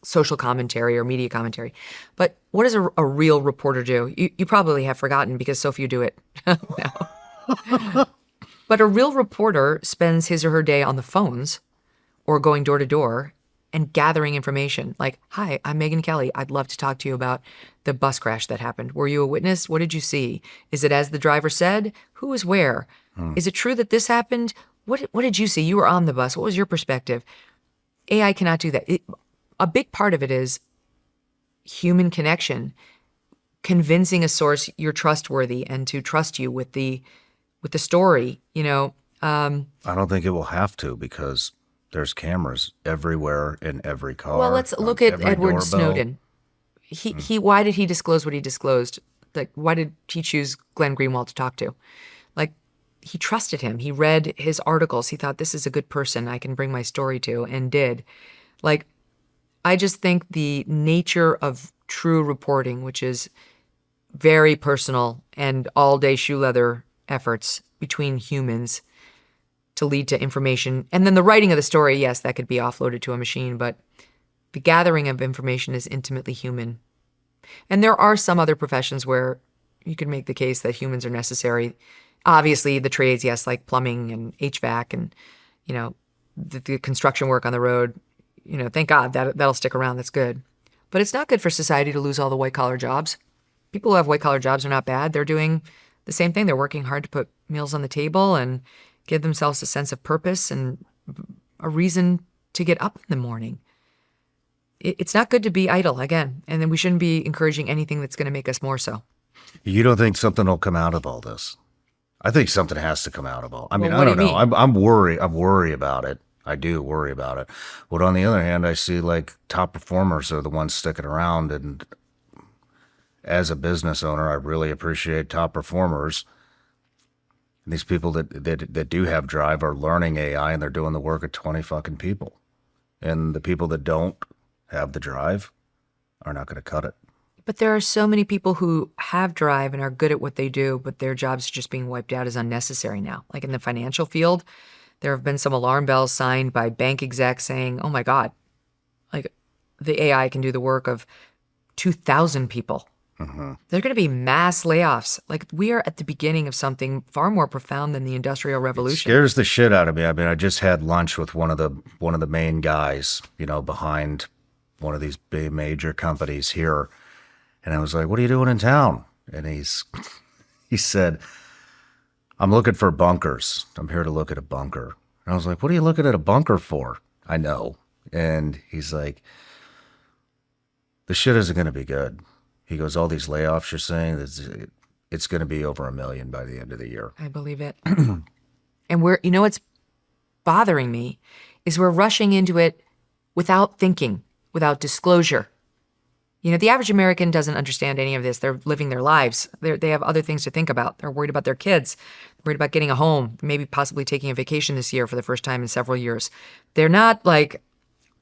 social commentary or media commentary. But what does a real reporter do? You probably have forgotten because so few do it now. But a real reporter spends his or her day on the phones or going door to door and gathering information. Like, hi, I'm Megyn Kelly. I'd love to talk to you about the bus crash that happened. Were you a witness? What did you see? Is it as the driver said? Who was where? Is it true that this happened? What did you see? You were on the bus. What was your perspective? AI cannot do that. A big part of it is human connection, convincing a source you're trustworthy and to trust you with the story. I don't think it will have to because there's cameras everywhere in every car. Well, let's look at Edward Snowden. Why did he disclose what he disclosed? Like, why did he choose Glenn Greenwald to talk to? Like, he trusted him. He read his articles. He thought, this is a good person I can bring my story to, and did. Like, I just think the nature of true reporting, which is very personal and all-day shoe leather efforts between humans to lead to information. And then the writing of the story, yes, that could be offloaded to a machine, but the gathering of information is intimately human. And there are some other professions where you could make the case that humans are necessary. Obviously, the trades, yes, like plumbing and HVAC and, the construction work on the road, thank God that'll stick around. That's good. But it's not good for society to lose all the white-collar jobs. People who have white-collar jobs are not bad. They're doing the same thing. They're working hard to put meals on the table and give themselves a sense of purpose and a reason to get up in the morning. It's not good to be idle, again. And then we shouldn't be encouraging anything that's going to make us more so. You don't think something will come out of all this? I think something has to come out of all. I mean, Well, I what don't do you know. mean? I'm worried. I'm worried about it. I do worry about it. But on the other hand, I see like top performers are the ones sticking around. And as a business owner, I really appreciate top performers. And these people that do have drive are learning AI and they're doing the work of 20 fucking people. And the people that don't have the drive are not going to cut it. But there are so many people who have drive and are good at what they do, but their jobs are just being wiped out as unnecessary now. Like in the financial field, there have been some alarm bells signed by bank execs saying, oh my God, like the AI can do the work of 2,000 people. Mm-hmm. There are going to be mass layoffs. Like we are at the beginning of something far more profound than the Industrial Revolution. Scares the shit out of me. I mean, I just had lunch with one of the main guys, behind one of these big major companies here. And I was like, what are you doing in town? And he said, I'm looking for bunkers. I'm here to look at a bunker. And I was like, what are you looking at a bunker for? I know. And he's like, the shit isn't going to be good. He goes, all these layoffs you're saying, it's going to be over 1 million by the end of the year. I believe it. And what's bothering me is we're rushing into it without thinking, without disclosure. The average American doesn't understand any of this. They're living their lives. They have other things to think about. They're worried about their kids, worried about getting a home, maybe possibly taking a vacation this year for the first time in several years. They're not like,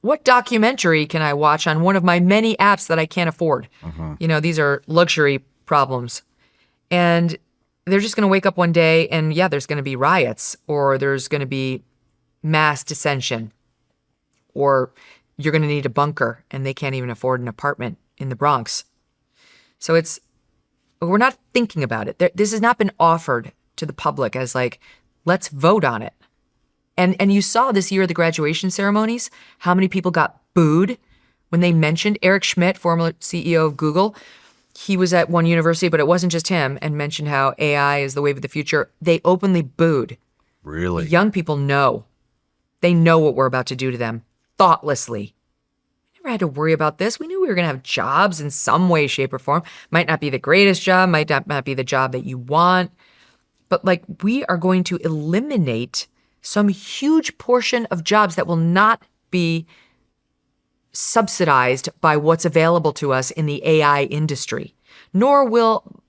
what documentary can I watch on one of my many apps that I can't afford? Mm-hmm. These are luxury problems. And they're just going to wake up one day and, yeah, there's going to be riots or there's going to be mass dissension or you're going to need a bunker and they can't even afford an apartment in the Bronx. So we're not thinking about it. This has not been offered to the public as like, let's vote on it. And you saw this year at the graduation ceremonies, how many people got booed when they mentioned Eric Schmidt, former CEO of Google. He was at one university, but it wasn't just him, and mentioned how AI is the wave of the future. They openly booed. Really? Young people know. They know what we're about to do to them thoughtlessly. We never had to worry about this. We knew we were going to have jobs in some way, shape, or form. Might not be the greatest job, might not be the job that you want, but like we are going to eliminate some huge portion of jobs that will not be subsidized by what's available to us in the AI industry, nor will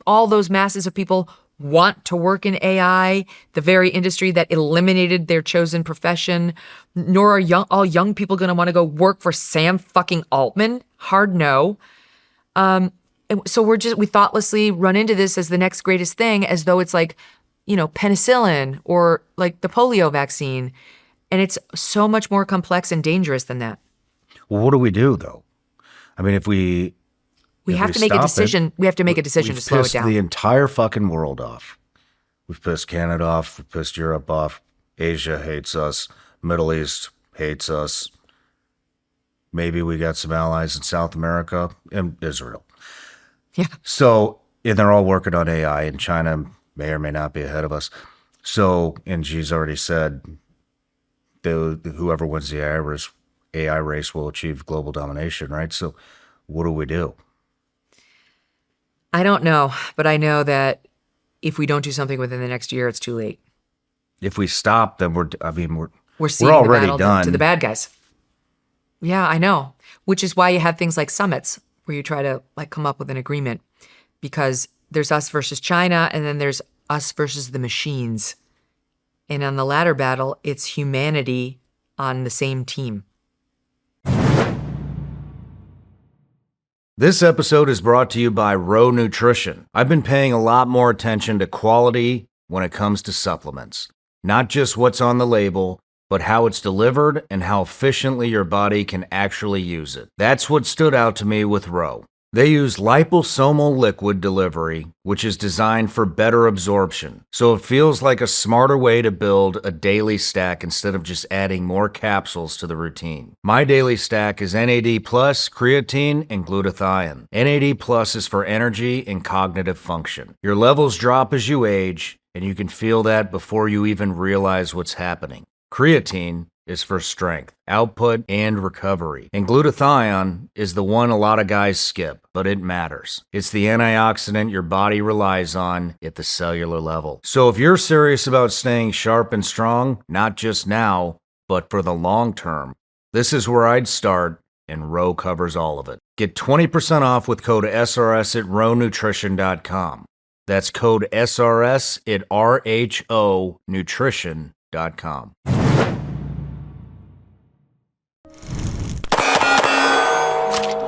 all those masses of people want to work in AI, the very industry that eliminated their chosen profession, nor are all young people going to want to go work for Sam fucking Altman. Hard no. And so we thoughtlessly run into this as the next greatest thing, as though it's like, penicillin or like the polio vaccine. And it's so much more complex and dangerous than that. Well, what do we do though? I mean, if we have to make a decision. We have to make a decision to slow it down. We've pissed the entire fucking world off. We've pissed Canada off. We've pissed Europe off. Asia hates us. Middle East hates us. Maybe we got some allies in South America and Israel. Yeah. So, and they're all working on AI, and China may or may not be ahead of us. So, and Xi's already said, whoever wins the AI race will achieve global domination, right? So, what do we do? I don't know, but I know that if we don't do something within the next year, it's too late. If we stop, then we're seeing already the battle done to the bad guys. Yeah, I know. Which is why you have things like summits where you try to like come up with an agreement, because there's us versus China, and then there's us versus the machines. And on the latter battle, it's humanity on the same team. This episode is brought to you by Row Nutrition. I've been paying a lot more attention to quality when it comes to supplements. Not just what's on the label, but how it's delivered and how efficiently your body can actually use it. That's what stood out to me with Row. They use liposomal liquid delivery, which is designed for better absorption, so it feels like a smarter way to build a daily stack instead of just adding more capsules to the routine. My daily stack is NAD+, creatine, and glutathione. NAD+ is for energy and cognitive function. Your levels drop as you age, and you can feel that before you even realize what's happening. Creatine is for strength, output, and recovery. And glutathione is the one a lot of guys skip, but it matters. It's the antioxidant your body relies on at the cellular level. So if you're serious about staying sharp and strong, not just now, but for the long term, this is where I'd start, and Row covers all of it. Get 20% off with code SRS at rownutrition.com. That's code SRS at RHOnutrition.com.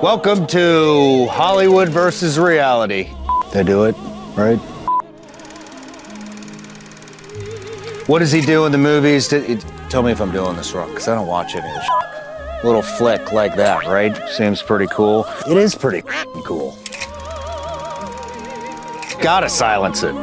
Welcome to Hollywood versus reality. They do it, right? What does he do in the movies? Tell me if I'm doing this wrong, because I don't watch any of this shit. Little flick like that, right? Seems pretty cool. It is pretty cool. Gotta silence it.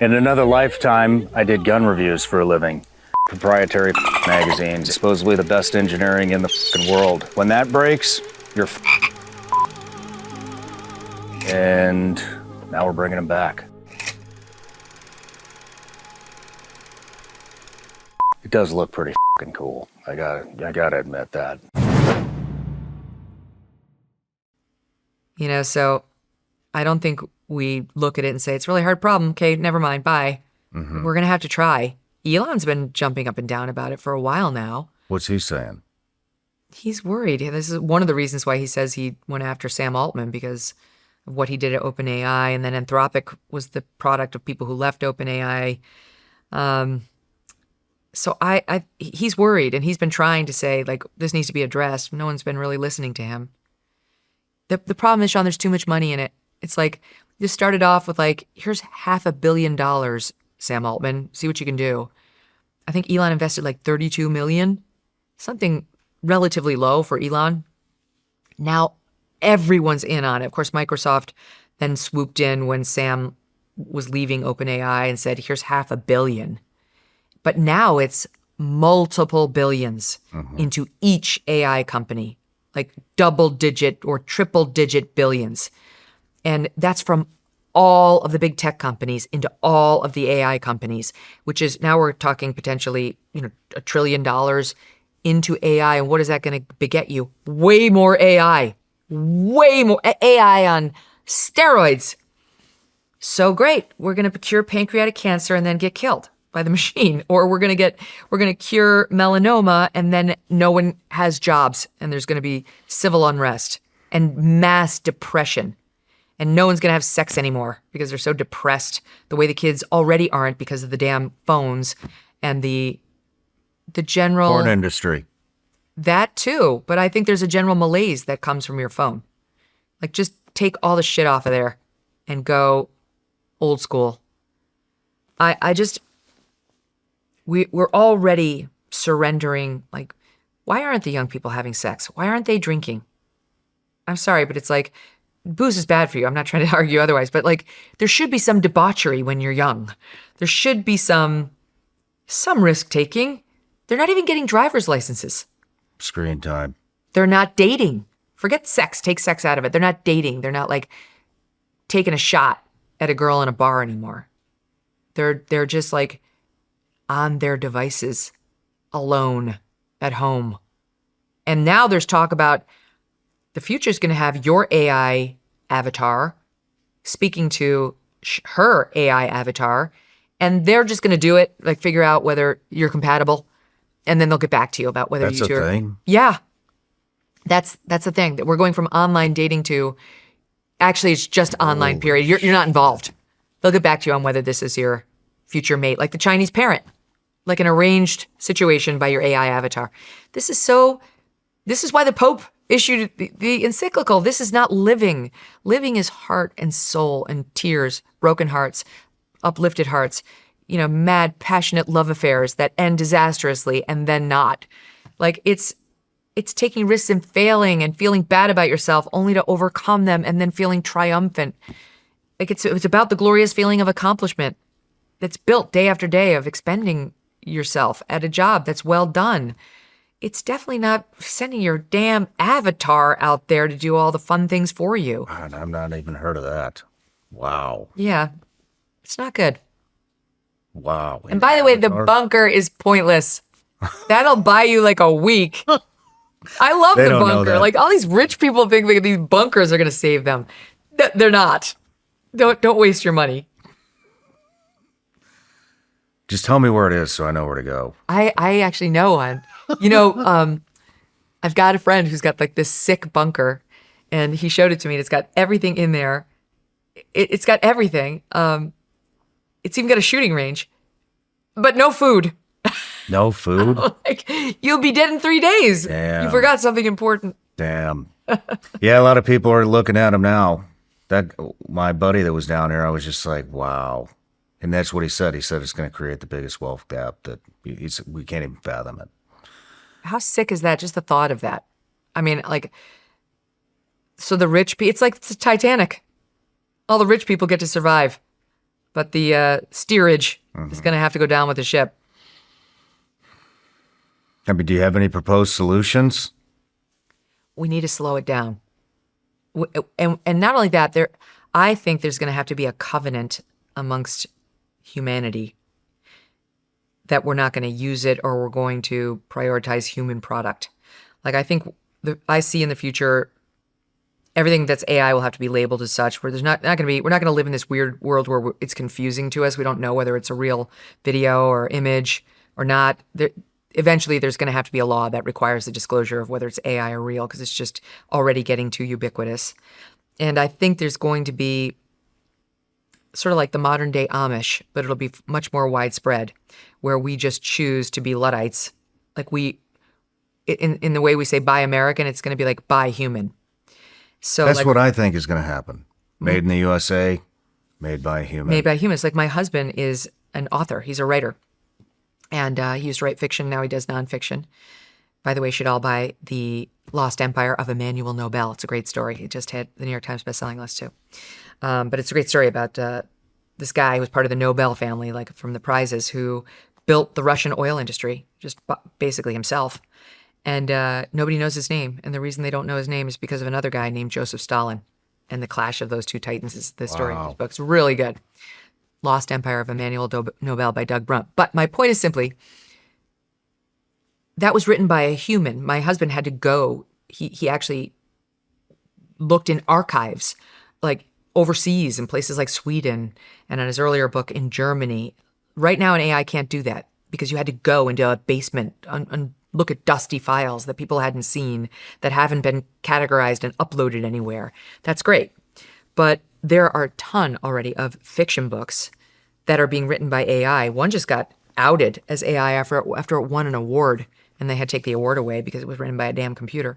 In another lifetime, I did gun reviews for a living. Proprietary magazines, supposedly the best engineering in the world. When that breaks, you're and now we're bringing them back. It does look pretty cool. I gotta admit that. So I don't think we look at it and say, it's a really hard problem. Okay, never mind, bye. Mm-hmm. We're going to have to try. Elon's been jumping up and down about it for a while now. What's he saying? He's worried. This is one of the reasons why he says he went after Sam Altman, because of what he did at OpenAI, and then Anthropic was the product of people who left OpenAI. So he's worried, and he's been trying to say, like, this needs to be addressed. No one's been really listening to him. The problem is, Shawn, there's too much money in it. It's like, this started off with like, here's $500 million, Sam Altman, see what you can do. I think Elon invested like $32 million, something relatively low for Elon. Now everyone's in on it. Of course, Microsoft then swooped in when Sam was leaving OpenAI and said, here's $500 million. But now it's multiple billions into each AI company, like double-digit or triple-digit billions. And that's from all of the big tech companies into all of the AI companies, which is now we're talking potentially, $1 trillion into AI. And what is that going to beget you? Way more AI. Way more AI on steroids. So great. We're going to cure pancreatic cancer and then get killed. by the machine, or we're going to cure melanoma and then no one has jobs and there's going to be civil unrest and mass depression and no one's going to have sex anymore because they're so depressed the way the kids already aren't because of the damn phones and the general Porn industry. that too. But I think there's a general malaise that comes from your phone. Like just take all the shit off of there and go old school. We're already surrendering. Like, why aren't the young people having sex? Why aren't they drinking? I'm sorry, but it's like, booze is bad for you. I'm not trying to argue otherwise, but like, there should be some debauchery when you're young. There should be some risk taking. They're not even getting driver's licenses. Screen time. They're not dating. Forget sex. Take sex out of it. They're not dating. They're not like taking a shot at a girl in a bar anymore. They're just like on their devices, alone at home. And now there's talk about the future is going to have your AI avatar speaking to her AI avatar, and they're just going to do it, like figure out whether you're compatible, and then they'll get back to you about whether That's you two a are. thing? Yeah. That's the thing. That we're going from online dating to actually it's just online period. You're not involved. They'll get back to you on whether this is your future mate, like the Chinese parent, like an arranged situation by your AI avatar. This is why the Pope issued the encyclical. This is not living. Living is heart and soul and tears, broken hearts, uplifted hearts, mad, passionate love affairs that end disastrously and then not. Like it's taking risks and failing and feeling bad about yourself only to overcome them and then feeling triumphant. Like it's about the glorious feeling of accomplishment that's built day after day of expending yourself at a job that's well done. It's definitely not sending your damn avatar out there to do all the fun things for you. God, I've not even heard of that. Wow. Yeah, it's not good. Wow. And by the way, the bunker is pointless. That'll buy you like a week. I love They the don't know bunker. that. Like all these rich people think that these bunkers are going to save them. They're not. Don't waste your money. Just tell me where it is so I know where to go. I actually know one. I've got a friend who's got like this sick bunker, and he showed it to me. And it's got everything in there. It's got everything. It's even got a shooting range, but no food. No food? Like you'll be dead in 3 days. Damn. You forgot something important. Damn. Yeah, a lot of people are looking at him now. That my buddy that was down there, I was just like, wow. And that's what he said. He said it's going to create the biggest wealth gap that we can't even fathom it. How sick is that? Just the thought of that. I mean, like, so the rich people, it's like the Titanic. All the rich people get to survive, but the steerage is going to have to go down with the ship. I mean, do you have any proposed solutions? We need to slow it down. And not only that, I think there's going to have to be a covenant amongst humanity that we're not going to use it or we're going to prioritize human product. Like I think I see in the future, everything that's AI will have to be labeled as such. Where we're not going to live in this weird world where it's confusing to us. We don't know whether it's a real video or image or not. Eventually, there's going to have to be a law that requires the disclosure of whether it's AI or real because it's just already getting too ubiquitous. And I think there's going to be sort of like the modern day Amish, but it'll be much more widespread, where we just choose to be Luddites. Like in the way we say buy American, it's going to be like buy human. So That's like, what I think is going to happen. Made in the USA, made by a human. made by humans. Like my husband is an author. He's a writer. And he used to write fiction. Now he does nonfiction. By the way, you should all buy The Lost Empire of Emmanuel Nobel. It's a great story. It just hit the New York Times bestselling list too. But it's a great story about this guy who was part of the Nobel family, like from the prizes, who built the Russian oil industry, just basically himself. And nobody knows his name. And the reason they don't know his name is because of another guy named Joseph Stalin. And the clash of those two titans is the story of his book. It's really good. Lost Empire of Emmanuel Nobel by Doug Brunt. But my point is simply, that was written by a human. My husband had to go. He actually looked in archives, like overseas in places like Sweden, and on his earlier book in Germany, right now an AI can't do that because you had to go into a basement and look at dusty files that people hadn't seen, that haven't been categorized and uploaded anywhere. That's great. But there are a ton already of fiction books that are being written by AI. One just got outed as AI after it won an award, and they had to take the award away because it was written by a damn computer.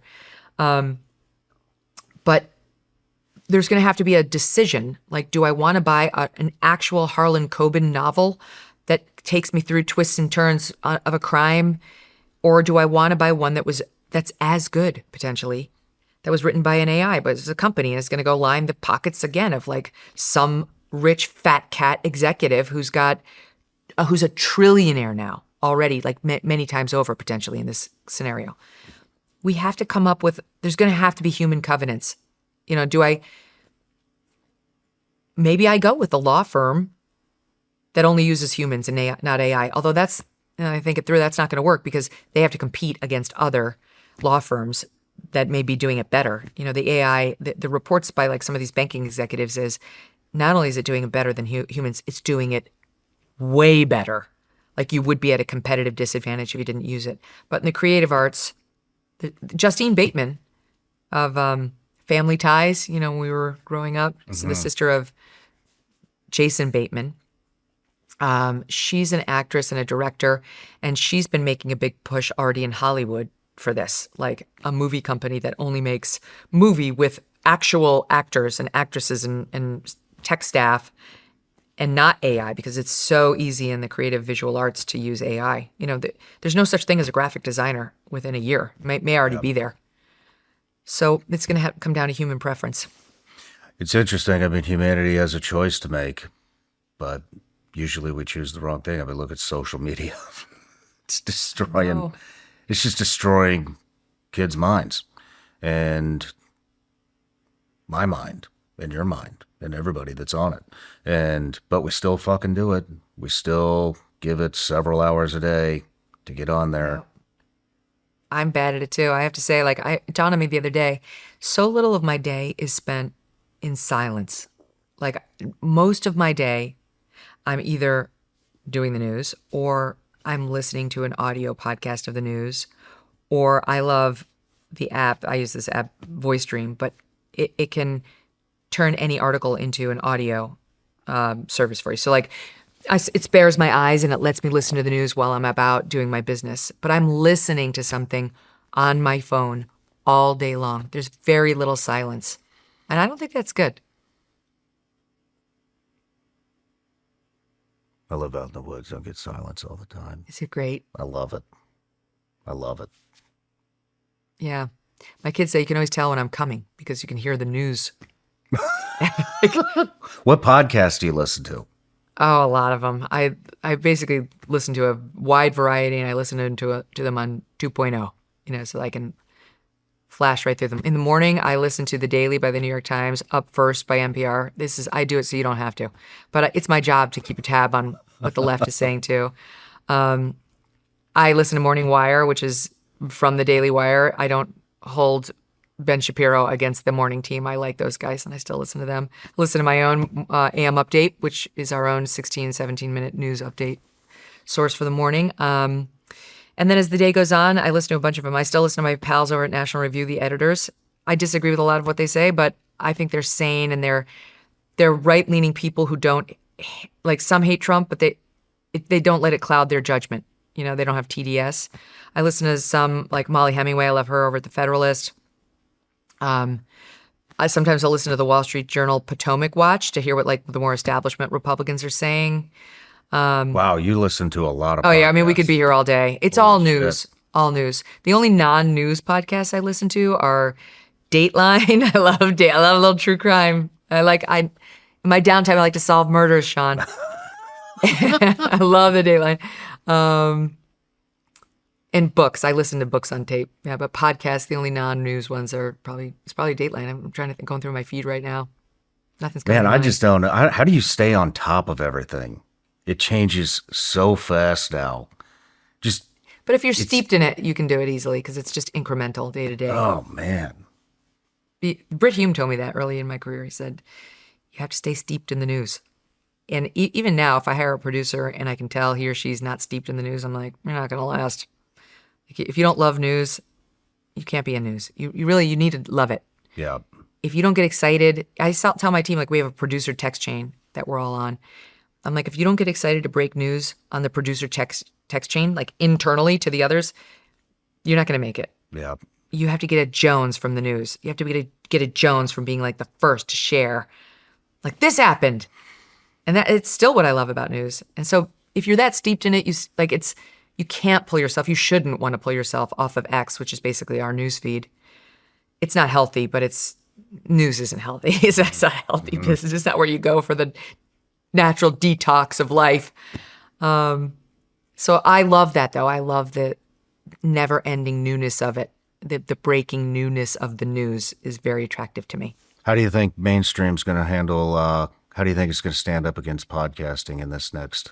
But there's going to have to be a decision. Like, do I want to buy an actual Harlan Coben novel that takes me through twists and turns of a crime? Or do I want to buy one that's as good, potentially, that was written by an AI, but it's a company and it's going to go line the pockets again of like some rich fat cat executive who's a trillionaire now already, like many times over, potentially, in this scenario. We have to come up with, there's going to have to be human covenants. Maybe I go with the law firm that only uses humans and not AI. Although I think it through, that's not going to work because they have to compete against other law firms that may be doing it better. The AI, the reports by like some of these banking executives is not only is it doing it better than humans, it's doing it way better. Like you would be at a competitive disadvantage if you didn't use it. But in the creative arts, Justine Bateman of Family Ties, when we were growing up, so the sister of Jason Bateman. She's an actress and a director, and she's been making a big push already in Hollywood for this, like a movie company that only makes movie with actual actors and actresses and tech staff and not AI, because it's so easy in the creative visual arts to use AI. There's no such thing as a graphic designer within a year. May already be there. So it's going to come down to human preference. It's interesting. I mean, humanity has a choice to make, but usually we choose the wrong thing. I mean, look at social media. It's destroying. It's just destroying kids' minds, and my mind, and your mind, and everybody that's on it. But we still fucking do it. We still give it several hours a day to get on there. I'm bad at it too. I have to say, it dawned on me the other day, so little of my day is spent in silence. Like most of my day, I'm either doing the news or I'm listening to an audio podcast of the news, or I love the app. I use this app, Voice Dream, but it can turn any article into an audio service for you. So it spares my eyes and it lets me listen to the news while I'm about doing my business. But I'm listening to something on my phone all day long. There's very little silence. And I don't think that's good. I live out in the woods. I get silence all the time. Is it great? I love it. I love it. Yeah. My kids say you can always tell when I'm coming because you can hear the news. What podcast do you listen to? Oh, a lot of them. I basically listen to a wide variety, and I listen to them on 2.0, so I can flash right through them. In the morning, I listen to The Daily by the New York Times, Up First by NPR. I do it so you don't have to. But it's my job to keep a tab on what the left is saying, too. I listen to Morning Wire, which is from the Daily Wire. I don't hold Ben Shapiro against the morning team. I like those guys, and I still listen to them. I listen to my own AM Update, which is our own 16, 17-minute news update source for the morning. And then as the day goes on, I listen to a bunch of them. I still listen to my pals over at National Review, the editors. I disagree with a lot of what they say, but I think they're sane, and they're right-leaning people who don't, some hate Trump, but they don't let it cloud their judgment. They don't have TDS. I listen to some, like Molly Hemingway. I love her over at The Federalist. Sometimes I'll listen to the Wall Street Journal Potomac Watch to hear what the more establishment Republicans are saying. Wow, you listen to a lot of podcasts. Oh yeah, I mean we could be here all day. It's all news. Shit. All news. The only non-news podcasts I listen to are Dateline. I love a little true crime. In my downtime I like to solve murders, Shawn. I love the Dateline. And books. I listen to books on tape. Yeah, but podcasts, the only non-news ones are probably Dateline. I'm trying to think, going through my feed right now. Nothing's coming. Man, I just don't know. How do you stay on top of everything? It changes so fast now. But if you're steeped in it, you can do it easily because it's just incremental day to day. Oh, man. Britt Hume told me that early in my career. He said, you have to stay steeped in the news. And even now, if I hire a producer and I can tell he or she's not steeped in the news, I'm like, you're not going to last. If you don't love news, you can't be in news. You need to love it. Yeah. If you don't get excited, I tell my team, like, we have a producer text chain that we're all on. I'm like, if you don't get excited to break news on the producer text chain, like internally to the others, you're not going to make it. Yeah. You have to get a Jones from the news. You have to get a Jones from being like the first to share. Like, this happened. And that it's still what I love about news. And so if you're that steeped in it, you can't pull yourself. You shouldn't want to pull yourself off of X, which is basically our news feed. It's not healthy, but news isn't healthy. It's not healthy because it's just not where you go for the natural detox of life. So I love that, though. I love the never-ending newness of it. The breaking newness of the news is very attractive to me. How do you think mainstream's going to handle, how do you think it's going to stand up against podcasting in this next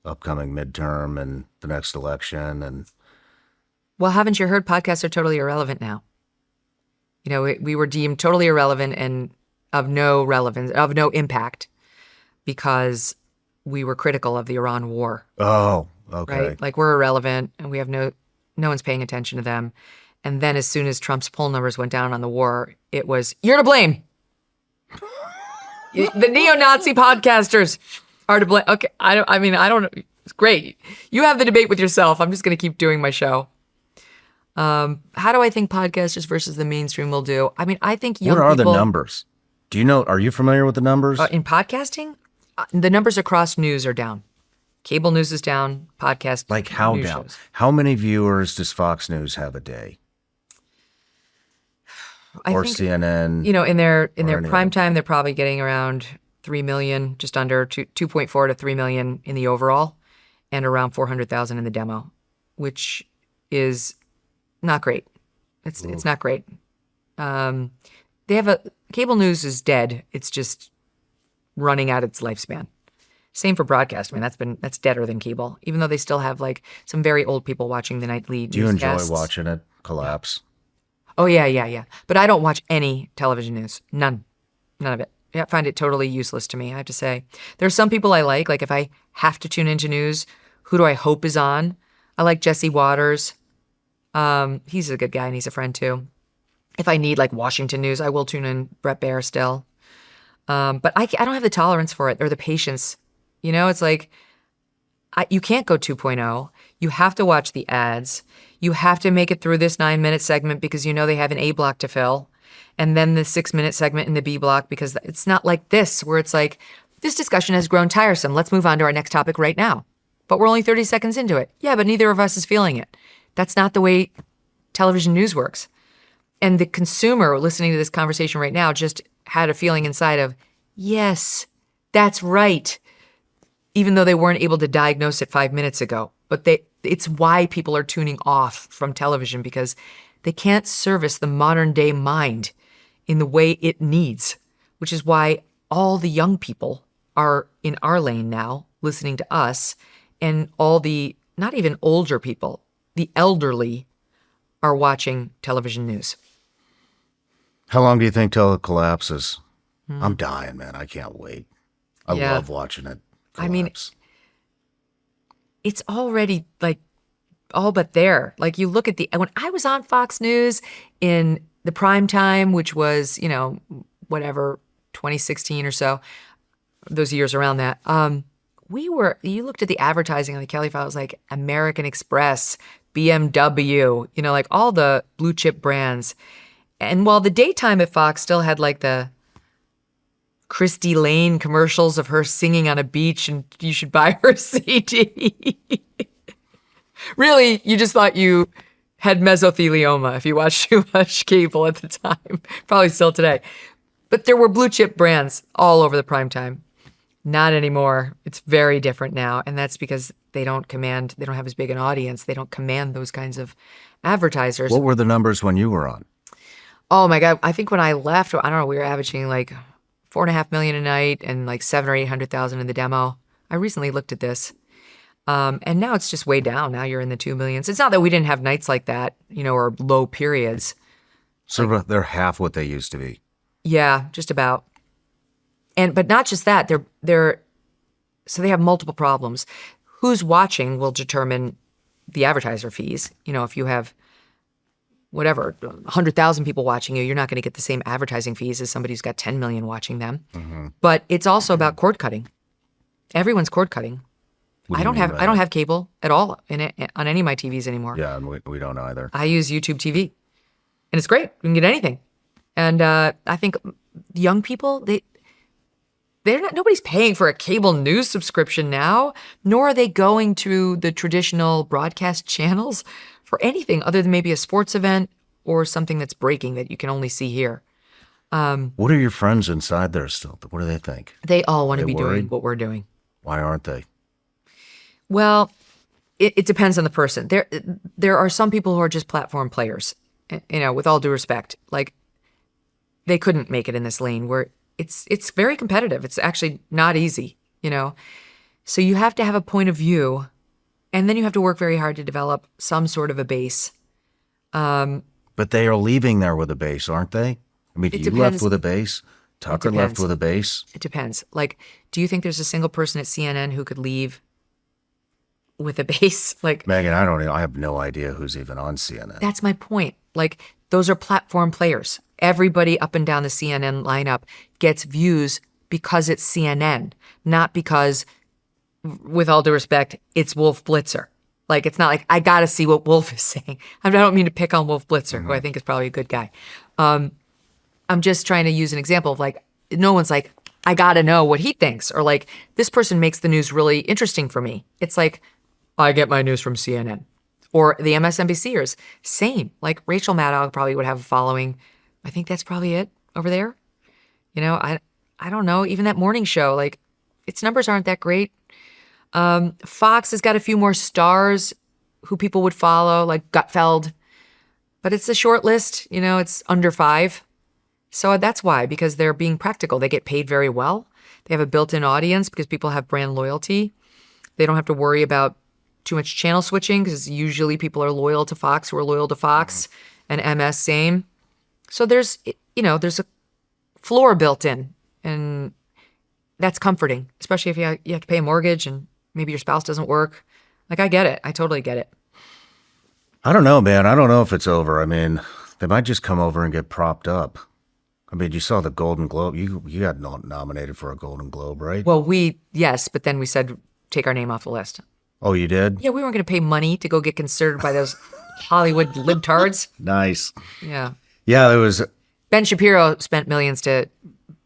upcoming midterm and the next election? And well, haven't you heard podcasts are totally irrelevant now? You know, we were deemed totally irrelevant and of no relevance, of no impact because we were critical of the Iran war. Oh, okay. Right? Like, we're irrelevant and we have no one's paying attention to them. And then as soon as Trump's poll numbers went down on the war, it was, you're to blame. The neo-Nazi podcasters are to blame. Okay, I don't know. It's great. You have the debate with yourself. I'm just going to keep doing my show. How do I think podcasters versus the mainstream will do? I mean, I think young people... What are the numbers? Do you know, are you familiar with the numbers? In podcasting, the numbers across news are down. Cable news is down. Podcast like how news down? shows. How many viewers does Fox News have a day? Or think, CNN? You know, in their any prime time, they're probably getting around 3 million, just under 2.4 to 3 million in the overall, and around 400,000 in the demo, which is not great. It's not great. They have cable news is dead. It's just running out its lifespan. Same for broadcast. I mean, that's deader than cable, even though they still have like some very old people watching the nightly newscasts. Do you enjoy watching it collapse? Oh, yeah. But I don't watch any television news. None of it. I find it totally useless to me, I have to say. There are some people I like if I have to tune into news, who do I hope is on? I like Jesse Waters. He's a good guy and he's a friend too. If I need like Washington news, I will tune in Brett Baer still. But I don't have the tolerance for it or the patience. You know, it's like, you can't go 2.0. You have to watch the ads. You have to make it through this 9-minute segment because you know they have an A block to fill. And then the 6-minute segment in the B block because it's not like this where it's like, this discussion has grown tiresome. Let's move on to our next topic right now. But we're only 30 seconds into it. Yeah, but neither of us is feeling it. That's not the way television news works. And the consumer listening to this conversation right now just had a feeling inside of, yes, that's right. Even though they weren't able to diagnose it 5 minutes ago. But it's why people are tuning off from television because they can't service the modern day mind in the way it needs, which is why all the young people are in our lane now listening to us, and all the, not even older people, the elderly are watching television news. How long do you think till it collapses? I'm dying, man. I can't wait. I love watching it collapse. I mean, it's already like all but there. Like, you look at when I was on Fox News in the prime time, which was, whatever, 2016 or so, those years around that, you looked at the advertising on the Kelly File, it was like American Express, BMW, like all the blue chip brands. And while the daytime at Fox still had like the Christy Lane commercials of her singing on a beach and you should buy her CD. Really, you just thought you had mesothelioma if you watched too much cable at the time. Probably still today. But there were blue chip brands all over the prime time. Not anymore. It's very different now. And that's because they don't have as big an audience. They don't command those kinds of advertisers. What were the numbers when you were on? Oh my God. I think when I left, I don't know, we were averaging like 4.5 million a night and like 700,000 or 800,000 in the demo. I recently looked at this. And now it's just way down. Now you're in the 2 millions. It's not that we didn't have nights like that, or low periods. So they're half what they used to be. Yeah, just about. But not just that. They're So they have multiple problems. Who's watching will determine the advertiser fees. You know, if you have whatever, 100,000 people watching you, you're not going to get the same advertising fees as somebody who's got 10 million watching them. But it's also about cord cutting. Everyone's cord cutting. I don't have cable at all on any of my TVs anymore. Yeah, and we don't either. I use YouTube TV, and it's great. You can get anything. And I think young people, nobody's paying for a cable news subscription now, nor are they going to the traditional broadcast channels for anything other than maybe a sports event or something that's breaking that you can only see here. What are your friends inside there still? What do they think? They all want to be worried? doing what we're doing. Why aren't they? Well, it depends on the person. There are some people who are just platform players, you know, with all due respect. Like, they couldn't make it in this lane where it's very competitive. It's actually not easy, you know. So you have to have a point of view, and then you have to work very hard to develop some sort of a base. But they are leaving there with a base, aren't they? I mean, you left with a base. Tucker left with a base. It depends. Like, do you think there's a single person at CNN who could leave with a base? Like, Megyn, I don't know. I have no idea who's even on CNN. That's my point. Like, those are platform players. Everybody up and down the CNN lineup gets views because it's CNN, not because, with all due respect, it's Wolf Blitzer. Like, it's not like, I got to see what Wolf is saying. I don't mean to pick on Wolf Blitzer, who I think is probably a good guy. I'm just trying to use an example of, like, no one's like, I got to know what he thinks, or like, this person makes the news really interesting for me. It's like, I get my news from CNN. Or the MSNBCers, same. Like, Rachel Maddow probably would have a following. I think that's probably it over there. You know, I don't know. Even that morning show, like, its numbers aren't that great. Fox has got a few more stars who people would follow, like Gutfeld. But it's a short list. You know, it's under 5. So that's why, because they're being practical. They get paid very well. They have a built-in audience because people have brand loyalty. They don't have to worry about too much channel switching because usually people are loyal to Fox who are loyal to Fox, and MS same. So there's a floor built in, and that's comforting, especially if you have to pay a mortgage and maybe your spouse doesn't work. Like, I get it. I totally get it. I don't know, man. I don't know if it's over. I mean, they might just come over and get propped up. I mean, you saw the Golden Globe. You got nominated for a Golden Globe, right? Well, yes, but then we said take our name off the list. Oh, you did? Yeah, we weren't going to pay money to go get considered by those Hollywood libtards. Nice. Yeah. Yeah, there was. Ben Shapiro spent millions to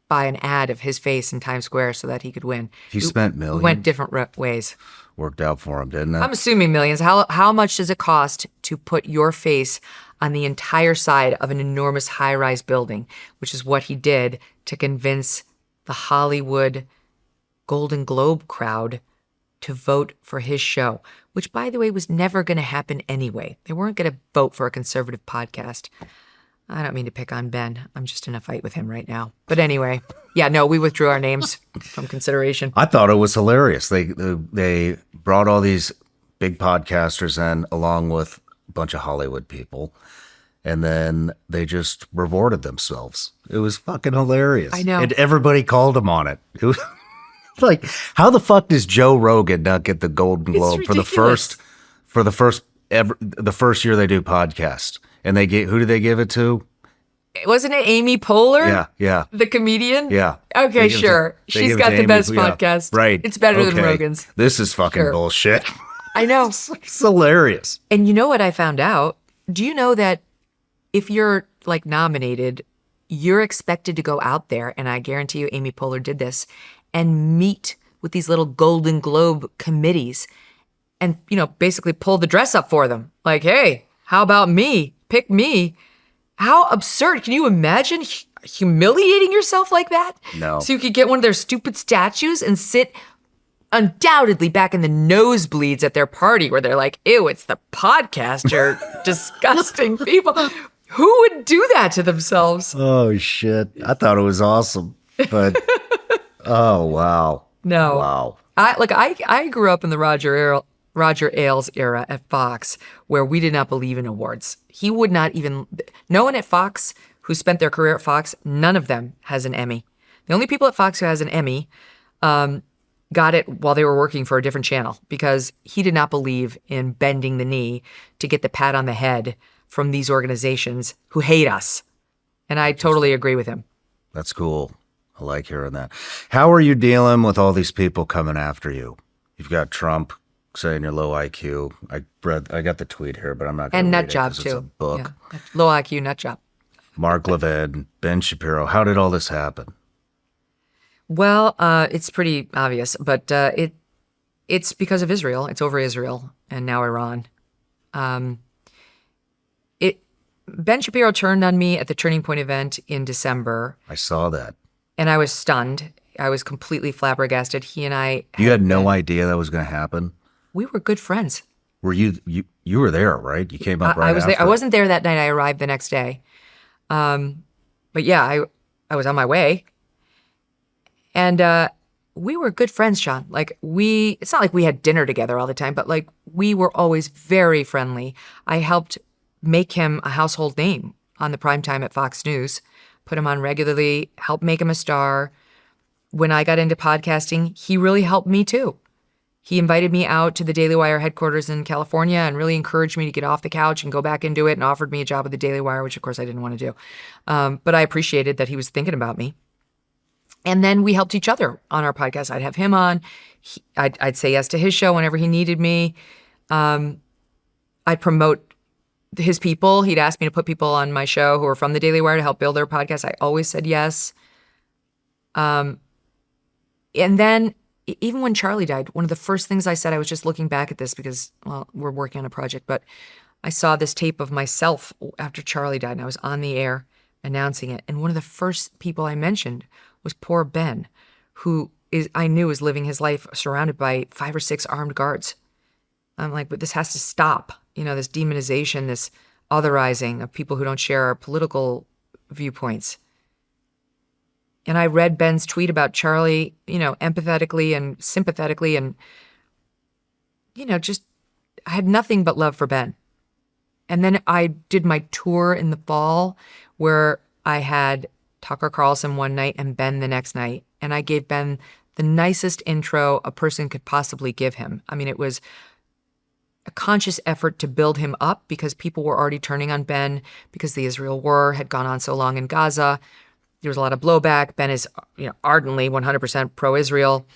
buy an ad of his face in Times Square so that he could win. He spent millions? We went different ways. Worked out for him, didn't it? I'm assuming millions. How much does it cost to put your face on the entire side of an enormous high-rise building, which is what he did to convince the Hollywood Golden Globe crowd to vote for his show, which, by the way, was never going to happen anyway. They weren't going to vote for a conservative podcast. I don't mean to pick on Ben. I'm just in a fight with him right now. But anyway, yeah, no, we withdrew our names from consideration. I thought it was hilarious. They brought all these big podcasters in along with a bunch of Hollywood people, and then they just rewarded themselves. It was fucking hilarious. I know. And everybody called him on it. It was like, how the fuck does Joe Rogan not get the Golden Globe for the first year they do podcast? And who did they give it to? Wasn't it Amy Poehler? Yeah. The comedian? Yeah. Okay, sure. She's got the best podcast. Right. It's better than Rogan's. This is fucking bullshit. I know. It's hilarious. And you know what I found out? Do you know that if you're like nominated, you're expected to go out there, and I guarantee you Amy Poehler did this, and meet with these little Golden Globe committees and, you know, basically pull the dress up for them. Like, hey, how about me? Pick me. How absurd. Can you imagine humiliating yourself like that? No. So you could get one of their stupid statues and sit undoubtedly back in the nosebleeds at their party where they're like, ew, it's the podcaster, disgusting people. Who would do that to themselves? Oh, shit. I thought it was awesome. But, oh, wow. No. Wow. I grew up in the Roger Ailes era at Fox, where we did not believe in awards. He would not even, no one at Fox who spent their career at Fox, none of them has an Emmy. The only people at Fox who has an Emmy got it while they were working for a different channel because he did not believe in bending the knee to get the pat on the head from these organizations who hate us. And I totally agree with him. That's cool. I like hearing that. How are you dealing with all these people coming after you? You've got Trump saying you're low IQ. I got the tweet here, but I'm not going And to nut read it job 'cause too. It's a book. Yeah. Low IQ nut job. Mark Levin, Ben Shapiro. How did all this happen? Well, it's pretty obvious, but it's because of Israel. It's over Israel and now Iran. Ben Shapiro turned on me at the Turning Point event in December, I saw that. and I was stunned. I was completely flabbergasted. He and I You had no idea that was going to happen? we were good friends. Were you were there, right? You came up right I was there. I after. wasn't there that night. I arrived the next day. But yeah, I was on my way. And we were good friends, Shawn. Like it's not like we had dinner together all the time, but like we were always very friendly. I helped make him a household name on the prime time at Fox News, put him on regularly, helped make him a star. When I got into podcasting, he really helped me too. He invited me out to the Daily Wire headquarters in California and really encouraged me to get off the couch and go back into it and offered me a job at the Daily Wire, which of course I didn't want to do. But I appreciated that he was thinking about me. And then we helped each other on our podcast. I'd have him on. I'd say yes to his show whenever he needed me. I'd promote his people. He'd ask me to put people on my show who are from the Daily Wire to help build their podcast. I always said yes. And then even when Charlie died, one of the first things I said, I was just looking back at this because, well, we're working on a project, but I saw this tape of myself after Charlie died and I was on the air announcing it. And one of the first people I mentioned was poor Ben, who I knew was living his life surrounded by 5 or 6 armed guards. I'm like, but this has to stop. This demonization, this otherizing of people who don't share our political viewpoints. And I read Ben's tweet about Charlie, empathetically and sympathetically. And, just I had nothing but love for Ben. And then I did my tour in the fall where I had Tucker Carlson one night and Ben the next night. And I gave Ben the nicest intro a person could possibly give him. I mean, it was a conscious effort to build him up because people were already turning on Ben because the Israel war had gone on so long in Gaza. There was a lot of blowback. Ben is, ardently 100% pro-Israel.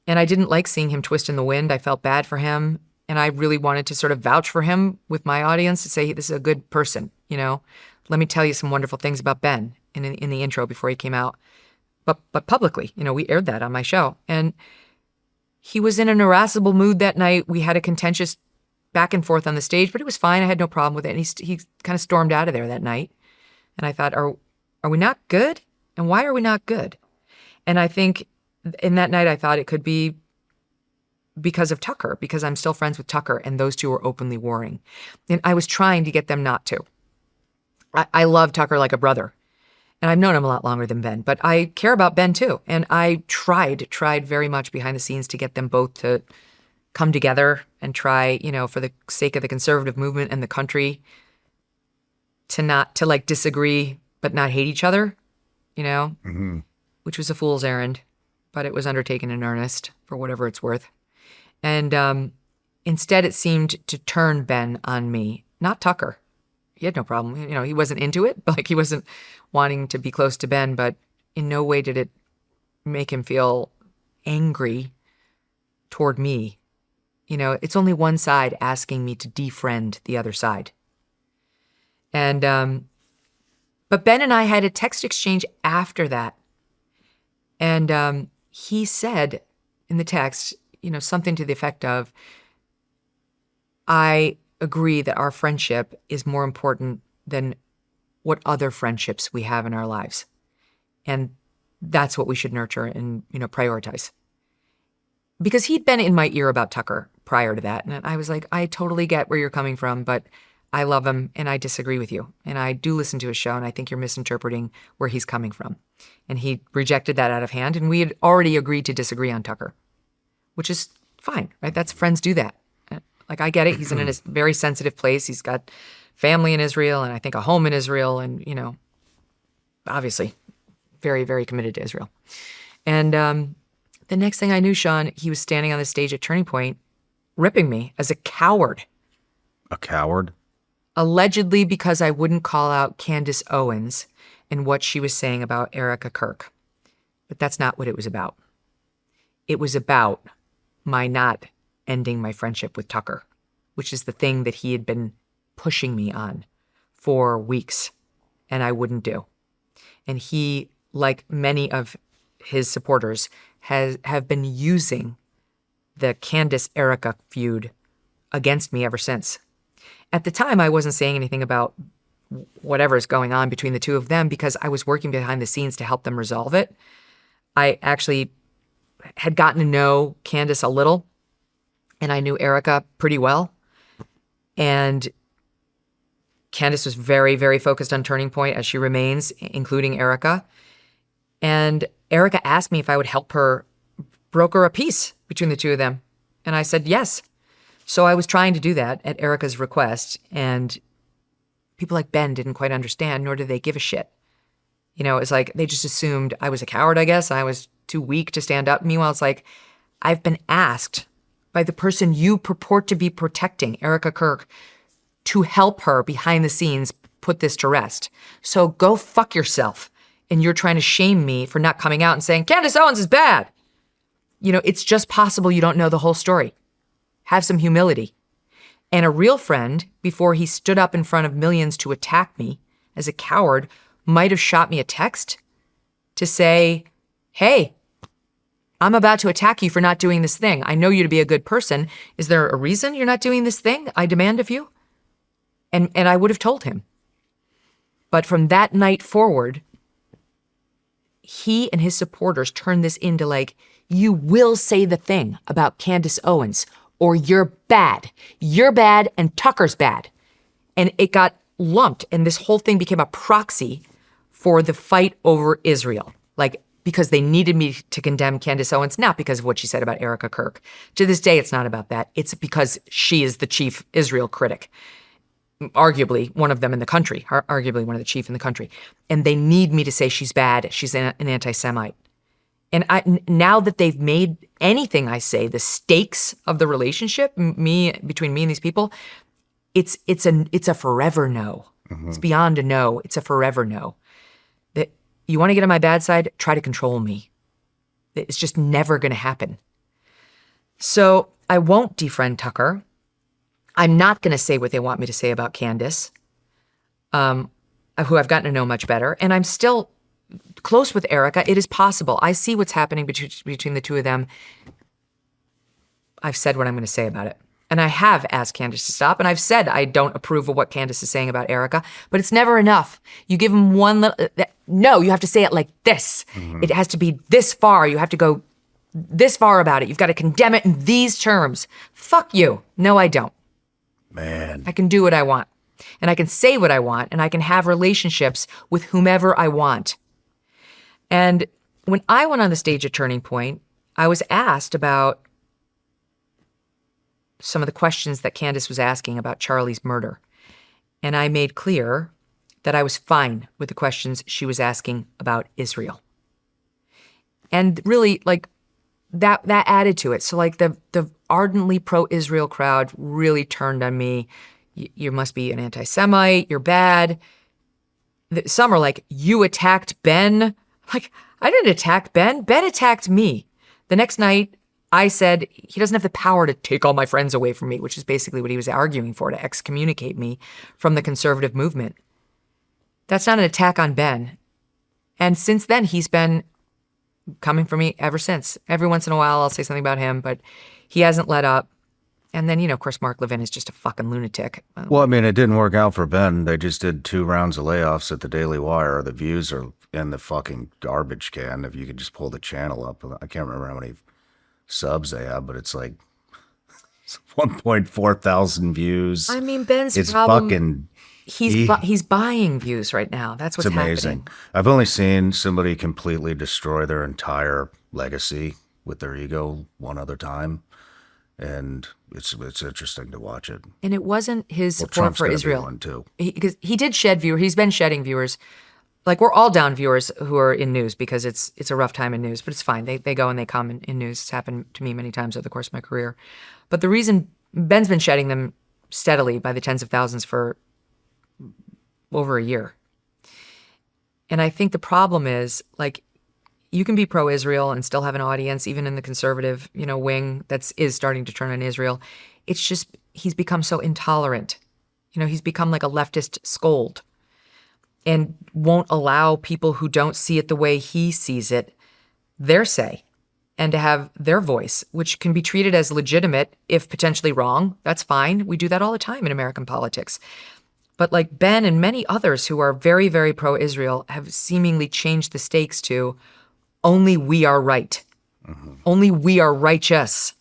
And I didn't like seeing him twist in the wind. I felt bad for him. And I really wanted to sort of vouch for him with my audience to say, this is a good person, Let me tell you some wonderful things about Ben in the intro before he came out. But publicly, we aired that on my show. And he was in an irascible mood that night. We had a contentious back and forth on the stage, but it was fine. I had no problem with it. And he kind of stormed out of there that night. And I thought, are we not good? And why are we not good? And I think in that night, I thought it could be because of Tucker, because I'm still friends with Tucker, and those two were openly warring. And I was trying to get them not to. I love Tucker like a brother. And I've known him a lot longer than Ben, but I care about Ben too. And I tried very much behind the scenes to get them both to come together and try, for the sake of the conservative movement and the country, to disagree but not hate each other, which was a fool's errand, but it was undertaken in earnest for whatever it's worth. And instead it seemed to turn Ben on me, not Tucker. He had no problem. He wasn't into it, like he wasn't wanting to be close to Ben, but in no way did it make him feel angry toward me. It's only one side asking me to defriend the other side. And, but Ben and I had a text exchange after that. And he said in the text, something to the effect of, I agree that our friendship is more important than what other friendships we have in our lives. And that's what we should nurture and, prioritize. Because he'd been in my ear about Tucker prior to that. And I was like, I totally get where you're coming from, but I love him and I disagree with you. And I do listen to his show and I think you're misinterpreting where he's coming from. And he rejected that out of hand. And we had already agreed to disagree on Tucker, which is fine, right? That's friends do that. Like, I get it. He's in a very sensitive place. He's got family in Israel and I think a home in Israel and, obviously very, very committed to Israel. And the next thing I knew, Shawn, he was standing on the stage at Turning Point, ripping me as a coward. A coward? Allegedly because I wouldn't call out Candace Owens and what she was saying about Erica Kirk. But that's not what it was about. It was about my not ending my friendship with Tucker, which is the thing that he had been pushing me on for weeks, and I wouldn't do. And he, like many of his supporters, have been using the Candace-Erica feud against me ever since. At the time, I wasn't saying anything about whatever's going on between the two of them because I was working behind the scenes to help them resolve it. I actually had gotten to know Candace a little, and I knew Erica pretty well. And Candace was very, very focused on Turning Point, as she remains, including Erica. And Erica asked me if I would help her broker a peace between the two of them. And I said yes. So I was trying to do that at Erica's request, and people like Ben didn't quite understand, nor did they give a shit. You know, it's like they just assumed I was a coward, I guess. I was too weak to stand up. Meanwhile, it's like I've been asked by the person you purport to be protecting, Erica Kirk, to help her behind the scenes put this to rest. So go fuck yourself. And you're trying to shame me for not coming out and saying, Candace Owens is bad. You know, it's just possible you don't know the whole story. Have some humility. And a real friend, before he stood up in front of millions to attack me as a coward, might have shot me a text to say, hey, I'm about to attack you for not doing this thing. I know you to be a good person. Is there a reason you're not doing this thing I demand of you? And I would have told him. But from that night forward, he and his supporters turned this into like, you will say the thing about Candace Owens or you're bad. You're bad and Tucker's bad. And it got lumped, and this whole thing became a proxy for the fight over Israel. Like, because they needed me to condemn Candace Owens, not because of what she said about Erica Kirk. To this day, it's not about that. It's because she is the chief Israel critic. Arguably one of them in the country, arguably one of the chief in the country. And they need me to say she's bad, she's an anti-Semite. And now that they've made anything I say the stakes of the relationship, between me and these people, it's a forever no. Mm-hmm. It's beyond a no. It's a forever no. That you want to get on my bad side, try to control me. It's just never going to happen. So I won't defriend Tucker. I'm not going to say what they want me to say about Candace, who I've gotten to know much better. And I'm still close with Erica. It is possible. I see what's happening between the two of them. I've said what I'm going to say about it. And I have asked Candace to stop. And I've said I don't approve of what Candace is saying about Erica. But it's never enough. You give them one little... No, you have to say it like this. Mm-hmm. It has to be this far. You have to go this far about it. You've got to condemn it in these terms. Fuck you. No, I don't. Man. I can do what I want. And I can say what I want. And I can have relationships with whomever I want. And when I went on the stage at Turning Point, I was asked about some of the questions that Candace was asking about Charlie's murder. And I made clear that I was fine with the questions she was asking about Israel. And really, like, that added to it. So, like, the ardently pro-Israel crowd really turned on me. You must be an anti-Semite. You're bad. Some are like, you attacked Ben. Like, I didn't attack Ben. Ben attacked me. The next night, I said he doesn't have the power to take all my friends away from me, which is basically what he was arguing for, to excommunicate me from the conservative movement. That's not an attack on Ben. And since then, he's been coming for me ever since. Every once in a while, I'll say something about him, but he hasn't let up. And then, you know, of course, Mark Levin is just a fucking lunatic. Well, I mean, it didn't work out for Ben. They just did 2 rounds of layoffs at the Daily Wire. The views are in the fucking garbage can. If you could just pull the channel up. I can't remember how many subs they have, but it's like 1.4 thousand views. I mean, Ben's it's problem... fucking... He's buying views right now. That's what's happening. It's amazing. I've only seen somebody completely destroy their entire legacy with their ego one other time. And it's interesting to watch it. And it wasn't his support Trump's for gonna Israel. be one too. Because he did shed viewers. He's been shedding viewers like we're all down viewers who are in news because it's a rough time in news, but it's fine. They go and they come in news. It's happened to me many times over the course of my career. But the reason Ben's been shedding them steadily by the tens of thousands for over a year. And I think the problem is, like, you can be pro-Israel and still have an audience, even in the conservative, wing is starting to turn on Israel. It's just, he's become so intolerant. He's become like a leftist scold and won't allow people who don't see it the way he sees it, their say, and to have their voice, which can be treated as legitimate if potentially wrong. That's fine. We do that all the time in American politics. But like Ben and many others who are very, very pro-Israel have seemingly changed the stakes to only we are right. Mm-hmm. Only we are righteous.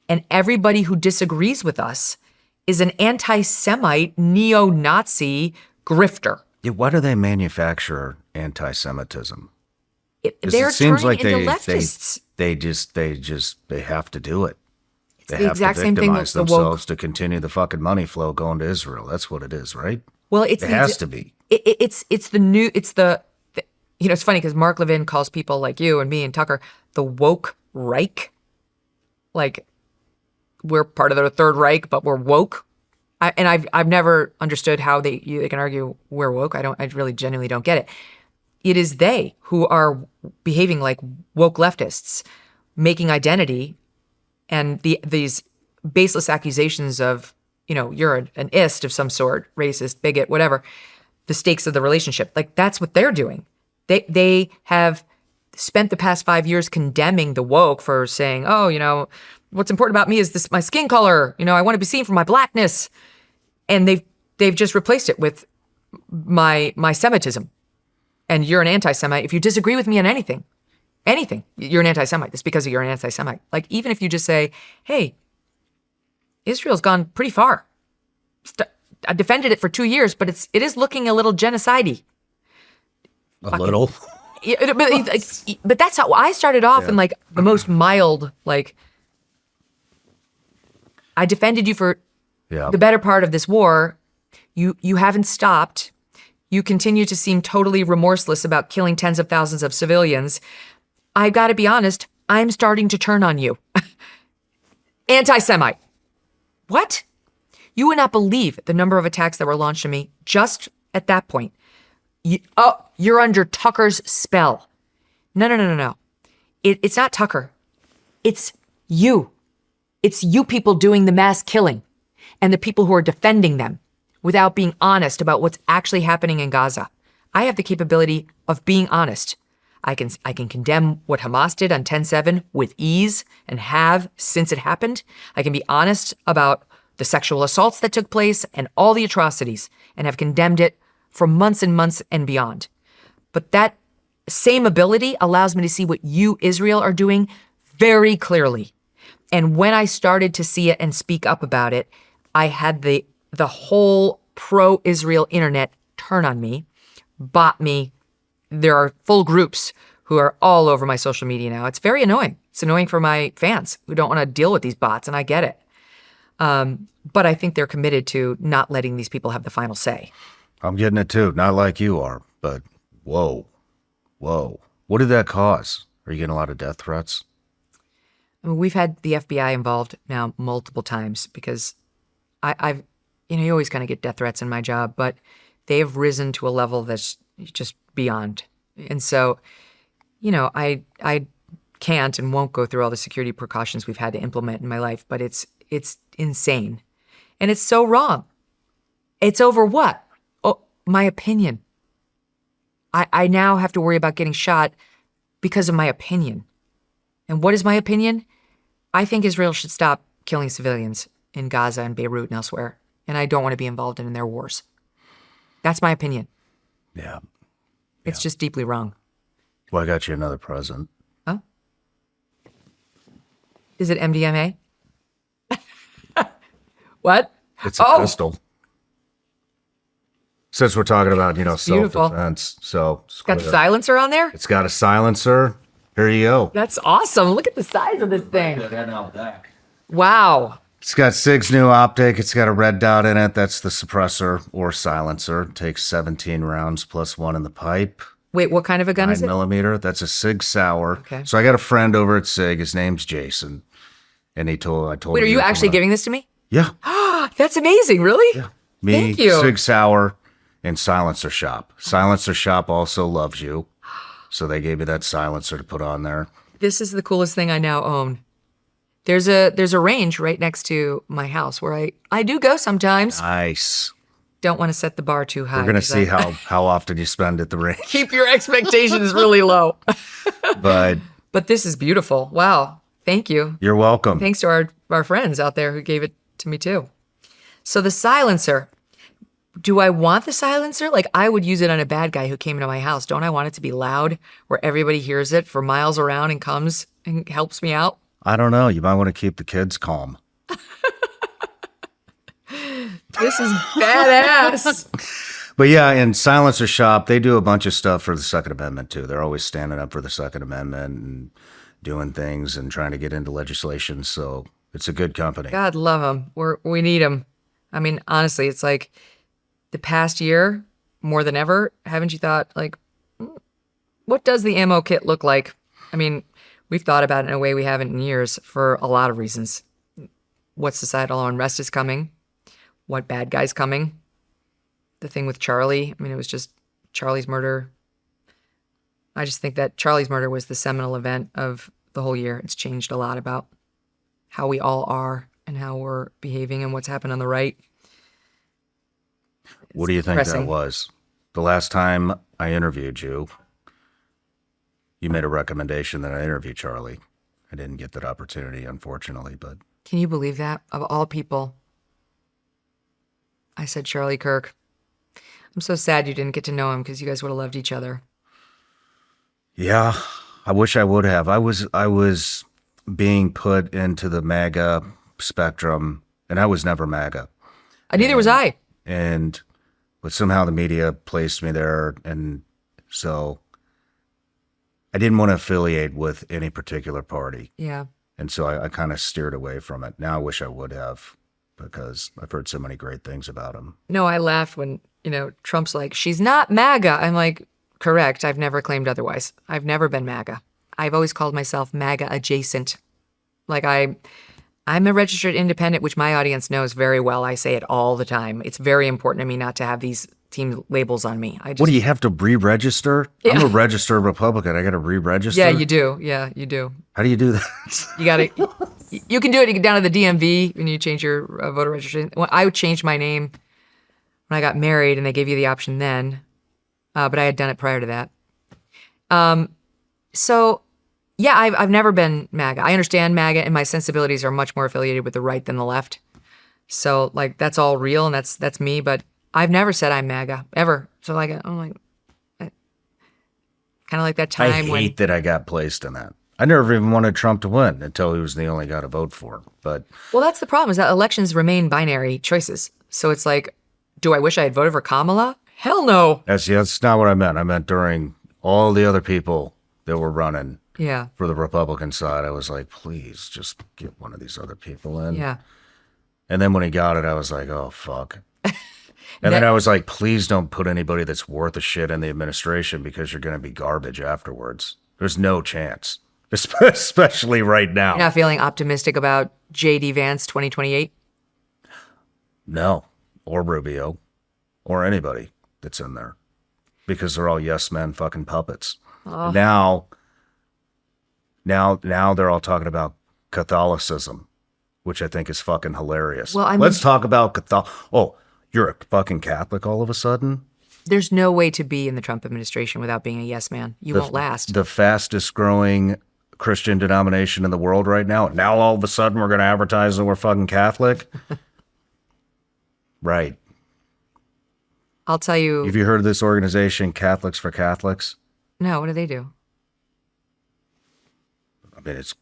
And everybody who disagrees with us is an anti-Semite, neo-Nazi grifter. Yeah, why do they manufacture anti-Semitism? They're it seems turning like into leftists. They have to do it. They the have exact to same thing victimize with the woke. themselves to continue the fucking money flow going to Israel. That's what it is, right? Well, it has to be. It's funny because Mark Levin calls people like you and me and Tucker the woke Reich. Like, we're part of the Third Reich, but we're woke. I've never understood how they can argue we're woke. I really genuinely don't get it. It is they who are behaving like woke leftists, making identity and these baseless accusations of, you're an ist of some sort, racist, bigot, whatever, the stakes of the relationship. Like, that's what they're doing. They have spent the past 5 years condemning the woke for saying, oh, what's important about me is my skin color. I want to be seen for my blackness. And they've just replaced it with my Semitism. And you're an anti-Semite. If you disagree with me on anything, you're an anti-Semite. It's because you're an anti-Semite. Like, even if you just say, hey, Israel's gone pretty far. I defended it for 2 years, but it is looking a little genocide-y. A little? Yeah, but that's how I started off in, like, the most mild, like, I defended you for the better part of this war. You haven't stopped. You continue to seem totally remorseless about killing tens of thousands of civilians. I got to be honest, I'm starting to turn on you. Anti-Semite. What? You would not believe the number of attacks that were launched on me just at that point. You're under Tucker's spell. No. It's not Tucker. It's you. It's you people doing the mass killing and the people who are defending them without being honest about what's actually happening in Gaza. I have the capability of being honest. I can condemn what Hamas did on 10/7 with ease and have since it happened. I can be honest about the sexual assaults that took place and all the atrocities and have condemned it for months and months and beyond. But that same ability allows me to see what you, Israel, are doing very clearly. And when I started to see it and speak up about it, I had the whole pro-Israel internet turn on me, bot me. There are full groups who are all over my social media now. It's very annoying. It's annoying for my fans who don't want to deal with these bots, and I get it. But I think they're committed to not letting these people have the final say. I'm getting it too. Not like you are, but whoa. What did that cause? Are you getting a lot of death threats? I mean, we've had the FBI involved now multiple times because I've you always kind of get death threats in my job, but they have risen to a level that's just beyond. And so, I can't and won't go through all the security precautions we've had to implement in my life, but it's insane. And it's so wrong. It's over what? Oh, my opinion. I now have to worry about getting shot because of my opinion. And what is my opinion? I think Israel should stop killing civilians in Gaza and Beirut and elsewhere. And I don't want to be involved in their wars. That's my opinion. Yeah. It's just deeply wrong. Well, I got you another present. Oh? Is it MDMA? What? It's a pistol. Since we're talking about, self-defense. So It's got the silencer on there? It's got a silencer. Here you go. That's awesome. Look at the size of this thing. Wow. It's got SIG's new optic. It's got a red dot in it. That's the suppressor or silencer. Takes 17 rounds plus one in the pipe. Wait, what kind of a gun is 9 it? millimeter. That's a SIG Sauer. Okay. So I got a friend over at SIG. His name's Jason. And I told Wait, him are you actually giving this to me? Yeah. That's amazing. Really? Yeah. Me, Thank you. SIG Sauer, and Silencer Shop. Silencer Shop also loves you. So they gave me that silencer to put on there. This is the coolest thing I now own. There's a range right next to my house where I do go sometimes. Nice. Don't want to set the bar too high. We're going to 'cause see I- how often you spend at the range. keep your expectations really low. But But this is beautiful. Wow. Thank you. you're welcome. Thanks to our friends out there who gave it to me too. So the silencer. Do I want the silencer? Like I would use it on a bad guy who came into my house. Don't I want it to be loud where everybody hears it for miles around and comes and helps me out? I don't know. You might want to keep the kids calm. This is badass. But yeah, in Silencer Shop, they do a bunch of stuff for the Second Amendment too. They're always standing up for the Second Amendment and doing things and trying to get into legislation. So it's a good company. God love them. We need them. I mean, honestly, it's like the past year more than ever. Haven't you thought like, what does the ammo kit look like? I mean, we've thought about it in a way we haven't in years for a lot of reasons. What societal unrest is coming? What bad guy's coming? The thing with Charlie. I mean, it was just Charlie's murder. I just think that Charlie's murder was the seminal event of the whole year. It's changed a lot about how we all are and how we're behaving and what's happened on the right. What do you think depressing. that was? The last time I interviewed you, you made a recommendation that I interview Charlie. I didn't get that opportunity, unfortunately, but Can you believe that? Of all people, I said Charlie Kirk. I'm so sad you didn't get to know him because you guys would have loved each other. yeah, I wish I would have. I was being put into the MAGA spectrum, and I was never MAGA. Neither was I. But somehow the media placed me there, and so I didn't want to affiliate with any particular party. Yeah. And so I kind of steered away from it. Now I wish I would have, because I've heard so many great things about him. No, I laughed when, Trump's like, she's not MAGA. I'm like, correct. I've never claimed otherwise. I've never been MAGA. I've always called myself MAGA adjacent. Like I'm a registered independent, which my audience knows very well. I say it all the time. It's very important to me not to have these team labels on me. What do you have to re-register? Yeah. I'm a registered Republican. I got to re-register? Yeah, you do. Yeah, you do. How do you do that? You got to. You can do it. You get down to the DMV when you change your voter registration. Well, I would change my name when I got married, and they gave you the option then. But I had done it prior to that. So, yeah, I've never been MAGA. I understand MAGA, and my sensibilities are much more affiliated with the right than the left. So, like, that's all real, and that's me. But I've never said I'm MAGA ever. So, like, I'm like, kind of like that I time when. hate that I got placed in that. I never even wanted Trump to win until he was the only guy to vote for. But Well, that's the problem, is that elections remain binary choices. So it's like, do I wish I had voted for Kamala? Hell no. that's not what I meant. I meant during all the other people that were running Yeah. for the Republican side, I was like, please just get one of these other people in. Yeah. And then when he got it, I was like, oh, fuck. And then I was like, please don't put anybody that's worth a shit in the administration, because you're going to be garbage afterwards. There's no chance, especially right now. You're not feeling optimistic about J.D. Vance 2028? No, or Rubio, or anybody that's in there, because they're all yes men fucking puppets. Now they're all talking about Catholicism, which I think is fucking hilarious. Well, I mean- let's talk about Catholic. Oh, you're a fucking Catholic all of a sudden? There's no way to be in the Trump administration without being a yes man. You won't last. The fastest growing Christian denomination in the world right now. Now all of a sudden we're going to advertise that we're fucking Catholic? Right. I'll tell you. Have you heard of this organization, Catholics for Catholics? No, what do they do? I mean, it's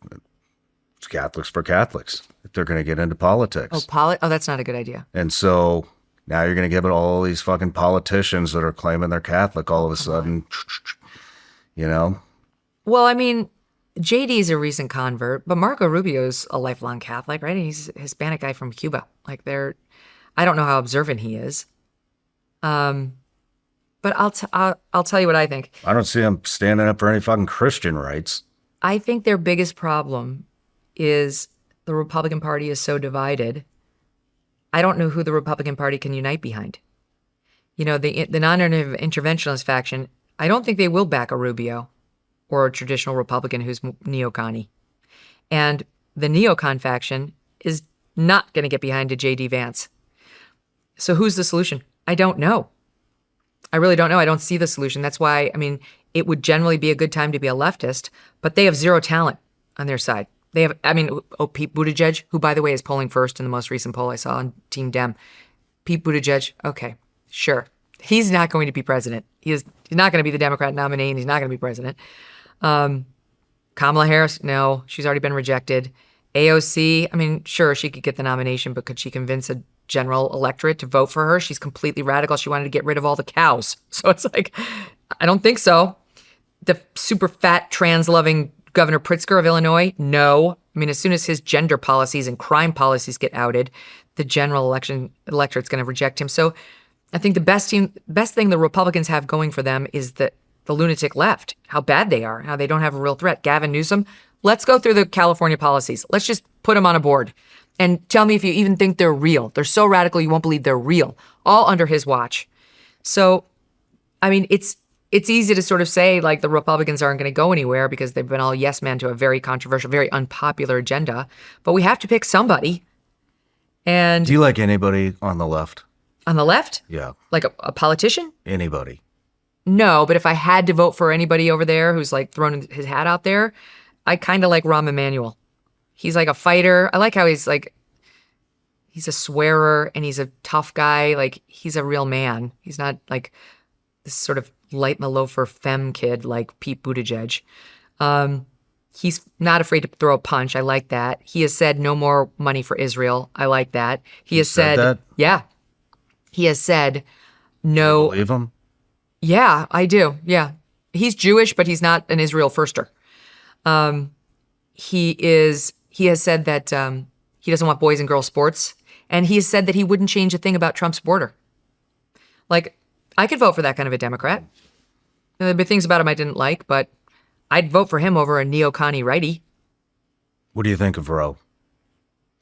Catholics for Catholics. They're going to get into politics. Oh, that's not a good idea. And so now you're going to give it all these fucking politicians that are claiming they're Catholic all of a sudden, you know? Well, I mean, JD is a recent convert, but Marco Rubio's a lifelong Catholic, right? He's a Hispanic guy from Cuba. Like I don't know how observant he is. But I'll tell you what I think. I don't see him standing up for any fucking Christian rights. I think their biggest problem is the Republican Party is so divided. I don't know who the Republican Party can unite behind. You know, the non-interventionist faction, I don't think they will back a Rubio or a traditional Republican who's neocon-y. And the neocon faction is not going to get behind a J.D. Vance. So who's the solution? I don't know. I really don't know. I don't see the solution. That's why, I mean, it would generally be a good time to be a leftist, but they have zero talent on their side. They have, I mean, Pete Buttigieg, who, by the way, is polling first in the most recent poll I saw on Team Dem. Pete Buttigieg, okay, sure. He's not going to be president. He's not going to be the Democrat nominee, and he's not going to be president. Kamala Harris, no, she's already been rejected. AOC, I mean, sure, she could get the nomination, but could she convince a general electorate to vote for her? She's completely radical. She wanted to get rid of all the cows. So it's like, I don't think so. The super fat, trans-loving Governor Pritzker of Illinois, no. I mean, as soon as his gender policies and crime policies get outed, the general electorate's going to reject him. So I think the best thing the Republicans have going for them is the lunatic left, how bad they are, how they don't have a real threat. Gavin Newsom, let's go through the California policies. Let's just put them on a board and tell me if you even think they're real. They're so radical you won't believe they're real, all under his watch. So, I mean, it's easy to sort of say like the Republicans aren't going to go anywhere because they've been all yes men to a very controversial, very unpopular agenda. But we have to pick somebody. And do you like anybody on the left? On the left? Yeah. Like a politician? Anybody. No, but if I had to vote for anybody over there who's like throwing his hat out there, I kind of like Rahm Emanuel. He's like a fighter. I like how he's a swearer and he's a tough guy. Like he's a real man. He's not like this sort of light in the loafer femme kid like Pete Buttigieg. He's not afraid to throw a punch. I like that. He has said no more money for Israel. I like that. He has said that? Yeah. He has said no. You believe him? Yeah, I do. Yeah. He's Jewish, but he's not an Israel firster. He has said that he doesn't want boys and girls sports. And he has said that he wouldn't change a thing about Trump's border. Like, I could vote for that kind of a Democrat. There'd be things about him I didn't like, but I'd vote for him over a neocon righty. What do you think of Ro?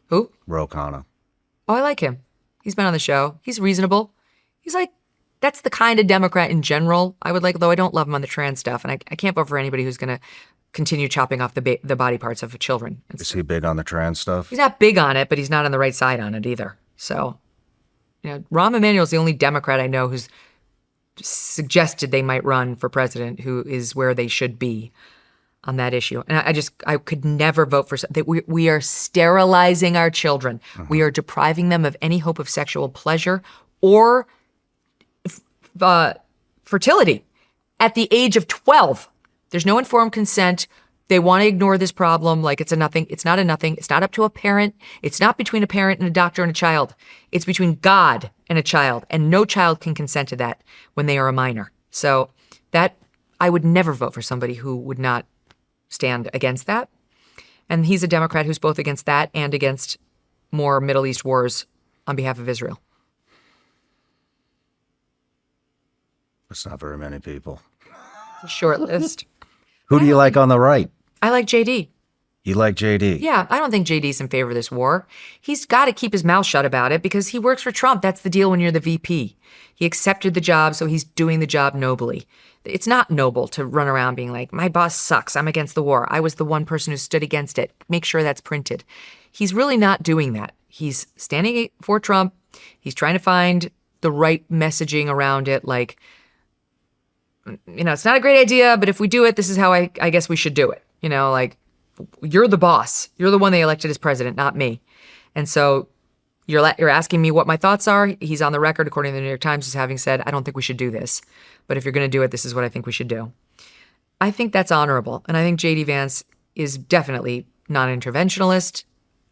Who? Ro Khanna. Oh, I like him. He's been on the show. He's reasonable. He's like, that's the kind of Democrat in general I would like, though I don't love him on the trans stuff. And I can't vote for anybody who's going to continue chopping off the body parts of children. Is he big on the trans stuff? He's not big on it, but he's not on the right side on it either. So, you know, Rahm Emanuel's the only Democrat I know who's suggested they might run for president, who is where they should be on that issue. And I could never vote for that. We are sterilizing our children. We are depriving them of any hope of sexual pleasure or fertility at the age of 12. There's no informed consent. They want to ignore this problem like it's a nothing. It's not a nothing. It's not up to a parent. It's not between a parent and a doctor and a child. It's between God and a child, and no child can consent to that when they are a minor. So that I would never vote for somebody who would not stand against that. And he's a Democrat who's both against that and against more Middle East wars on behalf of Israel. That's not very many people. It's a short list. Who do you like on the right? I like JD. You like JD? Yeah, I don't think JD's in favor of this war. He's got to keep his mouth shut about it because he works for Trump. That's the deal when you're the VP. He accepted the job, so he's doing the job nobly. It's not noble to run around being like, my boss sucks. I'm against the war. I was the one person who stood against it. Make sure that's printed. He's really not doing that. He's standing for Trump. He's trying to find the right messaging around it. Like, you know, it's not a great idea, but if we do it, this is how I guess we should do it. You know, like, you're the boss. You're the one they elected as president, not me. And so you're asking me what my thoughts are. He's on the record, according to the New York Times, as having said, I don't think we should do this. But if you're going to do it, this is what I think we should do. I think that's honorable. And I think J.D. Vance is definitely non-interventionalist.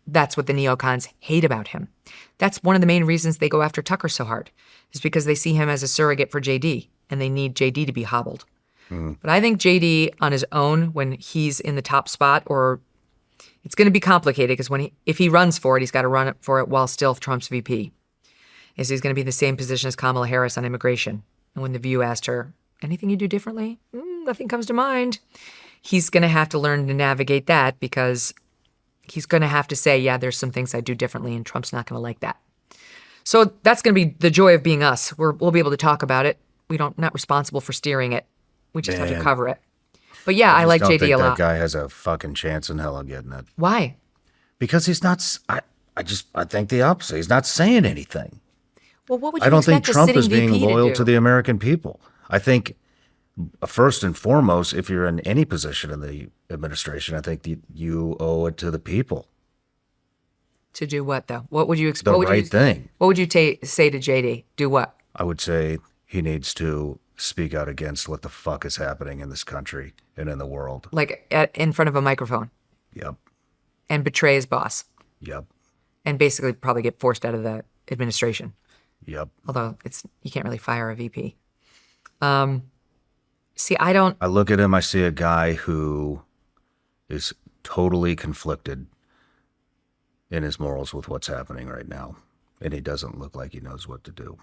That's what the neocons hate about him. That's one of the main reasons they go after Tucker so hard, is because they see him as a surrogate for J.D., and they need J.D. to be hobbled. But I think JD on his own, when he's in the top spot, or it's going to be complicated because if he runs for it, he's got to run for it while still Trump's VP. Is he's going to be in the same position as Kamala Harris on immigration. And when The View asked her, anything you do differently? Nothing comes to mind. He's going to have to learn to navigate that because he's going to have to say, yeah, there's some things I do differently, and Trump's not going to like that. So that's going to be the joy of being us. We'll be able to talk about it. Not responsible for steering it. We just have to cover it. But yeah, I like JD a lot. That guy has a fucking chance in hell of getting it. Why? Because he's not. I think the opposite. He's not saying anything. Well, what would you I don't think expect a Trump sitting is being VP loyal do? to the American people. I think first and foremost, if you're in any position in the administration, I think you owe it to the people. To do what, though? What would you expect? The right thing. What would you say to JD? Do what? I would say he needs to speak out against what the fuck is happening in this country and in the world. Like in front of a microphone? Yep. And betray his boss? Yep. And basically probably get forced out of the administration? Yep. Although you can't really fire a VP. See, I look at him, I see a guy who is totally conflicted in his morals with what's happening right now. And he doesn't look like he knows what to do.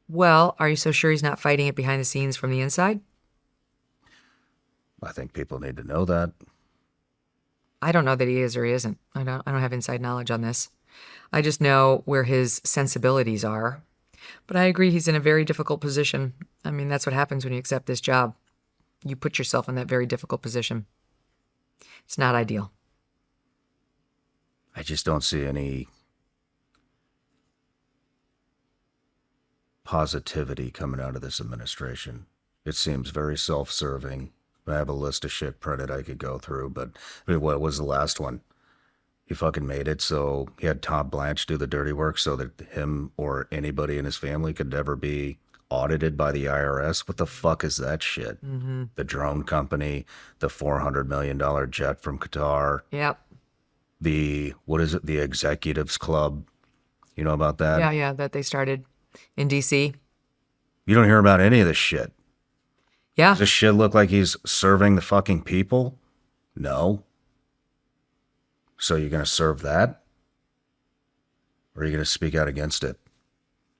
Well, are you so sure he's not fighting it behind the scenes from the inside? I think people need to know that. I don't know that he is or he isn't. I don't have inside knowledge on this. I just know where his sensibilities are. But I agree he's in a very difficult position. I mean, that's what happens when you accept this job. You put yourself in that very difficult position. It's not ideal. I just don't see any positivity coming out of this administration. It seems very self-serving. I have a list of shit printed I could go through, but I mean, what was the last one? He fucking made it so he had Todd Blanche do the dirty work so that him or anybody in his family could never be audited by the IRS. What the fuck is that shit? The drone company, the $400 million jet from Qatar. Yep. What is it? The Executives Club. You know about that? Yeah, that they started in D.C. You don't hear about any of this shit. Yeah. Does this shit look like he's serving the fucking people? No. So you're going to serve that? Or are you going to speak out against it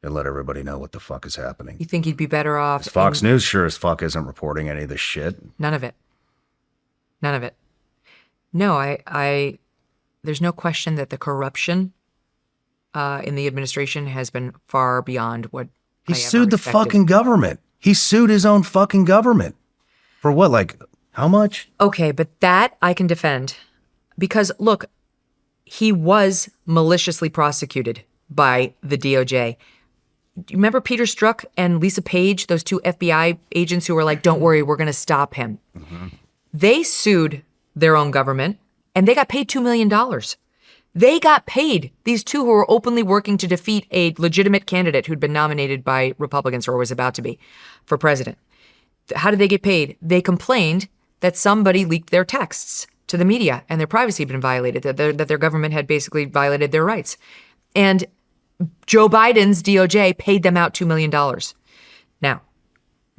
and let everybody know what the fuck is happening? You think he'd be better off? Fox News sure as fuck isn't reporting any of this shit. None of it. None of it. No, there's no question that the corruption in the administration has been far beyond what He I ever sued the expected. fucking government. He sued his own fucking government. For what, like, how much? Okay, but that I can defend. Because, look, he was maliciously prosecuted by the DOJ. Do you remember Peter Strzok and Lisa Page, those two FBI agents who were like, don't worry, we're going to stop him? They sued their own government, and they got paid $2 million. They got paid, these two who were openly working to defeat a legitimate candidate who'd been nominated by Republicans or was about to be for president. How did they get paid? They complained that somebody leaked their texts to the media and their privacy had been violated, that their government had basically violated their rights. And Joe Biden's DOJ paid them out $2 million. Now,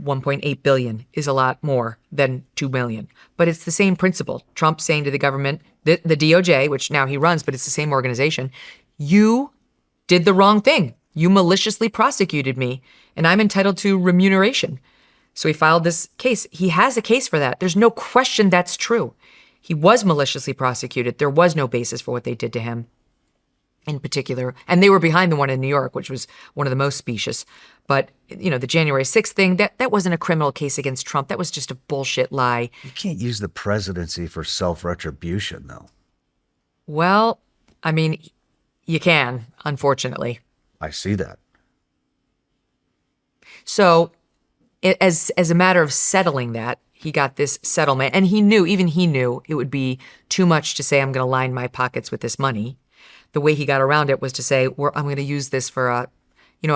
$1.8 billion is a lot more than $2 million. But it's the same principle. Trump saying to the government, the DOJ, which now he runs, but it's the same organization, you did the wrong thing. You maliciously prosecuted me, and I'm entitled to remuneration. So he filed this case. He has a case for that. There's no question that's true. He was maliciously prosecuted. There was no basis for what they did to him in particular. And they were behind the one in New York, which was one of the most specious. But, you know, the January 6th thing, that wasn't a criminal case against Trump. That was just a bullshit lie. You can't use the presidency for self-retribution, though. Well, I mean, you can, unfortunately. I see that. So as a matter of settling that, he got this settlement. And he knew it would be too much to say, I'm going to line my pockets with this money. The way he got around it was to say, I'm going to use this for a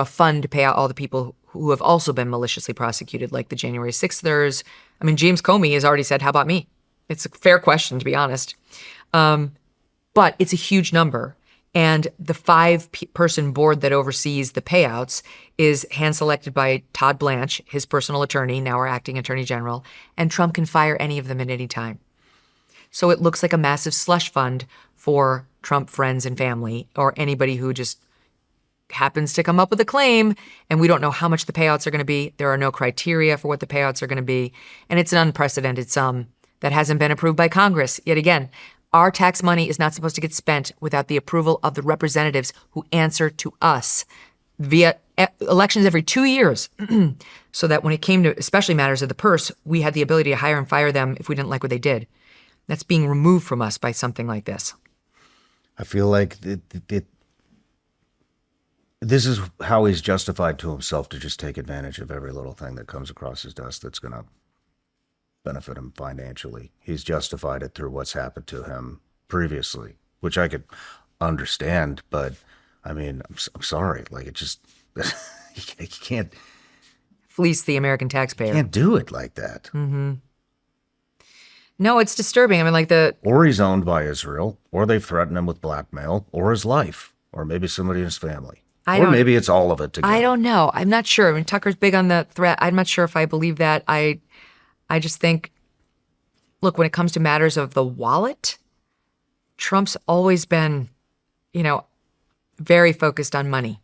fund to pay out all the people who have also been maliciously prosecuted, like the January 6thers. I mean, James Comey has already said, how about me? It's a fair question, to be honest. But it's a huge number. And the 5-person board that oversees the payouts is hand-selected by Todd Blanche, his personal attorney, now our acting attorney general, and Trump can fire any of them at any time. So it looks like a massive slush fund for Trump friends and family, or anybody who just happens to come up with a claim, and we don't know how much the payouts are going to be. There are no criteria for what the payouts are going to be, and it's an unprecedented sum that hasn't been approved by Congress. Yet again, our tax money is not supposed to get spent without the approval of the representatives who answer to us via elections every 2 years, so that when it came to especially matters of the purse, we had the ability to hire and fire them if we didn't like what they did. That's being removed from us by something like this. I feel like this is how he's justified to himself to just take advantage of every little thing that comes across his desk that's going to benefit him financially. He's justified it through what's happened to him previously, which I could understand, but I mean, I'm sorry. Like, it just, you can't Fleece the American taxpayer. can't do it like that. Mm-hmm. No, it's disturbing. I mean, like Or he's owned by Israel, or they've threatened him with blackmail, or his life, or maybe somebody in his family. Or maybe it's all of it together. I don't know. I'm not sure. I mean, Tucker's big on the threat. I'm not sure if I believe that. I just think, look, when it comes to matters of the wallet, Trump's always been, very focused on money.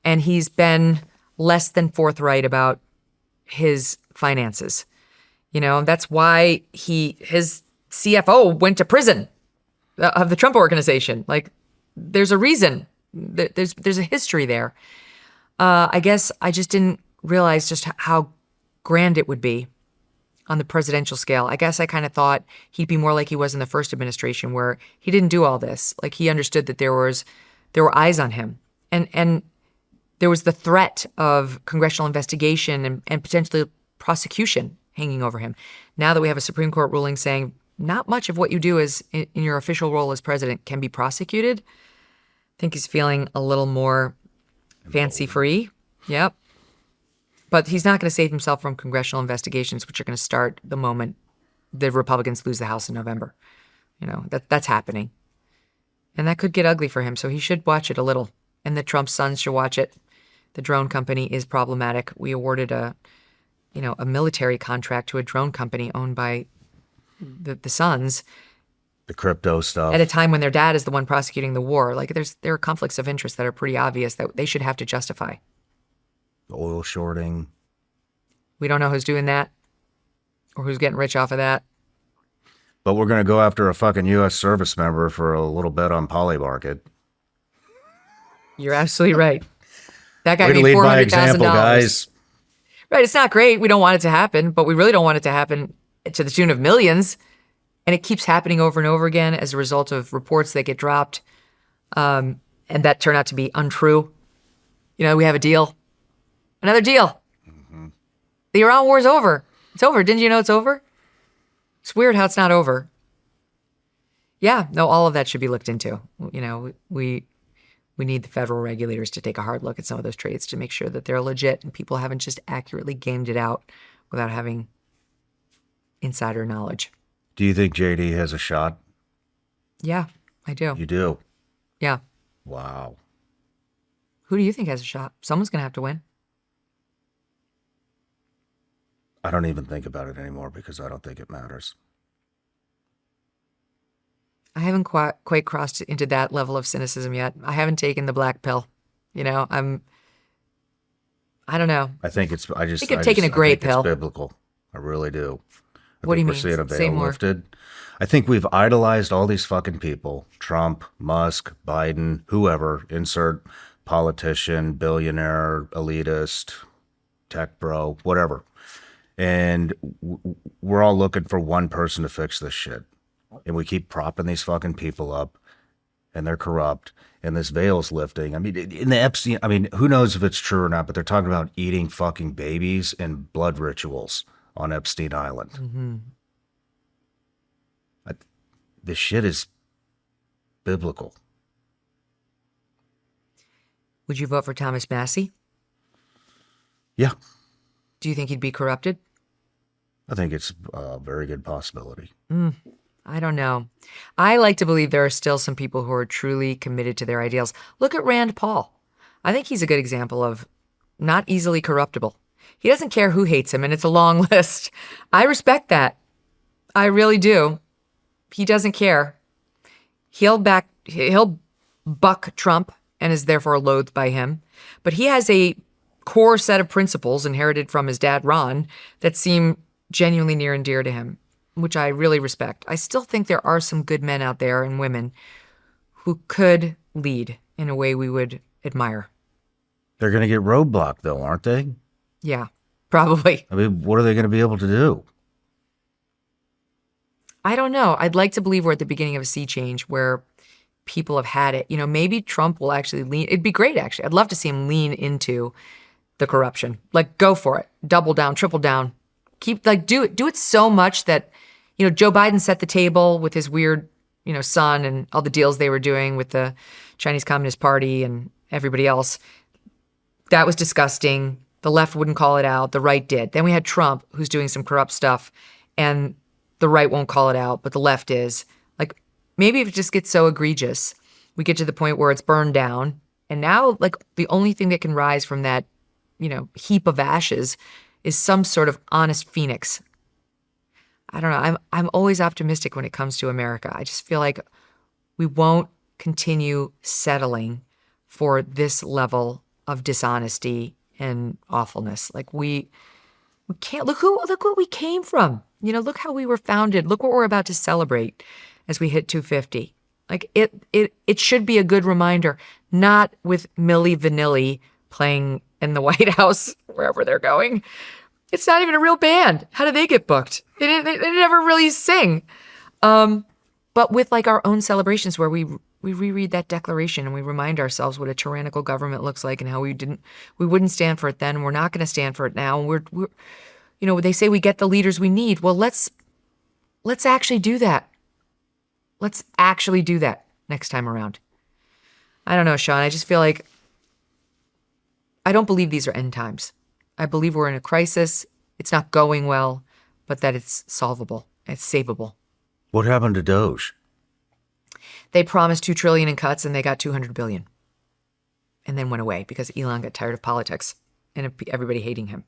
And he's been less than forthright about his finances. That's why his CFO went to prison of the Trump organization. Like, there's a reason. There's a history there. I guess I just didn't realize just how grand it would be on the presidential scale. I guess I kind of thought he'd be more like he was in the first administration, where he didn't do all this. Like, he understood that there were eyes on him, and there was the threat of congressional investigation and potentially prosecution hanging over him. Now that we have a Supreme Court ruling saying not much of what you do in your official role as president can be prosecuted, I think he's feeling a little more fancy-free. Yep. But he's not going to save himself from congressional investigations, which are going to start the moment the Republicans lose the House in November. That's happening. And that could get ugly for him, so he should watch it a little. And the Trump sons should watch it. The drone company is problematic. We awarded a military contract to a drone company owned by the sons. The crypto stuff. At a time when their dad is the one prosecuting the war. Like, there are conflicts of interest that are pretty obvious that they should have to justify. The oil shorting. We don't know who's doing that or who's getting rich off of that. But we're going to go after a fucking U.S. service member for a little bet on Polymarket. You're absolutely right. That guy Way to made lead by $400,000. example, guys. Right, it's not great. We don't want it to happen, but we really don't want it to happen to the tune of millions. And it keeps happening over and over again as a result of reports that get dropped and that turn out to be untrue. We have a deal. Another deal. Mm-hmm. The Iran war is over. It's over. Didn't you know it's over? It's weird how it's not over. Yeah, no, all of that should be looked into. We need the federal regulators to take a hard look at some of those trades to make sure that they're legit and people haven't just accurately gamed it out without having insider knowledge. Do you think JD has a shot? Yeah, I do. You do? Yeah. Wow. Who do you think has a shot? Someone's going to have to win. I don't even think about it anymore because I don't think it matters. I haven't quite crossed into that level of cynicism yet. I haven't taken the black pill. I don't know. I think it's, I think I've taken a gray pill. It's biblical. I really do. What do you we're mean? seeing a Say veil more. lifted. I think we've idolized all these fucking people. Trump, Musk, Biden, whoever, insert politician, billionaire, elitist, tech bro, whatever. And we're all looking for one person to fix this shit. And we keep propping these fucking people up, and they're corrupt, and this veil's lifting. I mean, in the Epstein, who knows if it's true or not, but they're talking about eating fucking babies and blood rituals on Epstein Island. Mm-hmm. This shit is biblical. Would you vote for Thomas Massie? Yeah. Do you think he'd be corrupted? I think it's a very good possibility. I I don't know. I like to believe there are still some people who are truly committed to their ideals. Look at Rand Paul. I think he's a good example of not easily corruptible. He doesn't care who hates him, and it's a long list. I respect that. I really do. He doesn't care. He'll buck Trump and is therefore loathed by him. But he has a core set of principles inherited from his dad, Ron, that seem genuinely near and dear to him, which I really respect. I still think there are some good men out there and women who could lead in a way we would admire. They're going to get roadblocked, though, aren't they? Yeah, probably. I mean, what are they going to be able to do? I don't know. I'd like to believe we're at the beginning of a sea change where people have had it. You know, maybe Trump will actually lean. It'd be great, actually. I'd love to see him lean into the corruption. Like, go for it. Double down, triple down. Do it so much that, Joe Biden set the table with his weird, son and all the deals they were doing with the Chinese Communist Party and everybody else. That was disgusting. The left wouldn't call it out. The right did. Then we had Trump, who's doing some corrupt stuff, and the right won't call it out, but the left is. Like, maybe if it just gets so egregious, we get to the point where it's burned down. And now, like, the only thing that can rise from that, heap of ashes is some sort of honest phoenix. I don't know. I'm always optimistic when it comes to America. I just feel like we won't continue settling for this level of dishonesty and awfulness. Like, we can't. Look what we came from. Look how we were founded. Look what we're about to celebrate as we hit 250. Like, it should be a good reminder, not with Milli Vanilli playing in the White House, wherever they're going. It's not even a real band. How do they get booked? They never really sing. But with like our own celebrations where we reread that declaration and we remind ourselves what a tyrannical government looks like and how we wouldn't stand for it then. And we're not going to stand for it now. And we're they say we get the leaders we need. Well, let's actually do that. Let's actually do that next time around. I don't know, Shawn. I just feel like I don't believe these are end times. I believe we're in a crisis. It's not going well, but that it's solvable. It's savable. What happened to Doge? They promised $2 trillion in cuts and they got $200 billion. And then went away because Elon got tired of politics and everybody hating him.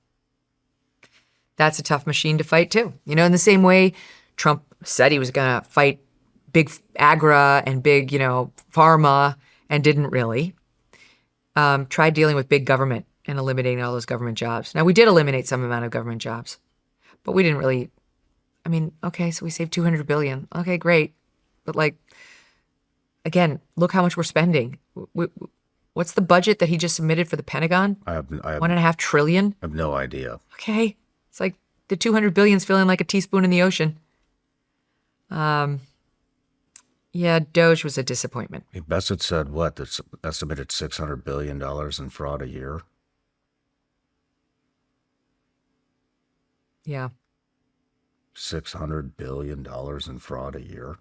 That's a tough machine to fight too. In the same way Trump said he was going to fight big agra and big, pharma and didn't really. Tried dealing with big government and eliminating all those government jobs. Now, we did eliminate some amount of government jobs, but we didn't really, okay, so we saved $200 billion. Okay, great. But again, look how much we're spending. What's the budget that he just submitted for the Pentagon? I have $1.5 trillion? I have no idea. Okay. It's like the $200 billion's feeling like a teaspoon in the ocean. Yeah, Doge was a disappointment. Bassett said what? That's estimated $600 billion in fraud a year. Yeah. $600 billion in fraud a year.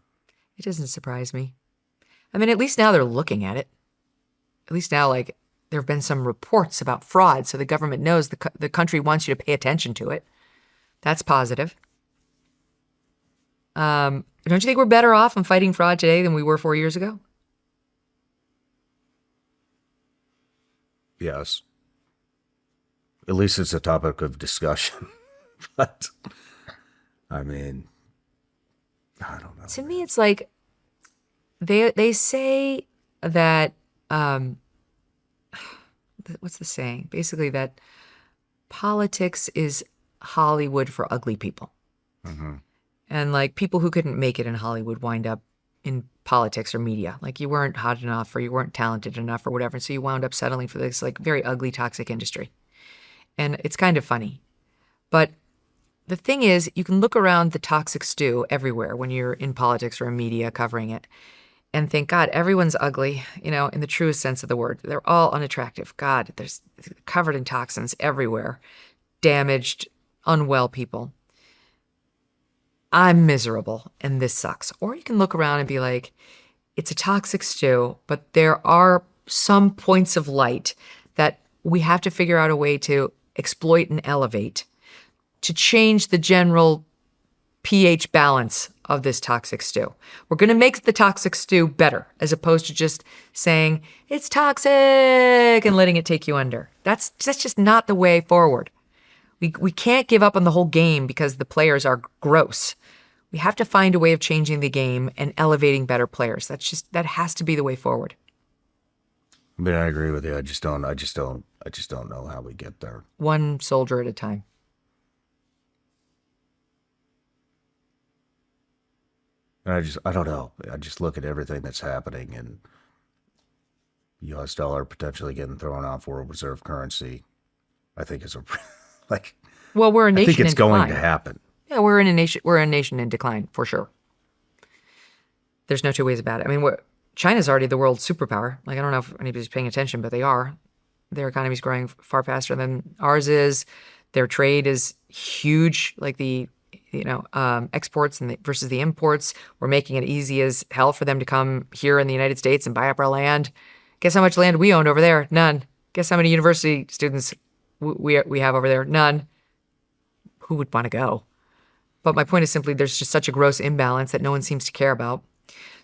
It doesn't surprise me. At least now they're looking at it. At least now, there have been some reports about fraud, so the government knows the country wants you to pay attention to it. That's positive. Don't you think we're better off in fighting fraud today than we were 4 years ago? Yes. At least it's a topic of discussion. But, I don't know. To me, it's like they say that, what's the saying? Basically that politics is Hollywood for ugly people. Mm-hmm. And people who couldn't make it in Hollywood wind up in politics or media. You weren't hot enough or you weren't talented enough or whatever. And so you wound up settling for this very ugly, toxic industry. And it's kind of funny. But the thing is, you can look around the toxic stew everywhere when you're in politics or in media covering it and think, God, everyone's ugly, in the truest sense of the word. They're all unattractive. God, there's covered in toxins everywhere. Damaged, unwell people. I'm miserable and this sucks. Or you can look around and be like, it's a toxic stew, but there are some points of light that we have to figure out a way to exploit and elevate to change the general pH balance of this toxic stew. We're going to make the toxic stew better, as opposed to just saying it's toxic and letting it take you under. That's just not the way forward. We can't give up on the whole game because the players are gross. We have to find a way of changing the game and elevating better players. That has to be the way forward. I mean, I agree with you. I just don't know how we get there. One soldier at a time. I don't know. I just look at everything that's happening, and U.S. dollar potentially getting thrown off world reserve currency. I think it's Well, we're a nation. I think it's going to happen. Yeah, we're a nation in decline for sure. There's no two ways about it. I mean, China's already the world superpower. Like, I don't know if anybody's paying attention, but they are. Their economy's growing far faster than ours is. Their trade is huge. Like the exports versus the imports. We're making it easy as hell for them to come here in the United States and buy up our land. Guess how much land we owned over there? None. Guess how many university students we have over there? None. Who would want to go? But my point is simply there's just such a gross imbalance that no one seems to care about.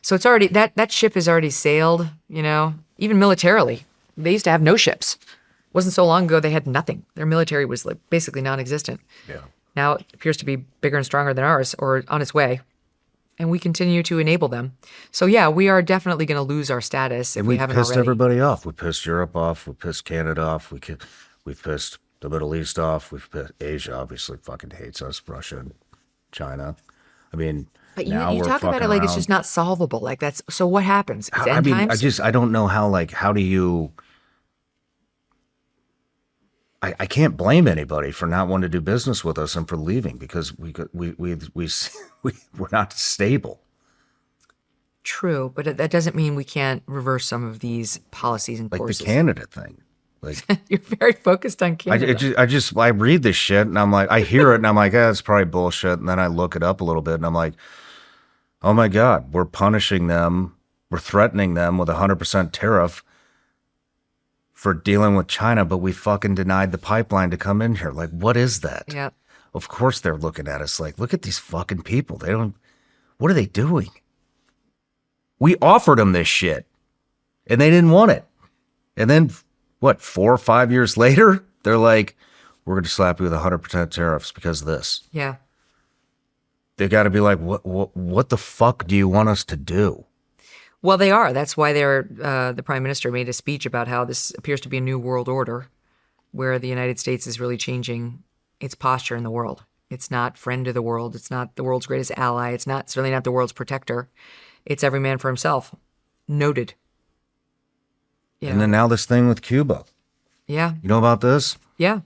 So it's already, that ship has already sailed, even militarily. They used to have no ships. It wasn't so long ago they had nothing. Their military was like basically non-existent. Yeah. Now it appears to be bigger and stronger than ours, or on its way. And we continue to enable them. So yeah, we are definitely going to lose our status if we haven't already. We pissed everybody off. We pissed Europe off. We pissed Canada off. We've pissed the Middle East off. We've pissed Asia, obviously, fucking hates us. Russia and China. I mean, but now you we're talk about it like around. it's just not solvable. Like that's, so what happens? It's end times? I don't know how do you, I can't blame anybody for not wanting to do business with us and for leaving because we're not stable. True, but that doesn't mean we can't reverse some of these policies and courses. Like the Canada thing. Like you're very focused on Canada. I read this shit and I'm like, I hear it and I'm like, that's probably bullshit. And then I look it up a little bit and I'm like, oh my God, we're punishing them. We're threatening them with 100% tariff for dealing with China, but we fucking denied the pipeline to come in here. Like, what is that? Yeah. Of course they're looking at us like, look at these fucking people. What are they doing? We offered them this shit and they didn't want it. And then 4 or 5 years later, they're like, we're going to slap you with 100% tariffs because of this. Yeah. They got to be like, what the fuck do you want us to do? Well, they are. That's why the prime minister made a speech about how this appears to be a new world order where the United States is really changing its posture in the world. It's not friend of the world. It's not the world's greatest ally. It's certainly not the world's protector. It's every man for himself. Noted. Yeah. And then now this thing with Cuba. Yeah. You know about this? Yeah.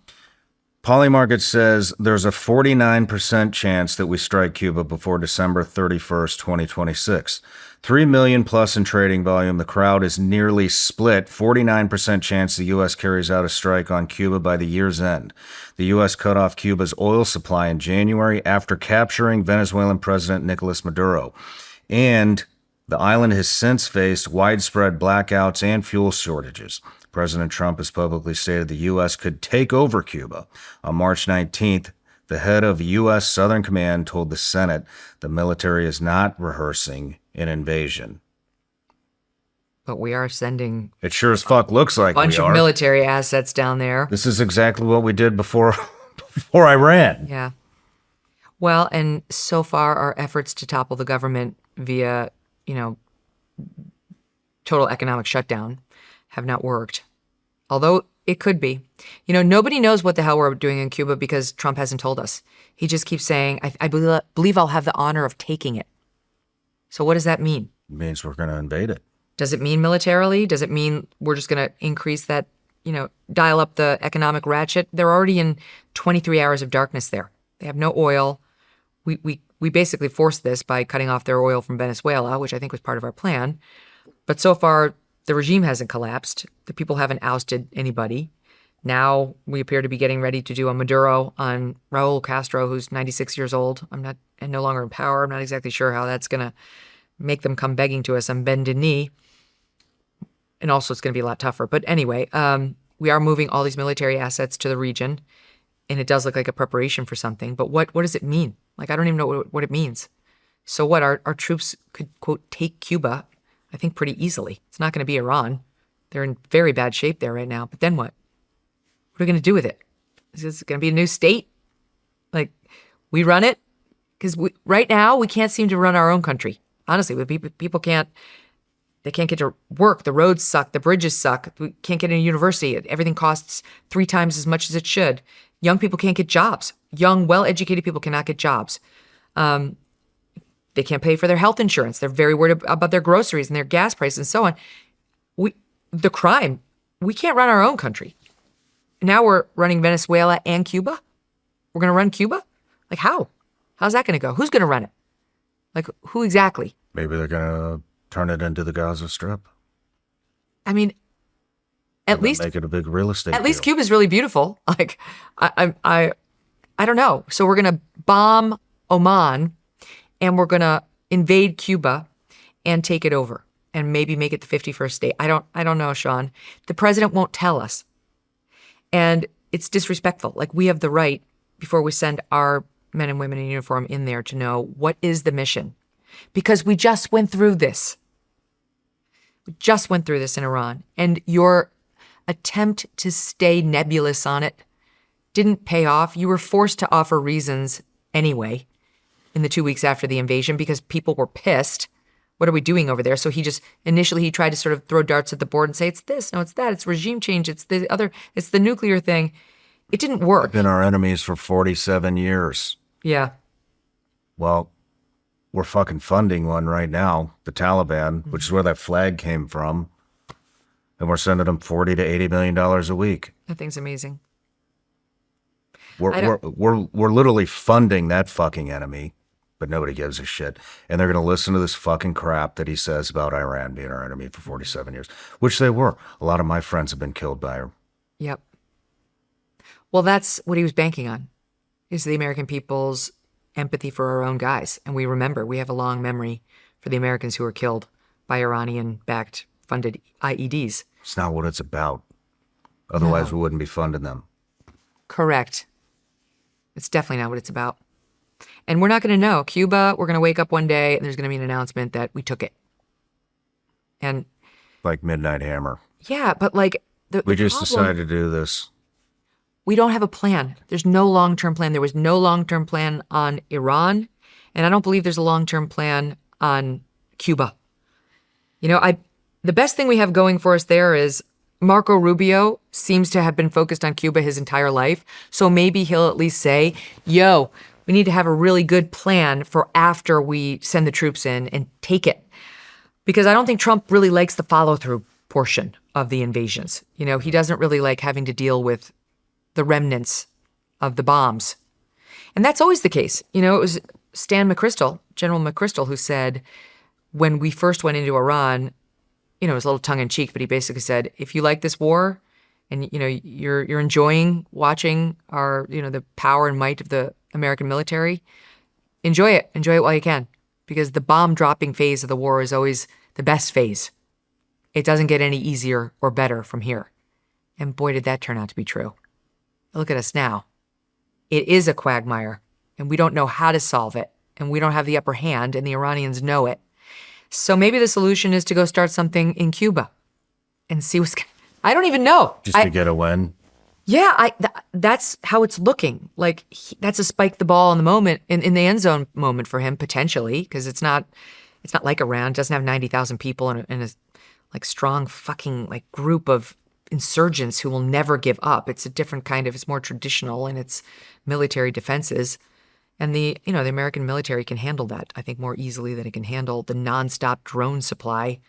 Polymarket says there's a 49% chance that we strike Cuba before December 31st, 2026. 3 million plus in trading volume. The crowd is nearly split. 49% chance the U.S. carries out a strike on Cuba by the year's end. The U.S. cut off Cuba's oil supply in January after capturing Venezuelan President Nicolas Maduro. And the island has since faced widespread blackouts and fuel shortages. President Trump has publicly stated the U.S. could take over Cuba. On March 19th, the head of U.S. Southern Command told the Senate the military is not rehearsing an invasion. But we are sending it sure as fuck looks like a bunch of military assets down there. This is exactly what we did before Iran. Yeah. Well, and so far our efforts to topple the government via, total economic shutdown have not worked. Although it could be. Nobody knows what the hell we're doing in Cuba because Trump hasn't told us. He just keeps saying, I believe I'll have the honor of taking it. So what does that mean? It means we're going to invade it. Does it mean militarily? Does it mean we're just going to increase that, dial up the economic ratchet? They're already in 23 hours of darkness there. They have no oil. We basically forced this by cutting off their oil from Venezuela, which I think was part of our plan. But so far, the regime hasn't collapsed. The people haven't ousted anybody. Now we appear to be getting ready to do a Maduro on Raul Castro, who's 96 years old. And no longer in power. I'm not exactly sure how that's going to make them come begging to us on bended knee. And also it's going to be a lot tougher. But anyway, we are moving all these military assets to the region. And it does look like a preparation for something. But what does it mean? Like, I don't even know what it means. So what? Our troops could, quote, take Cuba, I think, pretty easily. It's not going to be Iran. They're in very bad shape there right now. But then what? What are we going to do with it? Is this going to be a new state? Like, we run it? Because right now, we can't seem to run our own country. Honestly, people can't, they can't get to work. The roads suck. The bridges suck. We can't get into university. Everything costs 3 times as much as it should. Young people can't get jobs. Young, well-educated people cannot get jobs. They can't pay for their health insurance. They're very worried about their groceries and their gas prices and so on. The crime, we can't run our own country. Now we're running Venezuela and Cuba? We're going to run Cuba? Like how? How's that going to go? Who's going to run it? Like who exactly? Maybe they're going to turn it into the Gaza Strip. I mean, at least make it a big real estate At least deal. Cuba's really beautiful. Like I don't know. So we're going to bomb Oman and we're going to invade Cuba and take it over and maybe make it the 51st state. I don't know, Shawn. The president won't tell us. And it's disrespectful. Like we have the right, before we send our men and women in uniform in there, to know what is the mission. Because we just went through this. We just went through this in Iran. And your attempt to stay nebulous on it didn't pay off. You were forced to offer reasons anyway in the 2 weeks after the invasion because people were pissed. What are we doing over there? So he tried to sort of throw darts at the board and say, it's this, no, it's that, it's regime change, it's the other, it's the nuclear thing. It didn't work. They've been our enemies for 47 years. Yeah. Well, we're fucking funding one right now, the Taliban, which is where that flag came from. And we're sending them $40 to $80 million a week. That thing's amazing. We're literally funding that fucking enemy, but nobody gives a shit. And they're going to listen to this fucking crap that he says about Iran being our enemy for 47 years, which they were. A lot of my friends have been killed by her. Yep. Well, that's what he was banking on, is the American people's empathy for our own guys. And we have a long memory for the Americans who were killed by Iranian-backed funded IEDs. It's not what it's about. Otherwise, we wouldn't be funding them. Correct. It's definitely not what it's about. And we're not going to know. Cuba, we're going to wake up one day and there's going to be an announcement that we took it. And like Midnight Hammer. Yeah, but like we just decided to do this. We don't have a plan. There's no long-term plan. There was no long-term plan on Iran, and I don't believe there's a long-term plan on Cuba. You know, the best thing we have going for us there is Marco Rubio seems to have been focused on Cuba his entire life, so maybe he'll at least say, yo, we need to have a really good plan for after we send the troops in and take it. Because I don't think Trump really likes the follow-through portion of the invasions. You know, he doesn't really like having to deal with the remnants of the bombs. And that's always the case. You know, it was General McChrystal, who said when we first went into Iran, you know, it was a little tongue-in-cheek, but he basically said, if you like this war and, you know, you're enjoying watching our, you know, the power and might of the American military, enjoy it. Enjoy it while you can. Because the bomb-dropping phase of the war is always the best phase. It doesn't get any easier or better from here. And boy, did that turn out to be true. Look at us now. It is a quagmire, and we don't know how to solve it, and we don't have the upper hand, and the Iranians know it. So maybe the solution is to go start something in Cuba and see what's... I don't even know. Just to get a win? Yeah, that's how it's looking. Like, that's a spike the ball in the moment, in the end zone moment for him, potentially, because it's not like Iran. It doesn't have 90,000 people in a like strong fucking like group of insurgents who will never give up. It's a different kind of, it's more traditional in its military defenses. And the American military can handle that, I think, more easily than it can handle the nonstop drone supply.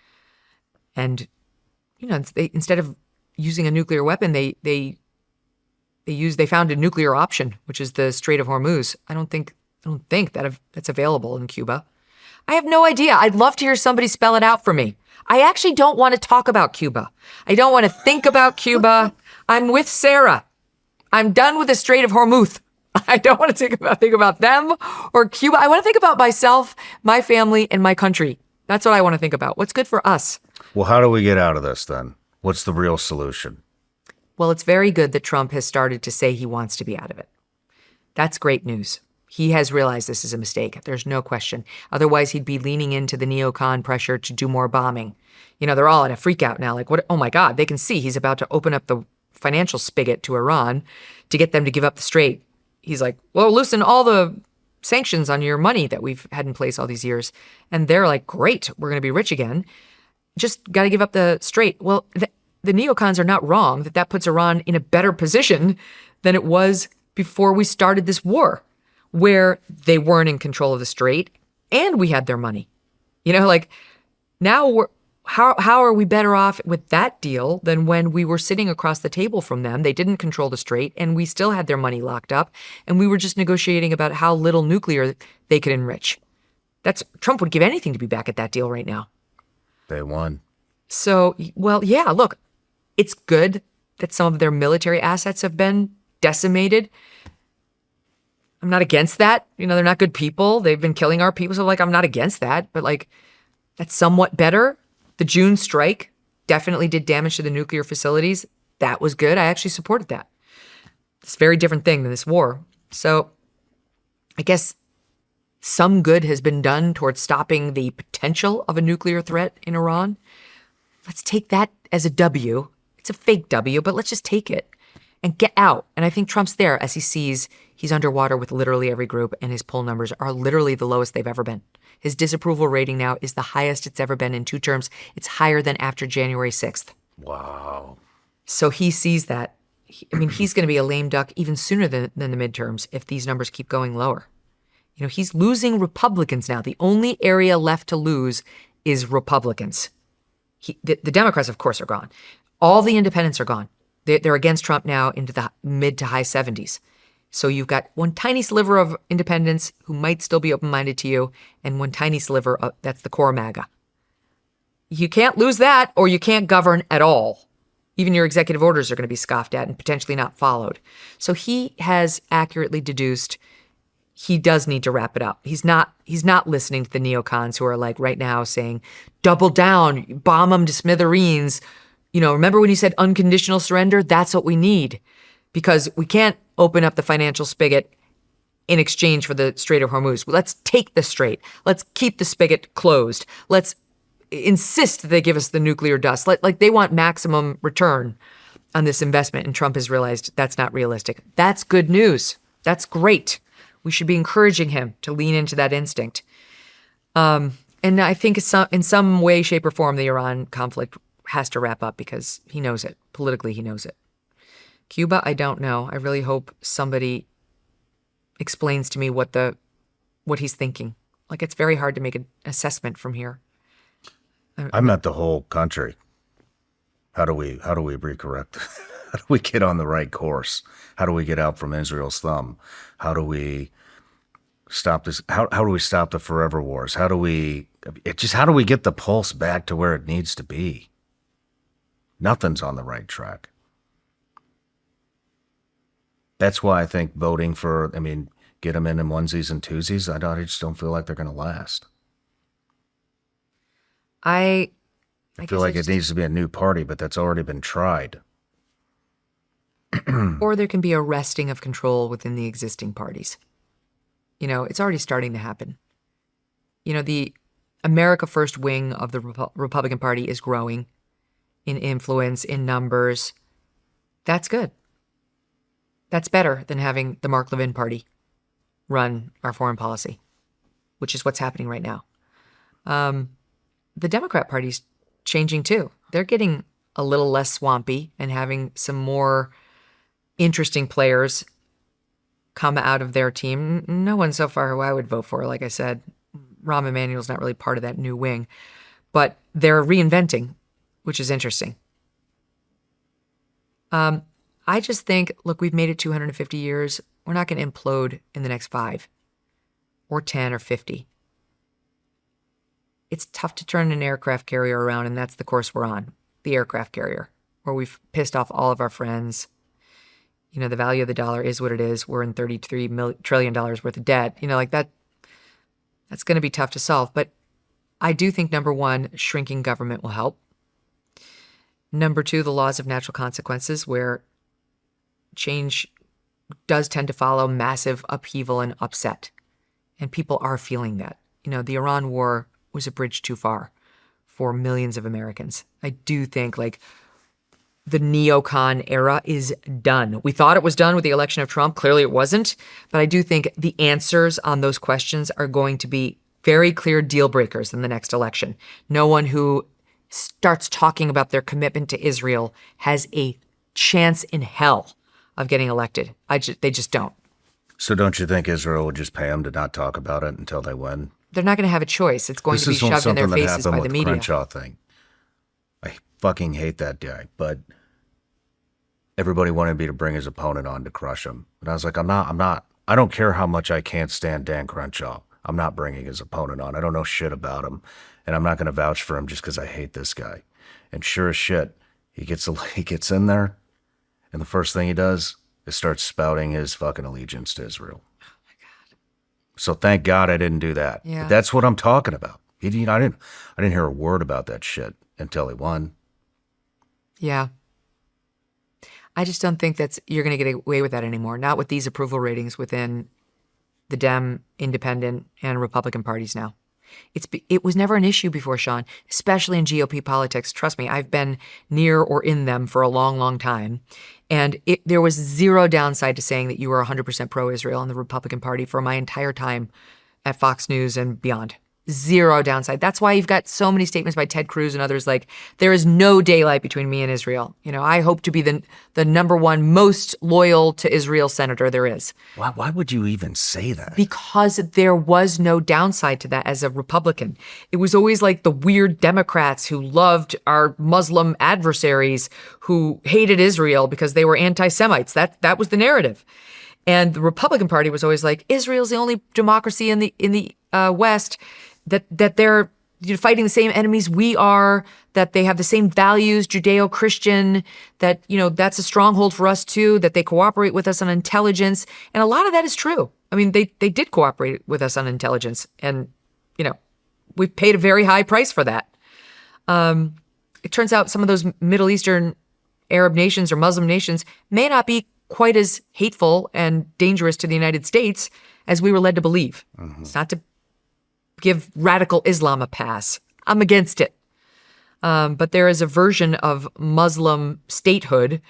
And, you know, instead of using a nuclear weapon, they found a nuclear option, which is the Strait of Hormuz. I don't think that's available in Cuba. I have no idea. I'd love to hear somebody spell it out for me. I actually don't want to talk about Cuba. I don't want to think about Cuba. I'm with Sarah. I'm done with the Strait of Hormuz. I don't want to think about them or Cuba. I want to think about myself, my family, and my country. That's what I want to think about. What's good for us? Well, how do we get out of this then? What's the real solution? Well, it's very good that Trump has started to say he wants to be out of it. That's great news. He has realized this is a mistake. There's no question. Otherwise, he'd be leaning into the neocon pressure to do more bombing. They're all in a freak out now. Like, what? Oh my God, they can see he's about to open up the financial spigot to Iran to get them to give up the strait. He's like, well, loosen all the sanctions on your money that we've had in place all these years. And they're like, great, we're going to be rich again. Just got to give up the strait. Well, the neocons are not wrong that puts Iran in a better position than it was before we started this war, where they weren't in control of the strait and we had their money. Now how are we better off with that deal than when we were sitting across the table from them? They didn't control the strait and we still had their money locked up and we were just negotiating about how little nuclear they could enrich. Trump would give anything to be back at that deal right now. They won. So, well, yeah, look, it's good that some of their military assets have been decimated. I'm not against that. They're not good people. They've been killing our people. So, I'm not against that. But, that's somewhat better. The June strike definitely did damage to the nuclear facilities. That was good. I actually supported that. It's a very different thing than this war. So, I guess some good has been done towards stopping the potential of a nuclear threat in Iran. Let's take that as a W. It's a fake W, but let's just take it and get out. And I think Trump's there as he sees he's underwater with literally every group and his poll numbers are literally the lowest they've ever been. His disapproval rating now is the highest it's ever been in 2 terms. It's higher than after January 6th. Wow. So he sees that. He's going to be a lame duck even sooner than the midterms if these numbers keep going lower. He's losing Republicans now. The only area left to lose is Republicans. The Democrats, of course, are gone. All the independents are gone. They're against Trump now into the mid to high 70s. So you've got one tiny sliver of independents who might still be open-minded to you, and one tiny sliver that's the core MAGA. You can't lose that, or you can't govern at all. Even your executive orders are going to be scoffed at and potentially not followed. So he has accurately deduced he does need to wrap it up. He's not listening to the neocons who are right now saying, double down, bomb them to smithereens. Remember when you said unconditional surrender? That's what we need, because we can't open up the financial spigot in exchange for the Strait of Hormuz. Let's take the strait. Let's keep the spigot closed. Let's insist that they give us the nuclear dust. They want maximum return on this investment. And Trump has realized that's not realistic. That's good news. That's great. We should be encouraging him to lean into that instinct. And I think in some way, shape, or form, the Iran conflict has to wrap up because he knows it. Politically, he knows it. Cuba, I don't know. I really hope somebody explains to me what he's thinking. It's very hard to make an assessment from here. I meant the whole country. How do we recorrect? How do we get on the right course? How do we get out from Israel's thumb? How do we stop this? How do we stop the forever wars? How do we get the pulse back to where it needs to be? Nothing's on the right track. That's why I think voting for, get them in onesies and twosies, I just don't feel like they're going to last. I feel like it needs to be a new party, but that's already been tried. Or there can be a wresting of control within the existing parties. It's already starting to happen. The America First wing of the Republican Party is growing in influence, in numbers. That's good. That's better than having the Mark Levin Party run our foreign policy, which is what's happening right now. The Democrat Party's changing too. They're getting a little less swampy and having some more interesting players come out of their team. No one so far who I would vote for. Like I said, Rahm Emanuel's not really part of that new wing, but they're reinventing, which is interesting. I just think, look, we've made it 250 years. We're not going to implode in the next 5 or 10 or 50. It's tough to turn an aircraft carrier around, and that's the course we're on, the aircraft carrier, where we've pissed off all of our friends. The value of the dollar is what it is. We're in $33 trillion worth of debt. That's going to be tough to solve. But I do think, number one, shrinking government will help. Number two, the laws of natural consequences, where change does tend to follow massive upheaval and upset. And people are feeling that. The Iran war was a bridge too far for millions of Americans. I do think the neocon era is done. We thought it was done with the election of Trump. Clearly it wasn't. But I do think the answers on those questions are going to be very clear deal breakers in the next election. No one who starts talking about their commitment to Israel has a chance in hell of getting elected. They just don't. So don't you think Israel would just pay them to not talk about it until they win? They're not going to have a choice. It's going to be shoved in their faces by the media. Crenshaw thing. I fucking hate that guy, but everybody wanted me to bring his opponent on to crush him. And I was like, I'm not. I don't care how much I can't stand Dan Crenshaw. I'm not bringing his opponent on. I don't know shit about him, and I'm not going to vouch for him just because I hate this guy. And sure as shit, he gets in there, and the first thing he does is start spouting his fucking allegiance to Israel. Oh my God! So thank God I didn't do that. Yeah. But that's what I'm talking about. I didn't hear a word about that shit until he won. Yeah. I just don't think you're going to get away with that anymore. Not with these approval ratings within the Dem, Independent, and Republican parties now. It was never an issue before, Shawn, especially in GOP politics. Trust me, I've been near or in them for a long, long time. And there was zero downside to saying that you were 100% pro-Israel in the Republican Party for my entire time at Fox News and beyond. Zero downside. That's why you've got so many statements by Ted Cruz and others like, there is no daylight between me and Israel. I hope to be the number one most loyal to Israel senator there is. Why would you even say that? Because there was no downside to that as a Republican. It was always like the weird Democrats who loved our Muslim adversaries who hated Israel because they were anti-Semites. That was the narrative. And the Republican Party was always like, Israel's the only democracy in the West that they're fighting the same enemies we are, that they have the same values, Judeo-Christian, that, that's a stronghold for us too, that they cooperate with us on intelligence. And a lot of that is true. I mean, they did cooperate with us on intelligence. And, we've paid a very high price for that. It turns out some of those Middle Eastern Arab nations or Muslim nations may not be quite as hateful and dangerous to the United States as we were led to believe. Mm-hmm. It's not to give radical Islam a pass. I'm against it. But there is a version of Muslim statehood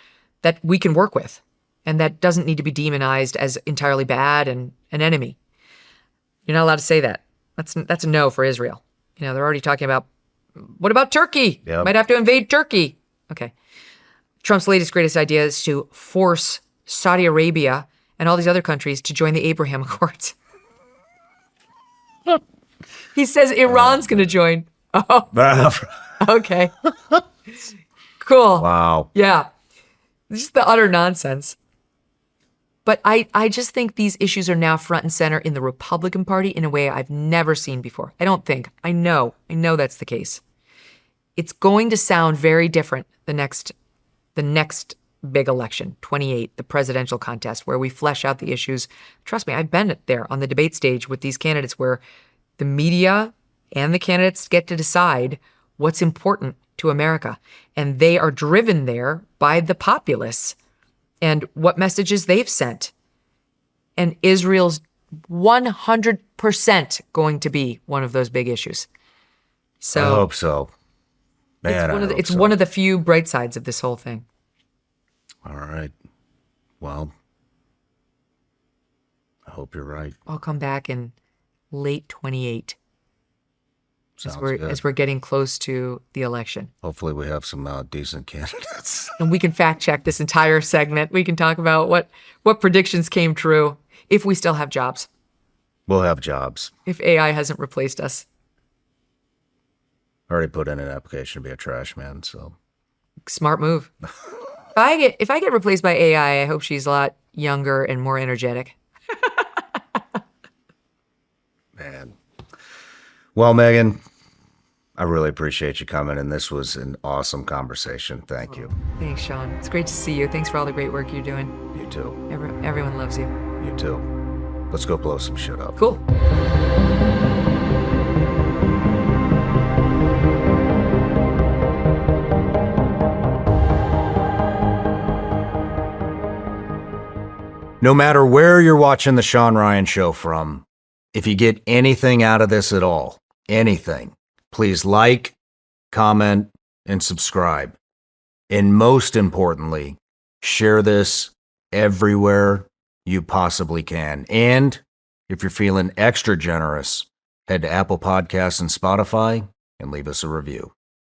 that we can work with, and that doesn't need to be demonized as entirely bad and an enemy. You're not allowed to say that. That's a no for Israel. They're already talking about, what about Turkey? Yep. Might have to invade Turkey. Okay. Trump's latest greatest idea is to force Saudi Arabia and all these other countries to join the Abraham Accords. He says Iran's going to join. Oh, okay. Cool. Wow. Yeah. Just the utter nonsense. But I just think these issues are now front and center in the Republican Party in a way I've never seen before. I don't think. I know that's the case. It's going to sound very different the next big election, 28, the presidential contest, where we flesh out the issues. Trust me, I've been there on the debate stage with these candidates where the media and the candidates get to decide what's important to America. And they are driven there by the populace and what messages they've sent. And Israel's 100% going to be one of those big issues. So I hope so. Man, it's one of the few bright sides of this whole thing. All right. Well, I hope you're right. I'll come back in late 28 Sounds as we're getting close to the election. Hopefully we have some decent candidates. And we can fact check this entire segment. We can talk about what predictions came true if we still have jobs. We'll have jobs. If AI hasn't replaced us. I already put in an application to be a trash man, so. Smart move. If I get replaced by AI, I hope she's a lot younger and more energetic. Man. Well, Megyn, I really appreciate you coming, and this was an awesome conversation. Thank you. Thanks, Shawn. It's great to see you. Thanks for all the great work you're doing. You too. Everyone loves you. You too. Let's go blow some shit up. Cool. No matter where you're watching the Shawn Ryan Show from, if you get anything out of this at all, anything, please like, comment, and subscribe. And most importantly, share this everywhere you possibly can. And if you're feeling extra generous, head to Apple Podcasts and Spotify and leave us a review.